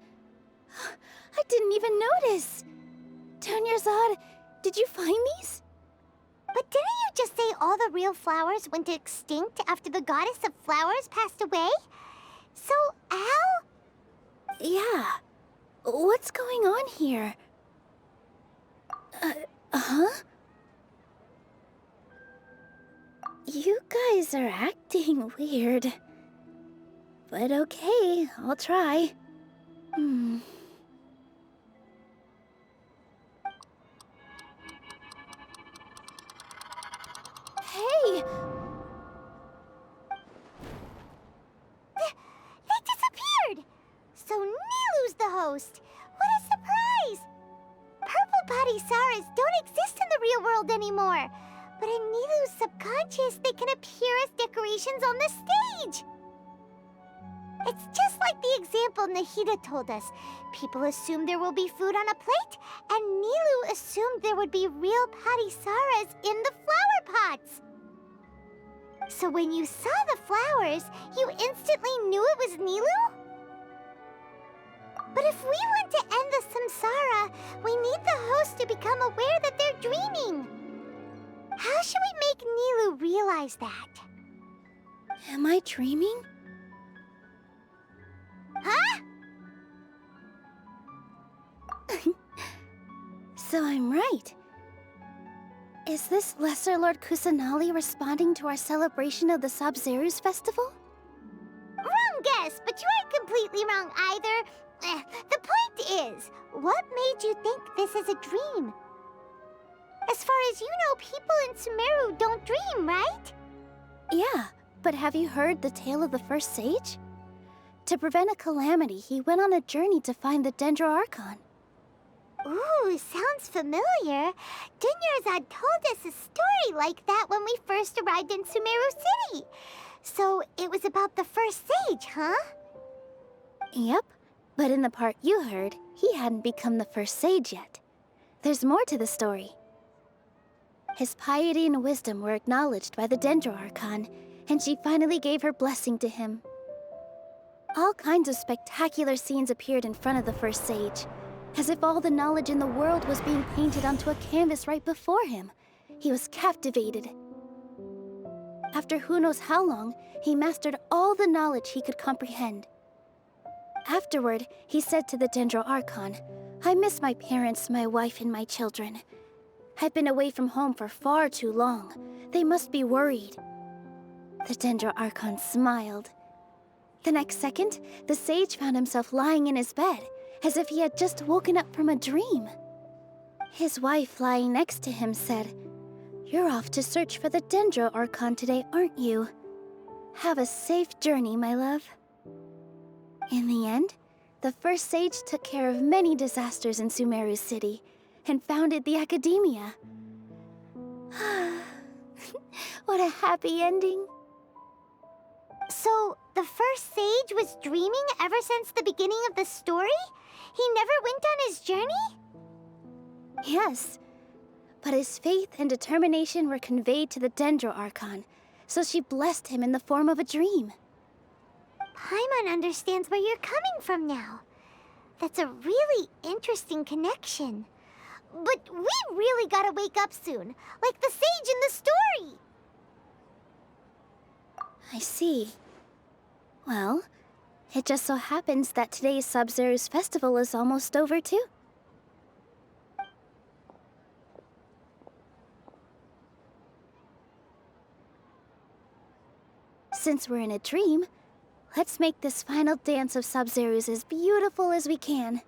I didn't even notice. Dunyarzad, did you find these? But didn't you just say all the real flowers went extinct after the goddess of flowers passed away? So, how? Yeah. What's going on here? Huh? You guys are acting weird. But okay, I'll try. Hey! They disappeared! So Nilu's the host! What a surprise! Purple Padisaras don't exist in the real world anymore. But in Nilu's subconscious, they can appear as decorations on the stage! It's just like the example Nahida told us. People assumed there will be food on a plate, and Nilu assumed there would be real Padisaras in the flower pots. So when you saw the flowers, you instantly knew it was Nilu? But if we want to end the samsara, we need the host to become aware that they're dreaming. How should we make Nilu realize that? Am I dreaming? Huh? So I'm right. Is this Lesser Lord Kusanali responding to our celebration of the Sabzeruz Festival? Wrong guess, but you aren't completely wrong either. The point is, what made you think this is a dream? As far as you know, people in Sumeru don't dream, right? Yeah, but have you heard the tale of the first sage? To prevent a calamity, he went on a journey to find the Archon. Ooh, sounds familiar. Dunyarzad told us a story like that when we first arrived in Sumeru City. So it was about the first sage, huh? Yep, but in the part you heard, he hadn't become the first sage yet. There's more to the story. His piety and wisdom were acknowledged by the Archon, and she finally gave her blessing to him. All kinds of spectacular scenes appeared in front of the first sage, as if all the knowledge in the world was being painted onto a canvas right before him. He was captivated. After who knows how long, he mastered all the knowledge he could comprehend. Afterward, he said to the Archon, "I miss my parents, my wife, and my children. I've been away from home for far too long. They must be worried." The Archon smiled. The next second, the sage found himself lying in his bed, as if he had just woken up from a dream. His wife lying next to him said, "You're off to search for the Archon today, aren't you? Have a safe journey, my love." In the end, the first sage took care of many disasters in Sumeru City, and founded the Academia. What a happy ending. So, the first sage was dreaming ever since the beginning of the story? He never went on his journey? Yes, but his faith and determination were conveyed to the Archon, so she blessed him in the form of a dream. Paimon understands where you're coming from now. That's a really interesting connection. But we really gotta wake up soon, like the sage in the story! I see. Well, it just so happens that today's Sabzeruz Festival is almost over too. Since we're in a dream, let's make this final dance of Sabzeruz as beautiful as we can.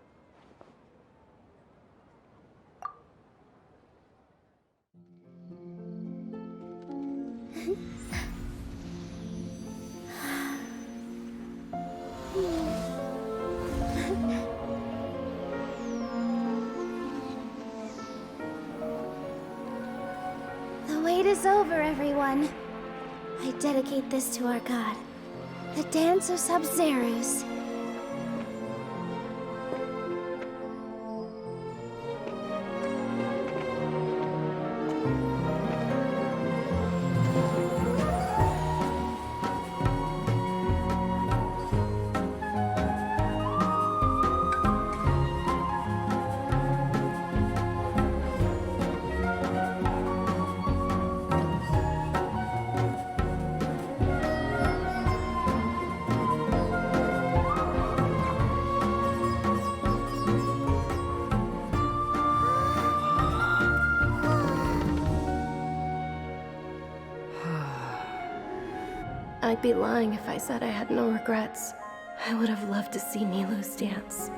fight is over, everyone. I dedicate this to our god, the Dance of Sabzeruz. I'd be lying if I said I had no regrets. I would have loved to see Nilou's dance.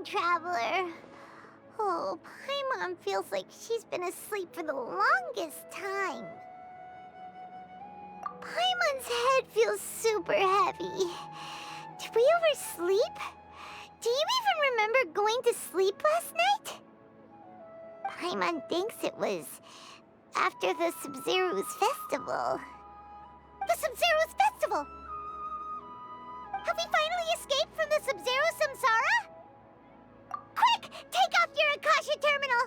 Traveler. Oh, Paimon feels like she's been asleep for the longest time. Paimon's head feels super heavy. Did we oversleep? Do you even remember going to sleep last night? Paimon thinks it was after the Sabzeruz Festival. The Sabzeruz Festival! Have we finally escaped from the Sabzeruz Samsara? Quick! Take off your Akasha terminal!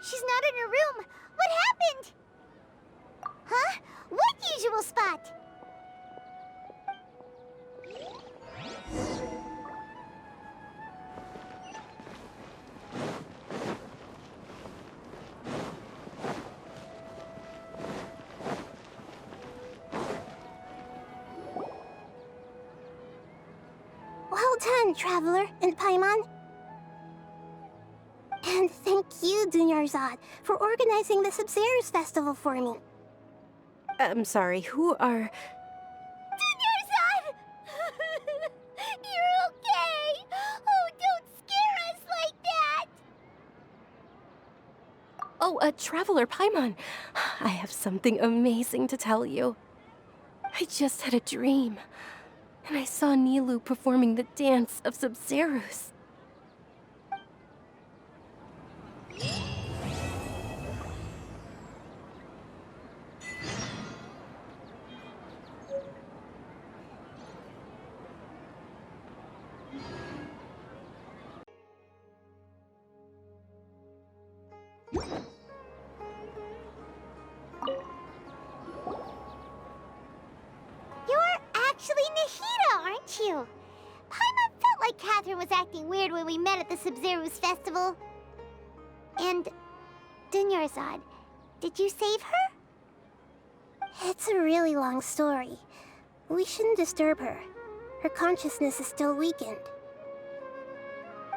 She's not in her room. What happened? Huh? What usual spot? Well done, Traveler and Paimon. And thank you, Dunyarzad, for organizing the Sabzeruz Festival for me. I'm sorry, who are... Dunyarzad! You're okay! Oh, don't scare us like that! Oh, Traveler Paimon. I have something amazing to tell you. I just had a dream, and I saw Nilou performing the Dance of Sabzeruz. Actually Nahida, aren't you? Paimon felt like Catherine was acting weird when we met at the Sabzeruz Festival. And Dunyarzad, did you save her? It's a really long story. We shouldn't disturb her. Her consciousness is still weakened.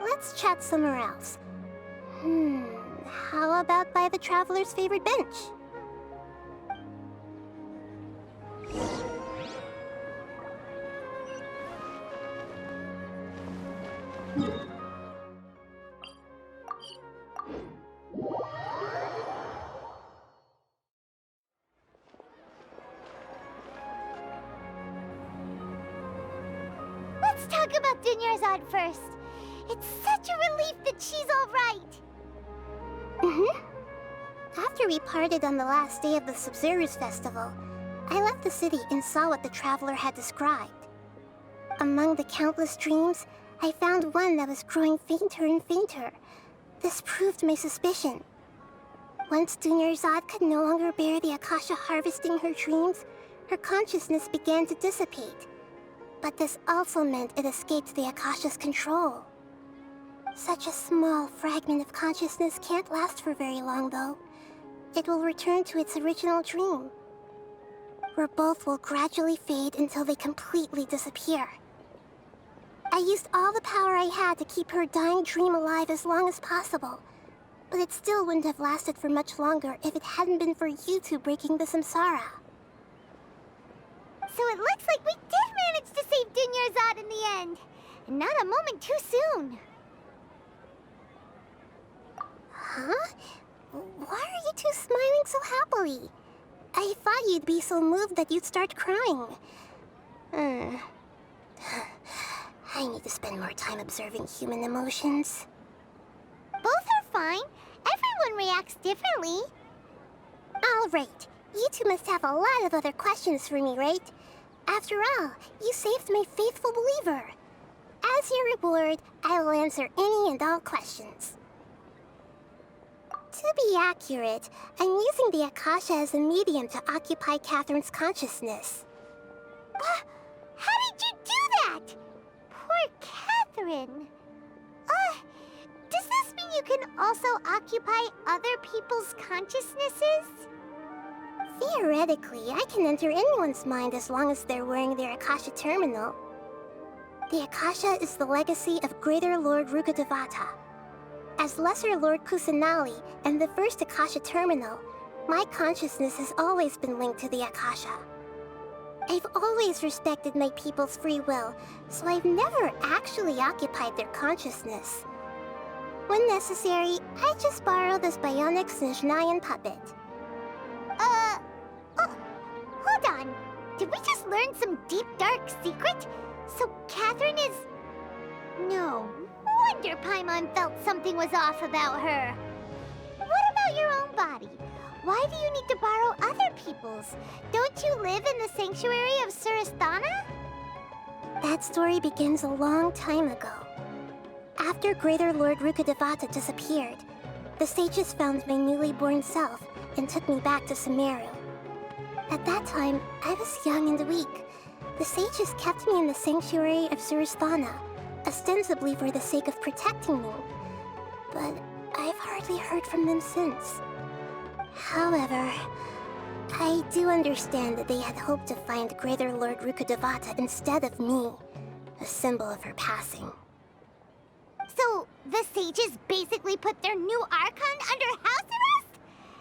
Let's chat somewhere else. How about by the Traveler's favorite bench? Let's talk about Dunyarzad first. It's such a relief that she's all right. After we parted on the last day of the Sabzeruz Festival, I left the city and saw what the traveler had described. Among the countless dreams, I found one that was growing fainter and fainter. This proved my suspicion. Once Dunyarzad could no longer bear the Akasha harvesting her dreams, her consciousness began to dissipate. But this also meant it escaped the Akasha's control. Such a small fragment of consciousness can't last for very long, though. It will return to its original dream, where both will gradually fade until they completely disappear. I used all the power I had to keep her dying dream alive as long as possible, but it still wouldn't have lasted for much longer if it hadn't been for you two breaking the samsara. So it looks like we did manage to save Dunyarzad in the end, and not a moment too soon. Huh? Why are you two smiling so happily? I thought you'd be so moved that you'd start crying. I need to spend more time observing human emotions. Both are fine. Everyone reacts differently. All right. You two must have a lot of other questions for me, right? After all, you saved my faithful believer. As your reward, I will answer any and all questions. To be accurate, I'm using the Akasha as a medium to occupy Catherine's consciousness. How did you do that? Poor Catherine. Does this mean you can also occupy other people's consciousnesses? Theoretically, I can enter anyone's mind as long as they're wearing their Akasha terminal. The Akasha is the legacy of Greater Lord Rukkhadevata. As Lesser Lord Kusanali and the first Akasha terminal, my consciousness has always been linked to the Akasha. I've always respected my people's free will, so I've never actually occupied their consciousness. When necessary, I just borrow this bionic Snezhnayan puppet. Hold on. Did we just learn some deep, dark secret? So Catherine is... No wonder Paimon felt something was off about her. What about your own body? Why do you need to borrow other people's? Don't you live in the sanctuary of Surasthana? That story begins a long time ago. After Greater Lord Rukkhadevata disappeared, the sages found my newly born self and took me back to Sumeru. At that time, I was young and weak. The sages kept me in the sanctuary of Surasthana, ostensibly for the sake of protecting me. But I've hardly heard from them since. However, I do understand that they had hoped to find Greater Lord Rukkhadevata instead of me, a symbol of her passing. So, the sages basically put their new Archon under house arrest?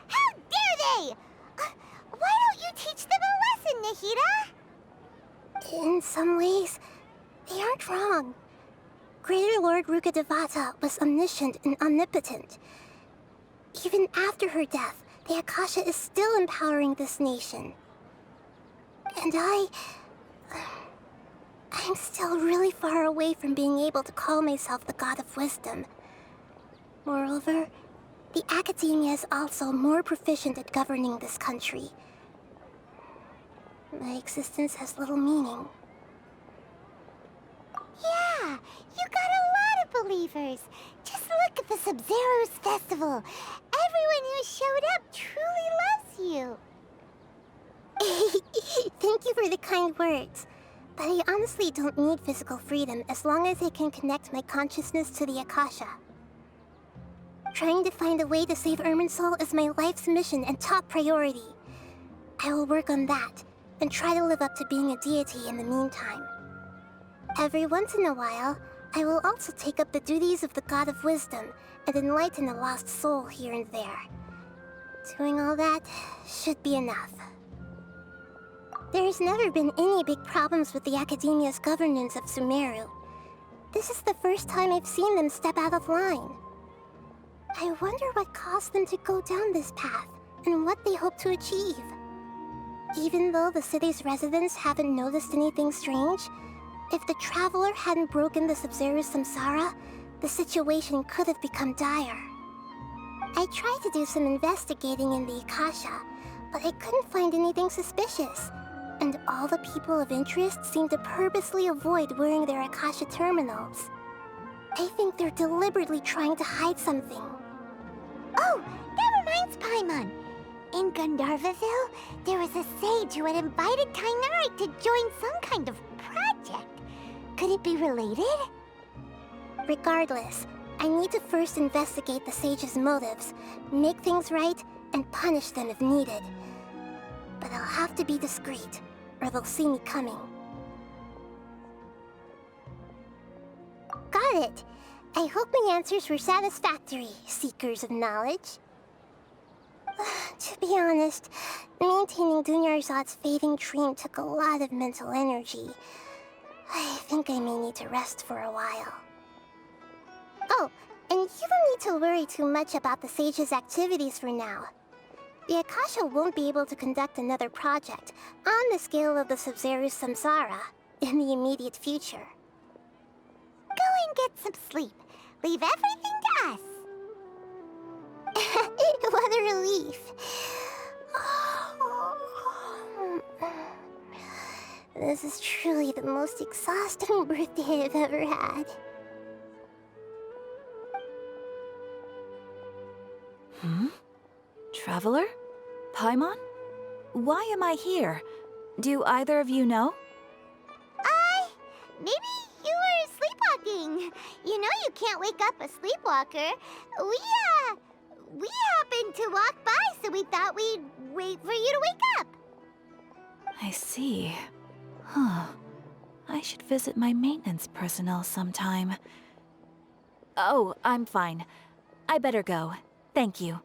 How dare they! Why don't you teach them a lesson, Nahida? In some ways, they aren't wrong. Greater Lord Rukkhadevata was omniscient and omnipotent. Even after her death, the Akasha is still empowering this nation. And I'm still really far away from being able to call myself the God of Wisdom. Moreover, the Academia is also more proficient at governing this country. My existence has little meaning. Yeah, you got a lot of believers. Just look at the Sabzeruz Festival. Everyone who showed up truly loves you. Thank you for the kind words. But I honestly don't need physical freedom as long as I can connect my consciousness to the Akasha. Trying to find a way to save Irminsul is my life's mission and top priority. I will work on that, and try to live up to being a deity in the meantime. Every once in a while, I will also take up the duties of the God of Wisdom and enlighten a lost soul here and there. Doing all that should be enough. There's never been any big problems with the Academia's governance of Sumeru. This is the first time I've seen them step out of line. I wonder what caused them to go down this path, and what they hope to achieve. Even though the city's residents haven't noticed anything strange, if the Traveler hadn't broken the Sabzeruz Samsara, the situation could have become dire. I tried to do some investigating in the Akasha, but I couldn't find anything suspicious. And all the people of interest seem to purposely avoid wearing their Akasha terminals. I think they're deliberately trying to hide something. Oh, that reminds Paimon. In Gandharvaville, there was a sage who had invited Kainari to join some kind of project. Could it be related? Regardless, I need to first investigate the sage's motives, make things right, and punish them if needed. But I'll have to be discreet, or they'll see me coming. Got it! I hope my answers were satisfactory, seekers of knowledge. To be honest, maintaining Dunyarzad's fading dream took a lot of mental energy. I think I may need to rest for a while. Oh, and you don't need to worry too much about the sage's activities for now. The Akasha won't be able to conduct another project on the scale of the Sabzeruz Samsara in the immediate future. Go and get some sleep. Leave everything to us. What a relief. This is truly the most exhausting birthday I've ever had. Traveler? Paimon? Why am I here? Do either of you know? Maybe you were sleepwalking. You know you can't wake up a sleepwalker. We happened to walk by, so we thought we'd wait for you to wake up. I see. Huh. I should visit my maintenance personnel sometime. Oh, I'm fine. I better go. Thank you.